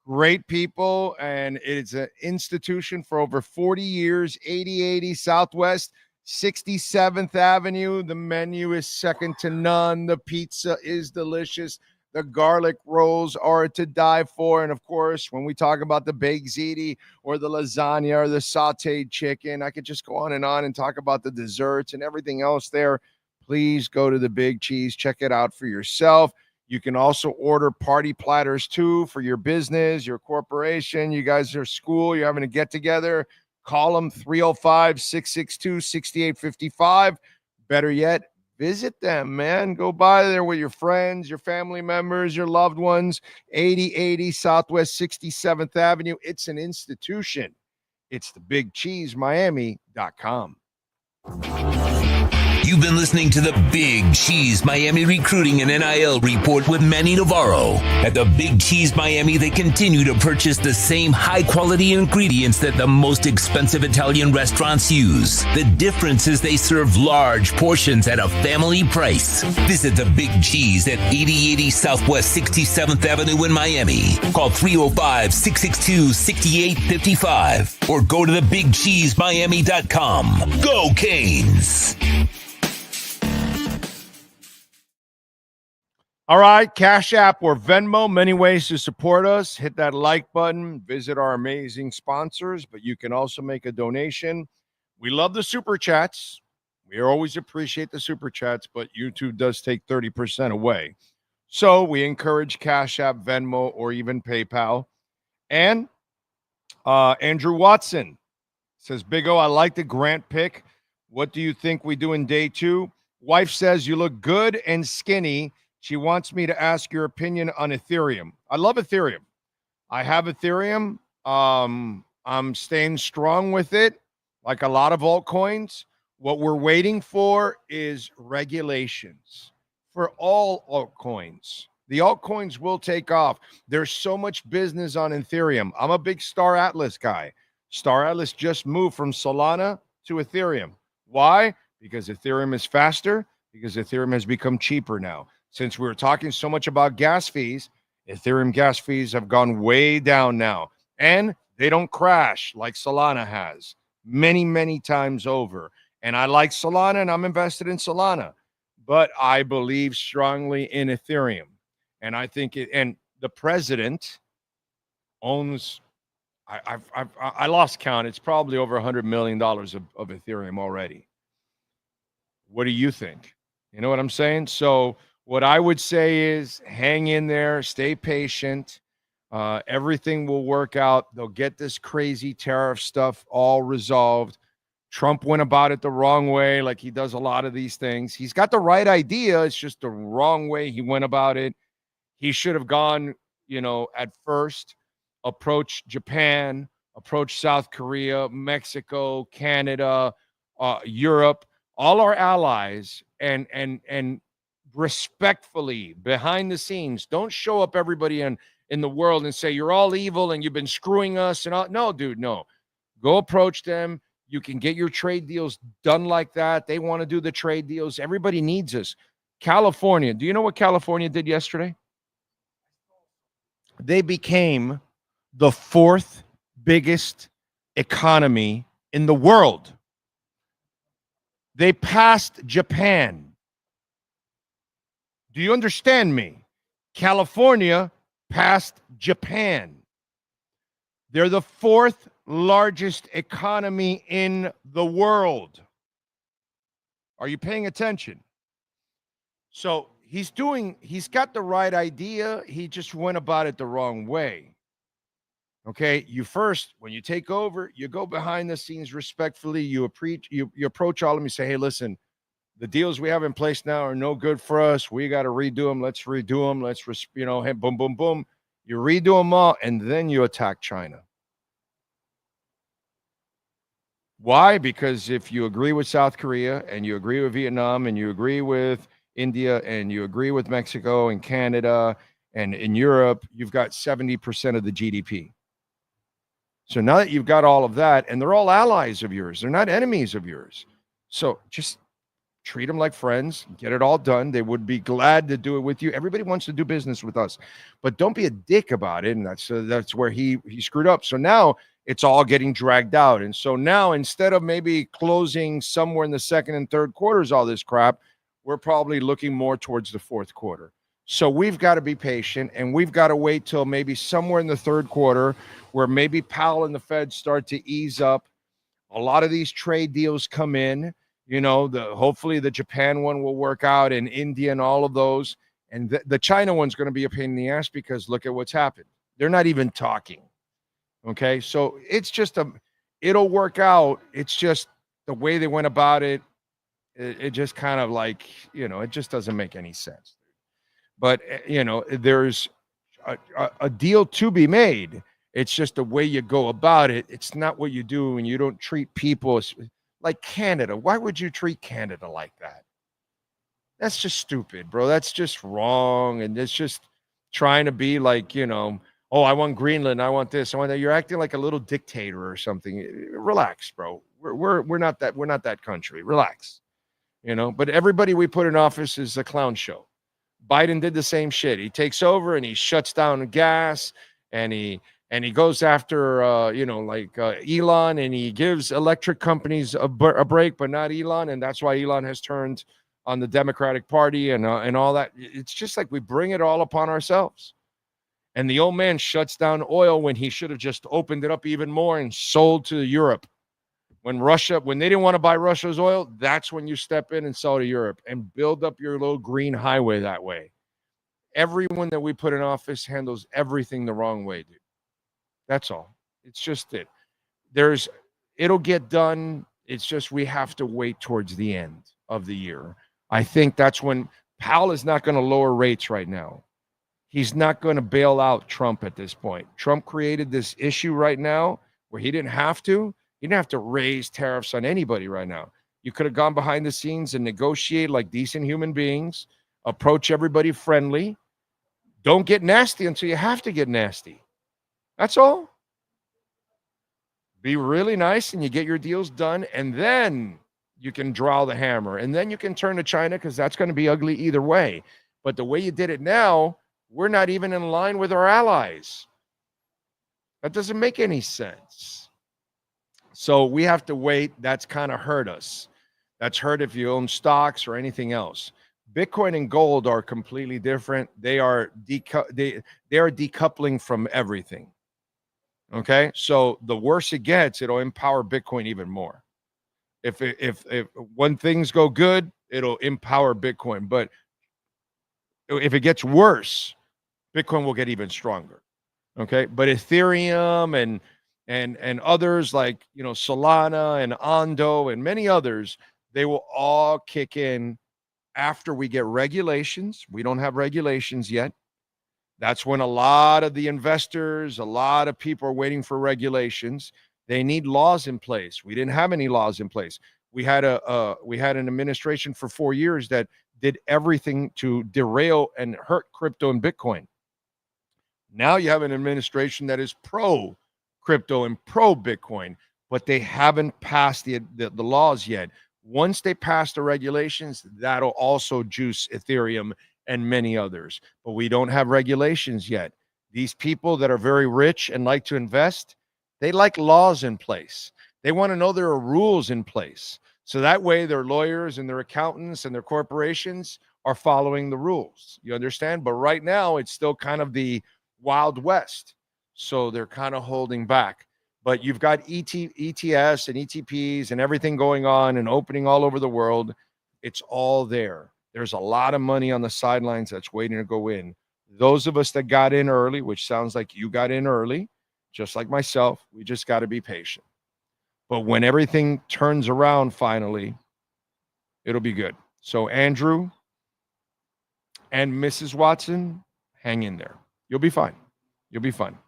Great people, and it's an institution for over 40 years, 8080 Southwest 67th Avenue. The menu is second to none. The pizza is delicious. The garlic rolls are to die for. And, of course, when we talk about the baked ziti or the lasagna or the sauteed chicken, I could just go on and talk about the desserts and everything else there. Please go to the Big Cheese. Check it out for yourself. You can also order party platters, too, for your business, your corporation. You guys are school. You're having a get-together. Call them 305-662-6855. Better yet, visit them, man. Go by there with your friends, your family members, your loved ones. 8080 Southwest 67th Avenue. It's an institution. It's the BigCheeseMiami.com. You've been listening to the Big Cheese Miami Recruiting and NIL Report with Manny Navarro. At the Big Cheese Miami, they continue to purchase the same high-quality ingredients that the most expensive Italian restaurants use. The difference is they serve large portions at a family price. Visit the Big Cheese at 8080 Southwest 67th Avenue in Miami. Call 305-662-6855 or go to thebigcheesemiami.com. Go Canes! All right, Cash App or Venmo, many ways to support us. Hit that like button, visit our amazing sponsors, but you can also make a donation. We love the Super Chats. We always appreciate the Super Chats, but YouTube does take 30% away. So we encourage Cash App, Venmo, or even PayPal. And Andrew Watson says, Big O, I like the Grant pick. What do you think we do in day 2? Wife says you look good and skinny. She wants me to ask your opinion on Ethereum. I love Ethereum. I have Ethereum. I'm staying strong with it, like a lot of altcoins. What we're waiting for is regulations for all altcoins. The altcoins will take off. There's so much business on Ethereum. I'm a big Star Atlas guy. Star Atlas just moved from Solana to Ethereum. Why? Because Ethereum is faster, because Ethereum has become cheaper now. Since we were talking so much about gas fees, Ethereum gas fees have gone way down now. And they don't crash like Solana has many, many times over. And I like Solana, and I'm invested in Solana. But I believe strongly in Ethereum. And I think and the president owns, I lost count. It's probably over $100 million of Ethereum already. What do you think? You know what I'm saying? So what I would say is hang in there, stay patient. Everything will work out. They'll get this crazy tariff stuff all resolved. Trump went about it the wrong way, like he does a lot of these things. He's got the right idea. It's just the wrong way he went about it. He should have gone, at first, approach Japan, approach South Korea, Mexico, Canada, Europe, all our allies, and respectfully behind the scenes. Don't show up everybody in the world and say you're all evil and you've been screwing us and all. No, dude, no. Go approach them. You can get your trade deals done like that. They want to do the trade deals. Everybody needs us. California. Do you know what California did yesterday? They became the 4th biggest economy in the world. They passed Japan. Do you understand me? California passed Japan. They're the 4th largest economy in the world. Are you paying attention? So he's got the right idea. He just went about it the wrong way. Okay, when you take over, you go behind the scenes respectfully. You approach all of them. You say, hey, listen, the deals we have in place now are no good for us. We got to redo them. Let's redo them. Hey, boom, boom, boom. You redo them all, and then you attack China. Why? Because if you agree with South Korea and you agree with Vietnam and you agree with India and you agree with Mexico and Canada and in Europe, you've got 70% of the GDP. So now that you've got all of that, and they're all allies of yours, they're not enemies of yours. So just treat them like friends, get it all done. They would be glad to do it with you. Everybody wants to do business with us, but don't be a dick about it. And that's where he screwed up. So now it's all getting dragged out. And so now instead of maybe closing somewhere in the second and third quarters, all this crap, we're probably looking more towards the fourth quarter. So we've got to be patient, and we've got to wait till maybe somewhere in the third quarter where maybe Powell and the Fed start to ease up. A lot of these trade deals come in. Hopefully the Japan one will work out, and India and all of those. And the China one's going to be a pain in the ass because look at what's happened. They're not even talking. Okay, so it's just it'll work out. It's just the way they went about it. It just kind of like, it just doesn't make any sense. But, there's a deal to be made. It's just the way you go about it. It's not what you do, and you don't treat people like Canada. Why would you treat Canada like that? That's just stupid, bro. That's just wrong. And it's just trying to be like, oh, I want Greenland. I want this. I want that. You're acting like a little dictator or something. Relax, bro. We're not that. We're not that country. Relax. But everybody we put in office is a clown show. Biden did the same shit. He takes over and he shuts down gas, and he goes after Elon, and he gives electric companies a break, but not Elon, and that's why Elon has turned on the Democratic Party and all that. It's just like we bring it all upon ourselves. And the old man shuts down oil when he should have just opened it up even more and sold to Europe. When they didn't want to buy Russia's oil, that's when you step in and sell to Europe and build up your little green highway that way. Everyone that we put in office handles everything the wrong way, dude. That's all. It's just it. It'll get done. It's just we have to wait towards the end of the year. I think that's when Powell is not going to lower rates right now. He's not going to bail out Trump at this point. Trump created this issue right now where he didn't have to. You didn't have to raise tariffs on anybody right now. You could have gone behind the scenes and negotiate like decent human beings, approach everybody friendly. Don't get nasty until you have to get nasty. That's all. Be really nice and you get your deals done, and then you can draw the hammer, and then you can turn to China because that's going to be ugly either way. But the way you did it now, we're not even in line with our allies. That doesn't make any sense. So we have to wait. That's kind of hurt us. That's hurt if you own stocks or anything else. Bitcoin and gold are completely different. They are decoupling from everything. Okay, so the worse it gets, it'll empower Bitcoin even more. If when things go good, it'll empower Bitcoin. But if it gets worse, Bitcoin will get even stronger. Okay, but Ethereum and others like Solana and Ondo and many others, they will all kick in after we get regulations. We don't have regulations yet. That's when a lot of the investors, a lot of people are waiting for regulations. They need laws in place. We didn't have any laws in place. We had an administration for 4 years that did everything to derail and hurt crypto and Bitcoin. Now you have an administration that is pro crypto and pro Bitcoin, but they haven't passed the laws yet. Once they pass the regulations, that'll also juice Ethereum and many others. But we don't have regulations yet. These people that are very rich and like to invest, they like laws in place. They want to know there are rules in place. So that way their lawyers and their accountants and their corporations are following the rules. You understand? But right now it's still kind of the Wild West. So they're kind of holding back. But you've got ETS and ETPs and everything going on and opening all over the world. It's all there. There's a lot of money on the sidelines that's waiting to go in. Those of us that got in early, which sounds like you got in early, just like myself, we just got to be patient. But when everything turns around finally, it'll be good. So Andrew and Mrs. Watson, hang in there. You'll be fine. You'll be fine.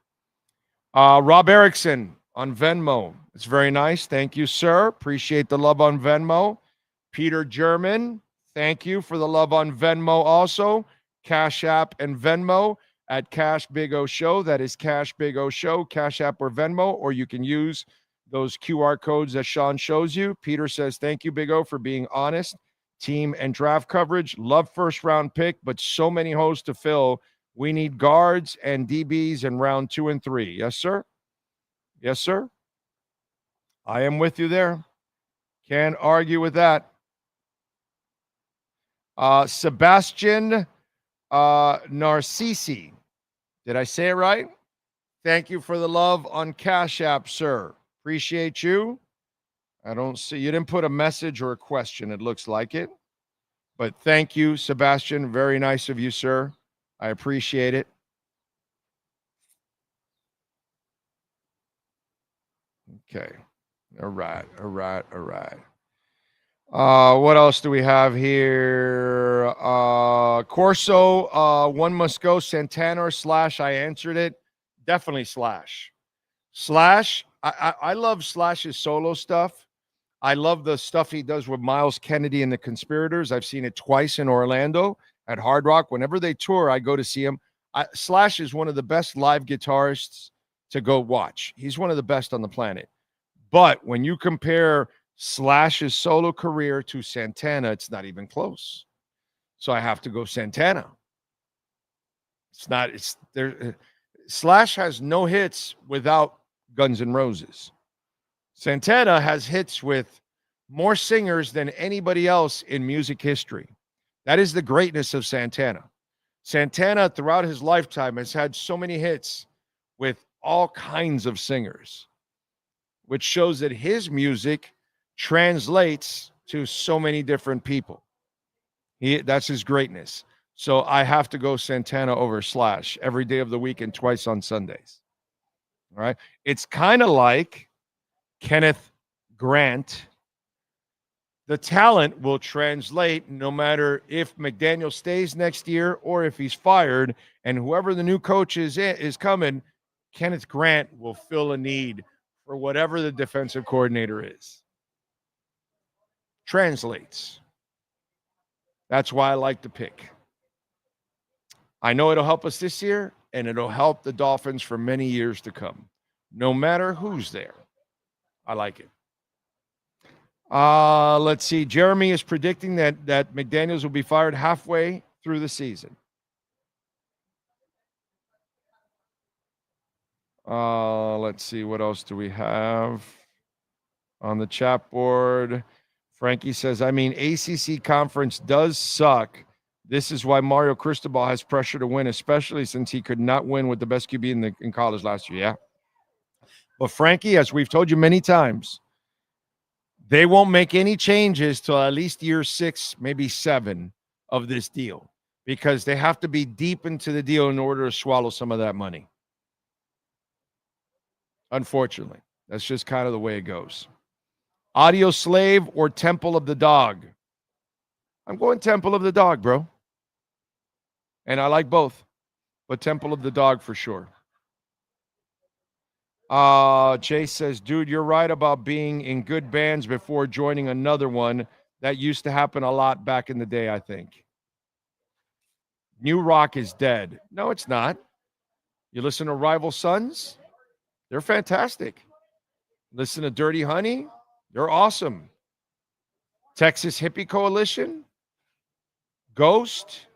Rob Erickson on Venmo. It's very nice. Thank you, sir. Appreciate the love on Venmo. Peter German, thank you for the love on Venmo also. Cash App and Venmo at Cash Big O Show. That is Cash Big O Show, Cash App or Venmo, or you can use those QR codes that Sean shows you. Peter says, thank you, Big O, for being honest. Team and draft coverage. Love first round pick, but so many holes to fill. We need guards and DBs in round 2 and 3. Yes, sir? Yes, sir? I am with you there. Can't argue with that. Sebastian Narcisi. Did I say it right? Thank you for the love on Cash App, sir. Appreciate you. I don't see, you didn't put a message or a question. It looks like it. But thank you, Sebastian. Very nice of you, sir. I appreciate it. Okay. All right. What else do we have here? Corso, one must go. Santana or Slash? I answered it. Definitely Slash. Slash, I love Slash's solo stuff. I love the stuff he does with Miles Kennedy and the Conspirators. I've seen it twice in Orlando at Hard Rock. Whenever they tour, I go to see him. Slash is one of the best live guitarists to go watch. He's one of the best on the planet. But when you compare Slash's solo career to Santana, it's not even close. So I have to go Santana. Slash has no hits without Guns N' Roses. Santana has hits with more singers than anybody else in music history. That is the greatness of Santana. Santana, throughout his lifetime, has had so many hits with all kinds of singers, which shows that his music translates to so many different people. That's his greatness. So I have to go Santana over Slash every day of the week and twice on Sundays. All right. It's kind of like Kenneth Grant. The talent will translate no matter if McDaniel stays next year or if he's fired, and whoever the new coach is coming, Kenneth Grant will fill a need for whatever the defensive coordinator is. Translates. That's why I like the pick. I know it'll help us this year, and it'll help the Dolphins for many years to come, no matter who's there. I like it. Let's see. Jeremy is predicting that McDaniels will be fired halfway through the season. Let's see. What else do we have on the chat board? Frankie says, ACC conference does suck. This is why Mario Cristobal has pressure to win, especially since he could not win with the best QB in college last year. Yeah. But Frankie, as we've told you many times, they won't make any changes till at least year 6, maybe 7 of this deal, because they have to be deep into the deal in order to swallow some of that money. Unfortunately, that's just kind of the way it goes. Audio Slave or Temple of the Dog? I'm going Temple of the Dog, bro. And I like both, but Temple of the Dog for sure. Jay says, dude, you're right about being in good bands before joining another one. That used to happen a lot back in the day, I think. New rock is dead. No, it's not. You listen to Rival Sons? They're fantastic. Listen to Dirty Honey? They're awesome. Texas Hippie Coalition? Ghost?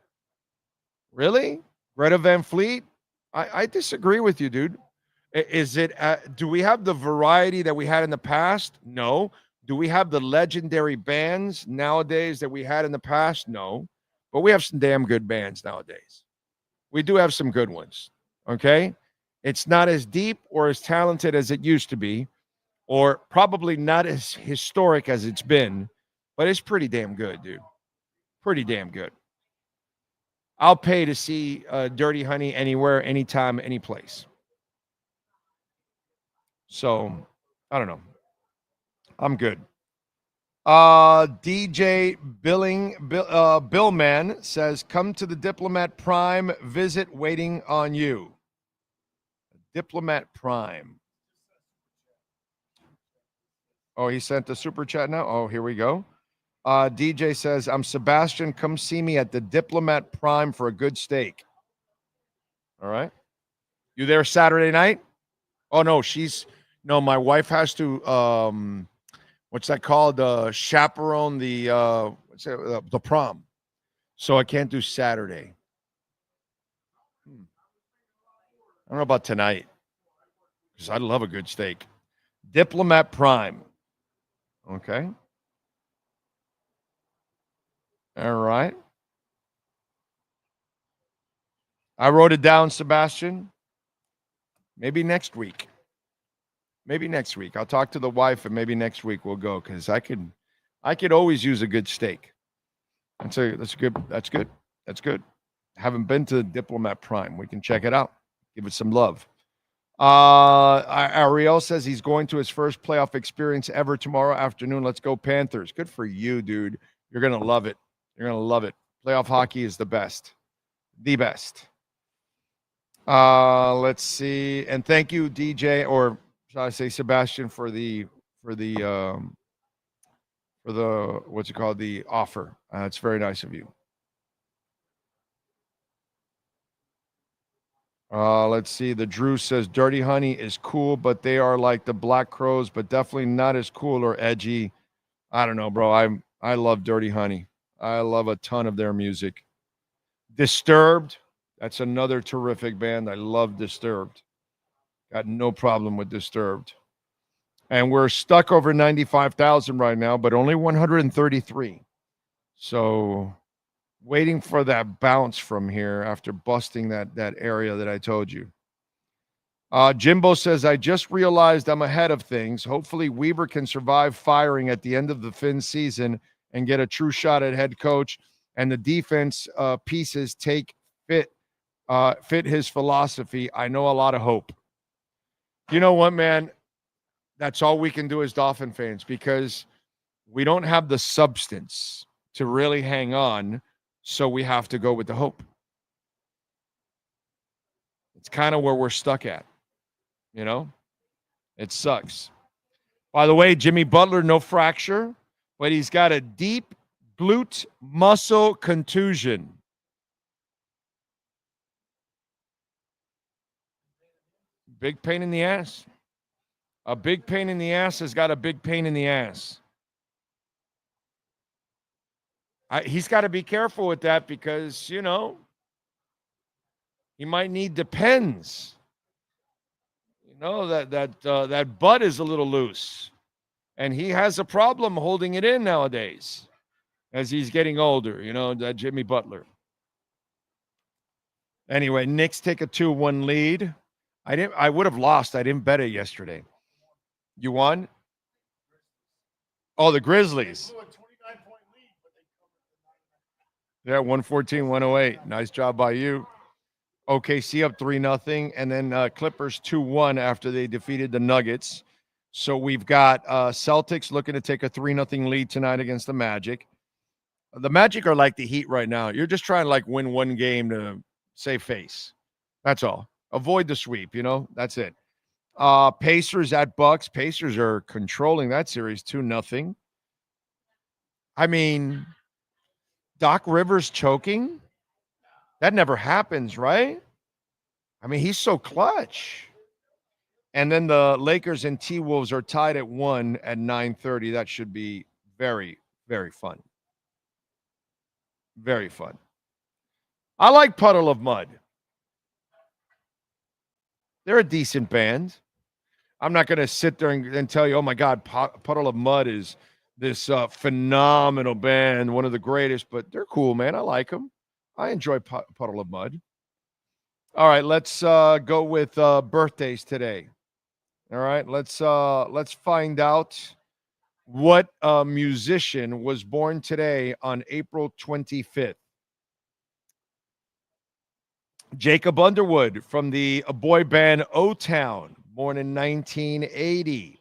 Really? Greta Van Fleet? I disagree with you, dude. Is it? Do we have the variety that we had in the past? No. Do we have the legendary bands nowadays that we had in the past? No. But we have some damn good bands nowadays. We do have some good ones. Okay? It's not as deep or as talented as it used to be, or probably not as historic as it's been, but it's pretty damn good, dude. Pretty damn good. I'll pay to see Dirty Honey anywhere, anytime, any place. So, I don't know. I'm good. DJ Billman says, come to the Diplomat Prime visit waiting on you. Diplomat Prime. Oh, he sent the super chat now? Oh, here we go. DJ says, I'm Sebastian. Come see me at the Diplomat Prime for a good steak. All right. You there Saturday night? Oh, no, my wife has to, what's that called? Chaperone the prom. So I can't do Saturday. I don't know about tonight, because I love a good steak. Diplomat Prime. Okay. All right. I wrote it down, Sebastian. Maybe next week. I'll talk to the wife, and maybe next week we'll go, because I could always use a good steak. That's good. Haven't been to Diplomat Prime. We can check it out. Give it some love. Ariel says he's going to his first playoff experience ever tomorrow afternoon. Let's go Panthers. Good for you, dude. You're going to love it. Playoff hockey is the best. The best. Let's see. And thank you, DJ, or shall I say Sebastian, for the what's it called? The offer. It's very nice of you. Let's see. The Drew says Dirty Honey is cool, but they are like the Black Crows, but definitely not as cool or edgy. I don't know, bro. I love Dirty Honey. I love a ton of their music. Disturbed. That's another terrific band. I love Disturbed. Got no problem with Disturbed. And we're stuck over 95,000 right now, but only 133. So waiting for that bounce from here after busting that area that I told you. Jimbo says, I just realized I'm ahead of things. Hopefully Weaver can survive firing at the end of the Finn season and get a true shot at head coach, and the defense pieces fit his philosophy. I know a lot of hope. You know what, man? That's all we can do as Dolphin fans, because we don't have the substance to really hang on, so we have to go with the hope. It's kind of where we're stuck at, you know? It sucks. By the way, Jimmy Butler, no fracture, but he's got a deep glute muscle contusion. Big pain in the ass. A big pain in the ass has got a big pain in the ass. He's got to be careful with that, because, you know, he might need Depends. You know, that butt is a little loose. And he has a problem holding it in nowadays as he's getting older, you know, that Jimmy Butler. Anyway, Knicks take a 2-1 lead. I would have lost. I didn't bet it yesterday. You won? Oh, the Grizzlies. Yeah, 114-108. Nice job by you. OKC up 3-0, and then Clippers 2-1 after they defeated the Nuggets. So we've got Celtics looking to take a 3-0 lead tonight against the Magic. The Magic are like the Heat right now. You're just trying to like win one game to save face. That's all. Avoid the sweep, you know? That's it. Pacers at Bucks. Pacers are controlling that series 2-0. I mean, Doc Rivers choking? That never happens, right? I mean, he's so clutch. And then the Lakers and T-Wolves are tied at 1 at 9:30. That should be very, very fun. Very fun. I like Puddle of Mud. They're a decent band. I'm not going to sit there and tell you, oh, my God, Puddle of Mud is this phenomenal band, one of the greatest, but they're cool, man. I like them. I enjoy Puddle of Mud. All right, let's go with birthdays today. All right, let's find out What musician was born today on April 25th? Jacob Underwood from the boy band O-Town, born in 1980.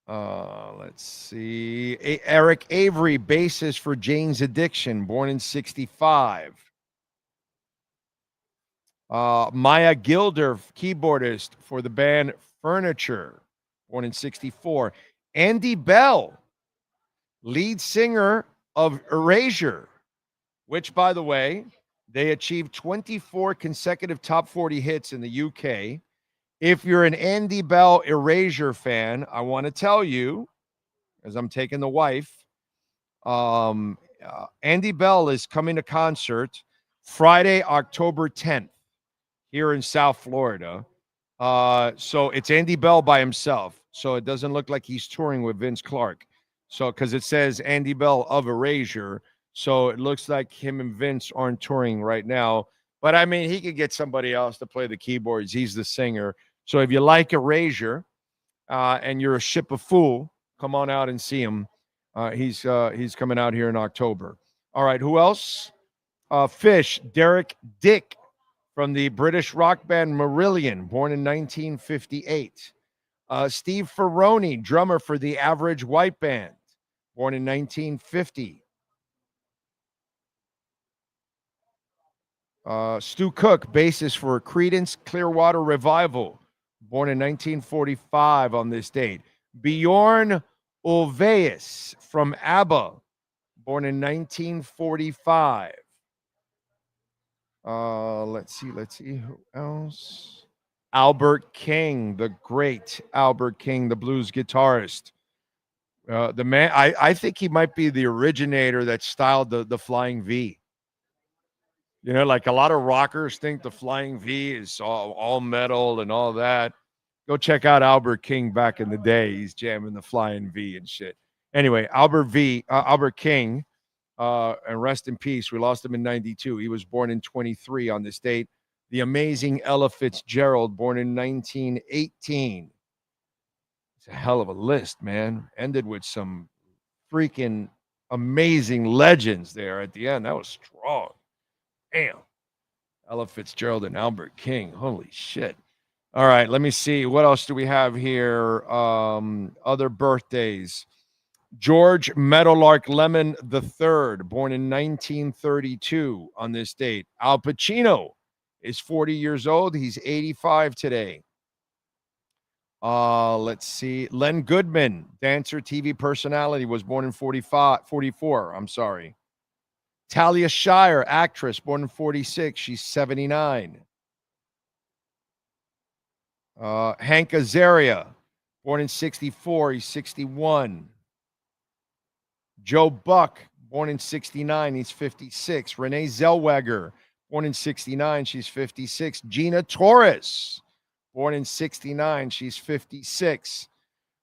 Let's see. Eric Avery, bassist for Jane's Addiction, born in 65. Maya Gilder, keyboardist for the band Furniture, born in 64. Andy Bell, lead singer of Erasure, which, by the way, they achieved 24 consecutive top 40 hits in the UK. If you're an Andy Bell Erasure fan, I want to tell you, as I'm taking the wife, Andy Bell is coming to concert Friday, October 10th here in South Florida. So it's Andy Bell by himself. So it doesn't look like he's touring with Vince Clarke. So because it says Andy Bell of Erasure. So it looks like him and Vince aren't touring right now. But I mean, he could get somebody else to play the keyboards. He's the singer. So if you like Erasure and you're a ship of fool, come on out and see him. He's coming out here in October. All right, who else? Fish, Derek Dick from the British rock band Marillion, born in 1958. Steve Furones, drummer for the Average White Band, born in 1950. Stu Cook, bassist for Creedence Clearwater Revival, born in 1945 on this date. Bjorn Ulvaeus from ABBA, born in 1945. Let's see who else. Albert King, the great Albert King, the blues guitarist. The man, I think he might be the originator that styled the Flying V. You know, like a lot of rockers think the Flying V is all metal and all that. Go check out Albert King back in the day. He's jamming the Flying V and shit. Anyway, Albert King, and rest in peace. We lost him in 92. He was born in 23 on this date. The amazing Ella Fitzgerald, born in 1918. It's a hell of a list, man. Ended with some freaking amazing legends there at the end. That was strong. Damn. Ella Fitzgerald and Albert King. Holy shit. All right, let me see. What else do we have here? Other birthdays. George Meadowlark Lemon III, born in 1932 on this date. Al Pacino is 40 years old. He's 85 today. Let's see. Len Goodman, dancer, TV personality, was born in 44. I'm sorry. Talia Shire, actress, born in 46. She's 79. Hank Azaria, born in 64. He's 61. Joe Buck, born in 69. He's 56. Renee Zellweger, born in 69. She's 56. Gina Torres, born in 69. She's 56.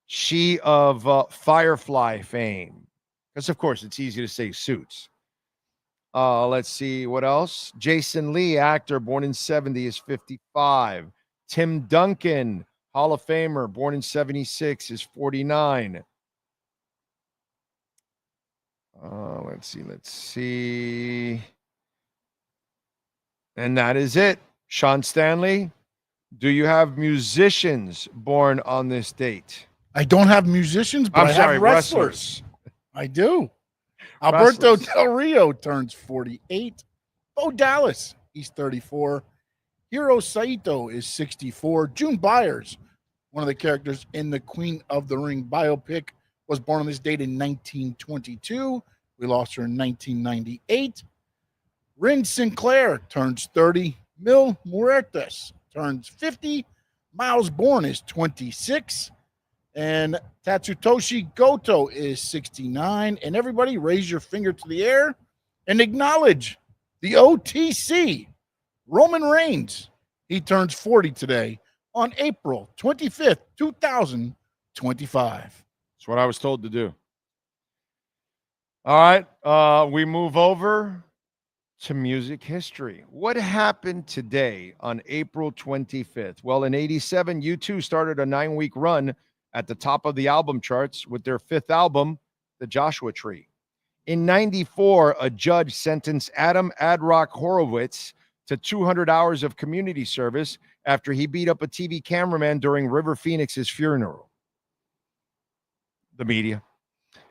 She of Firefly fame. Because, of course, it's easy to say Suits. Let's see. What else? Jason Lee, actor, born in 70, is 55. Tim Duncan, Hall of Famer, born in 76, is 49. Let's see. And that is it. Sean Stanley, do you have musicians born on this date? I don't have musicians, but I have wrestlers. I do. Alberto Del Rio turns 48. Bo Dallas, he's 34. Hiro Saito is 64. June Byers, one of the characters in the Queen of the Ring biopic, was born on this date in 1922. We lost her in 1998. Rin Sinclair turns 30. Mil Muertes turns 50. Miles Bourne is 26. And Tatsutoshi Goto is 69. And everybody raise your finger to the air and acknowledge the OTC, Roman Reigns. He turns 40 today on April 25th, 2025. That's what I was told to do. All right, we move over to music history. What happened today on April 25th? Well, in 87, U2 started a 9-week run at the top of the album charts with their fifth album, The Joshua Tree. In 94, a judge sentenced Adam Adrock Horowitz to 200 hours of community service after he beat up a TV cameraman during River Phoenix's funeral. The media.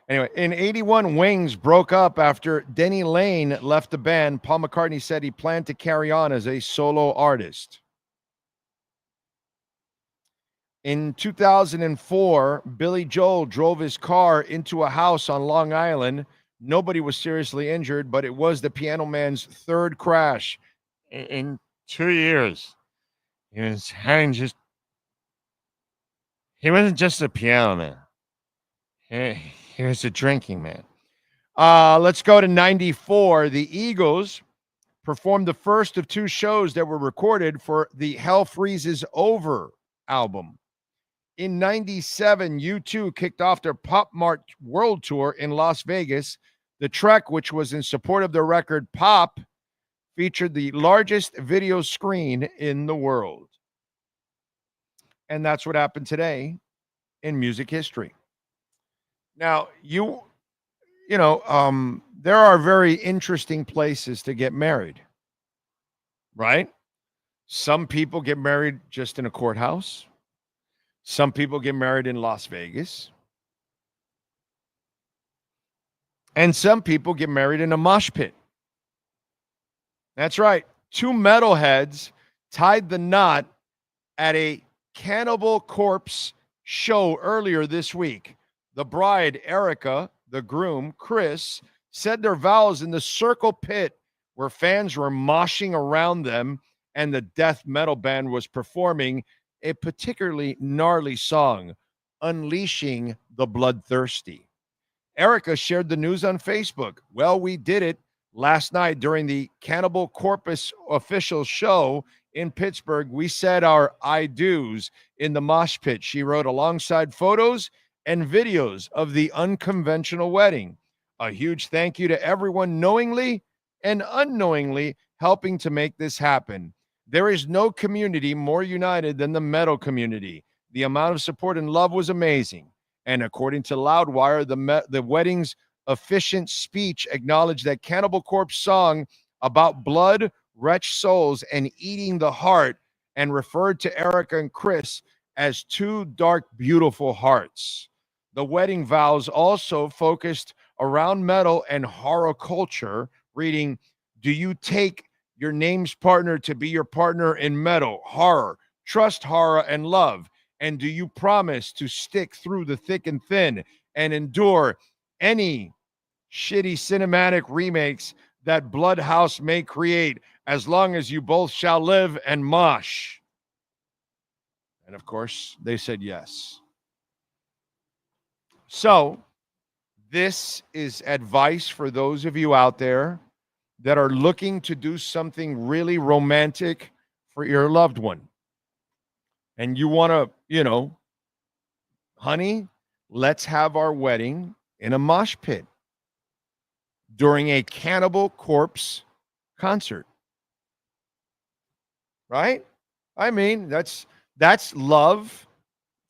Anyway, in 81, Wings broke up after Denny Lane left the band. Paul McCartney said he planned to carry on as a solo artist. In 2004, Billy Joel drove his car into a house on Long Island. Nobody was seriously injured, but it was the Piano Man's third crash in 2 years. He wasn't just a piano man. He was a drinking man. Let's go to 94. The Eagles performed the first of two shows that were recorded for the Hell Freezes Over album. In 97, U2 kicked off their Pop Mart World Tour in Las Vegas. The Trek, which was in support of the record Pop, featured the largest video screen in the world. And that's what happened today in music history. Now, there are very interesting places to get married, right? Some people get married just in a courthouse. Some people get married in Las Vegas. And some people get married in a mosh pit. That's right. Two metalheads tied the knot at a Cannibal Corpse show earlier this week. The bride, Erica, the groom, Chris, said their vows in the circle pit where fans were moshing around them and the death metal band was performing a particularly gnarly song, Unleashing the Bloodthirsty. Erica shared the news on Facebook. Well, we did it last night during the Cannibal Corpse official show in Pittsburgh. We said our I do's in the mosh pit, she wrote, alongside photos and videos of the unconventional wedding. A huge thank you to everyone knowingly and unknowingly helping to make this happen. There is no community more united than the metal community. The amount of support and love was amazing. And according to Loudwire, the wedding's efficient speech acknowledged that Cannibal Corpse song about blood, wretched souls, and eating the heart, and referred to Erica and Chris as two dark, beautiful hearts. The wedding vows also focused around metal and horror culture, reading, do you take your name's partner to be your partner in metal, horror, trust horror and love? And do you promise to stick through the thick and thin and endure any shitty cinematic remakes that Bloodhouse may create, as long as you both shall live and mosh? And of course, they said yes. So, this is advice for those of you out there that are looking to do something really romantic for your loved one. And you want to, honey, let's have our wedding in a mosh pit during a Cannibal Corpse concert. Right? I mean, that's love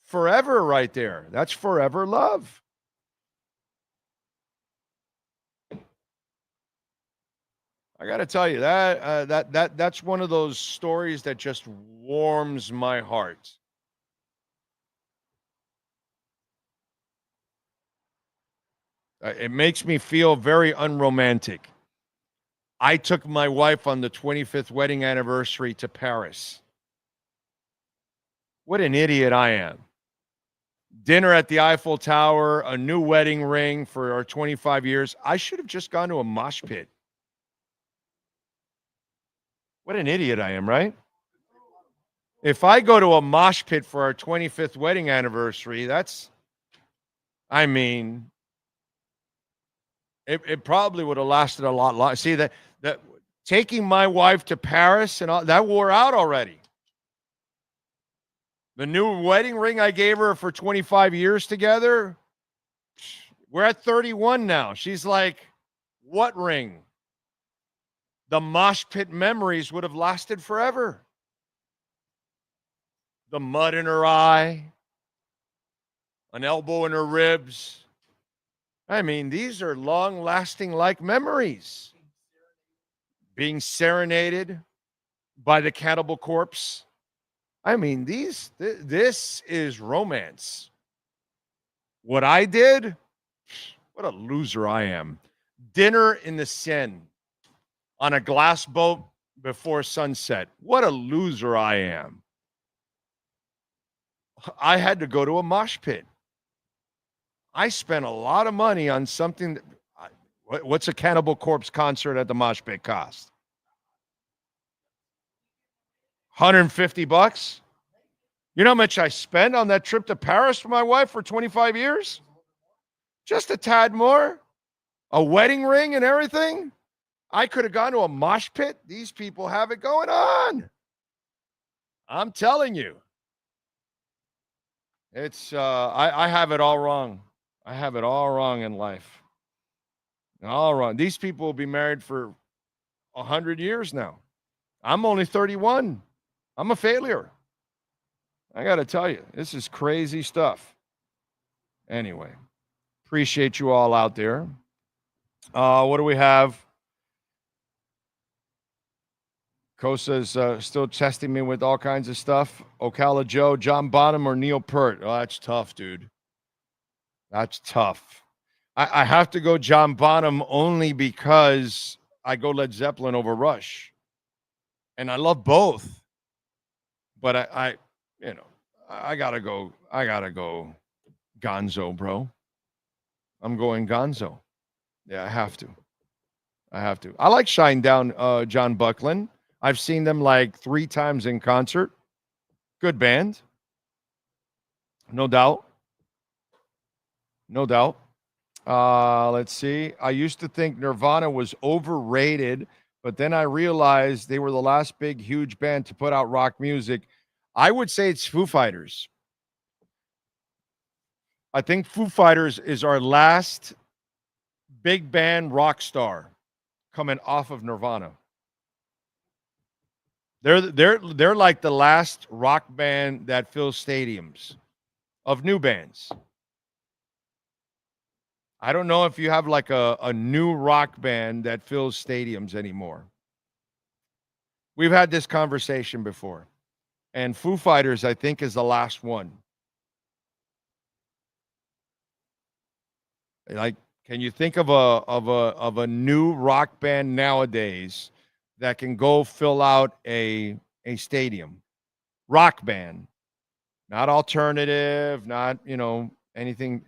forever right there. That's forever love. I got to tell you that's one of those stories that just warms my heart. It makes me feel very unromantic. I took my wife on the 25th wedding anniversary to Paris. What an idiot I am. Dinner at the Eiffel Tower, a new wedding ring for our 25 years. I should have just gone to a mosh pit. What an idiot I am, right? If I go to a mosh pit for our 25th wedding anniversary, it probably would have lasted a lot longer. See, that taking my wife to Paris and all that wore out already. The new wedding ring I gave her for 25 years together, we're at 31 now. She's like, what ring? The mosh pit memories would have lasted forever. The mud in her eye, an elbow in her ribs. I mean, these are long-lasting like memories. Being serenaded by the Cannibal Corpse. I mean, this is romance. What I did, what a loser I am. Dinner in the Seine on a glass boat before sunset. What a loser I am. I had to go to a mosh pit. I spent a lot of money on something. What's a Cannibal Corpse concert at the mosh pit cost? $150? You know how much I spent on that trip to Paris with my wife for 25 years? Just a tad more. A wedding ring and everything. I could have gone to a mosh pit. These people have it going on. I'm telling you. It's I have it all wrong. I have it all wrong in life. All wrong. These people will be married for 100 years now. I'm only 31. I'm a failure. I got to tell you, this is crazy stuff. Anyway, appreciate you all out there. What do we have? Kosa's still testing me with all kinds of stuff. Ocala Joe, John Bonham, or Neil Peart? Oh, that's tough, dude. That's tough. I have to go John Bonham only because I go Led Zeppelin over Rush. And I love both. But I gotta go Gonzo, bro. I'm going Gonzo. Yeah, I have to. I like Shinedown, John Buckland. I've seen them like 3 times in concert. Good band. No doubt. Let's see. I used to think Nirvana was overrated, but then I realized they were the last big, huge band to put out rock music. I would say it's Foo Fighters. I think Foo Fighters is our last big band rock star coming off of Nirvana. They're like the last rock band that fills stadiums of new bands. I don't know if you have like a new rock band that fills stadiums anymore. We've had this conversation before. And Foo Fighters, I think, is the last one. Like, can you think of a new rock band nowadays that can go fill out a stadium? Rock band. Not alternative, not, anything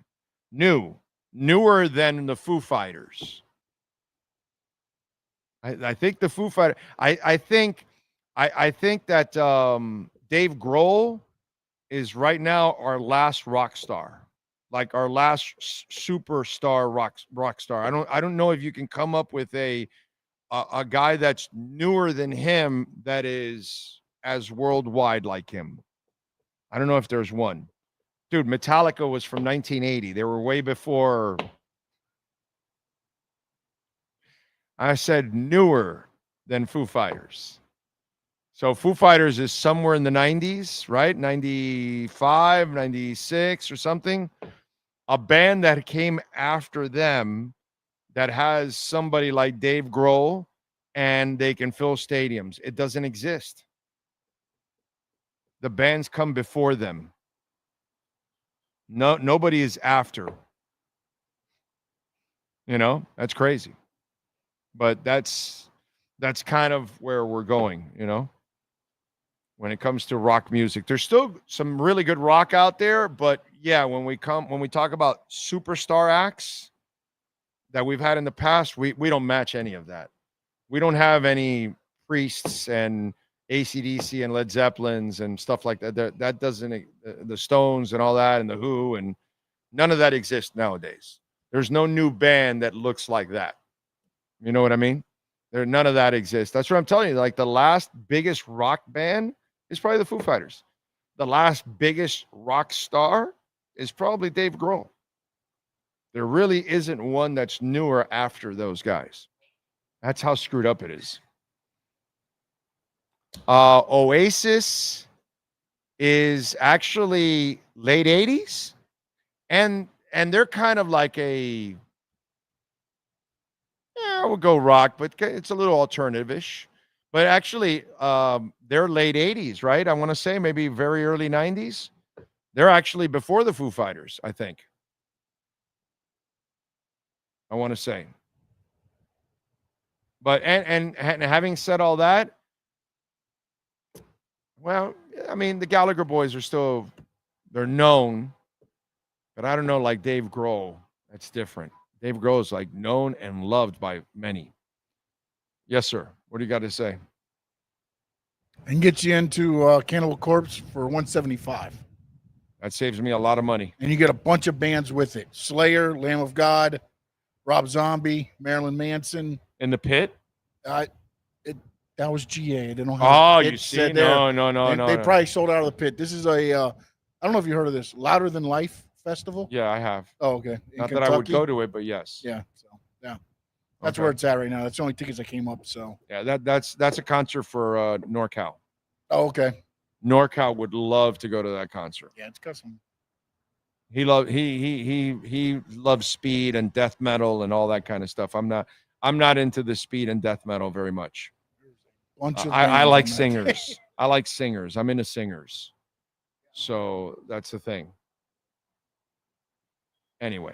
new. Newer than the Foo Fighters. I think the Foo Fighters. I think that Dave Grohl is right now our last rock star, like our last superstar rock star. I don't know if you can come up with a guy that's newer than him that is as worldwide like him. I don't know if there's one. Dude, Metallica was from 1980. They were way before. I said newer than Foo Fighters. So Foo Fighters is somewhere in the 90s, right? 95, 96 or something. A band that came after them that has somebody like Dave Grohl and they can fill stadiums. It doesn't exist. The bands come before them. No, nobody is after. That's crazy. But that's kind of where we're going, when it comes to rock music. There's still some really good rock out there, but yeah, when we talk about superstar acts that we've had in the past, we don't match any of that. We don't have any Priests and AC/DC and Led Zeppelins and stuff like that. That doesn't, the Stones and all that and the Who, and none of that exists nowadays. There's no new band that looks like that. You know what I mean? None of that exists. That's what I'm telling you. Like the last biggest rock band is probably the Foo Fighters. The last biggest rock star is probably Dave Grohl. There really isn't one that's newer after those guys. That's how screwed up it is. Oasis is actually late 80s. and they're kind of like I would go rock, but it's a little alternative-ish. But actually, they're late 80s, right? I want to say maybe very early 90s. They're actually before the Foo Fighters, I think. I want to say. But and having said all that, well, I mean, the Gallagher boys are still, they're known, but I don't know, like Dave Grohl. That's different. Dave Grohl is like known and loved by many. Yes, sir. What do you got to say? And get you into Cannibal Corpse for $175. That saves me a lot of money. And you get a bunch of bands with it: Slayer, Lamb of God, Rob Zombie, Marilyn Manson. In the Pit? That was GA. I don't know how you see? No. They probably sold out of the Pit. This is I don't know if you heard of this, Louder Than Life Festival. Yeah, I have. Oh, okay. Not that I would go to it, but yes. Yeah. So yeah, that's where it's at right now. That's the only tickets that came up. So yeah, that's a concert for NorCal. Oh, okay. NorCal would love to go to that concert. Yeah, it's got some. He loves speed and death metal and all that kind of stuff. I'm not into the speed and death metal very much. I like singers. I like singers. I'm into singers. So that's the thing. Anyway,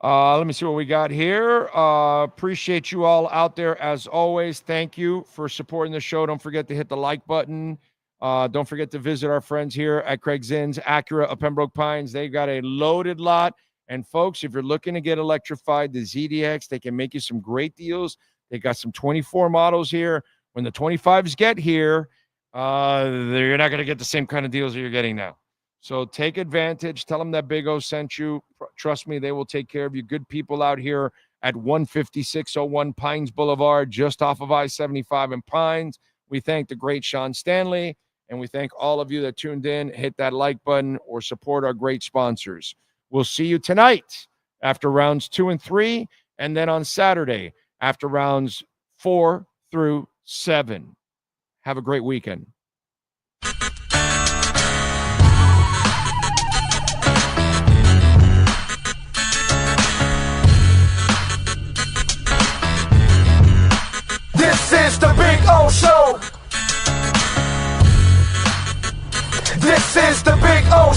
let me see what we got here. Appreciate you all out there as always. Thank you for supporting the show. Don't forget to hit the like button. Don't forget to visit our friends here at Craig Zinn's Acura of Pembroke Pines. They've got a loaded lot. And folks, if you're looking to get electrified, the ZDX, they can make you some great deals. They got some 24 models here. When the 25s get here, you're not going to get the same kind of deals that you're getting now. So take advantage. Tell them that Big O sent you. Trust me, they will take care of you. Good people out here at 15601 Pines Boulevard, just off of I-75 in Pines. We thank the great Sean Stanley, and we thank all of you that tuned in. Hit that like button or support our great sponsors. We'll see you tonight after rounds 2 and 3, and then on Saturday after rounds 4 through 7. Have a great weekend.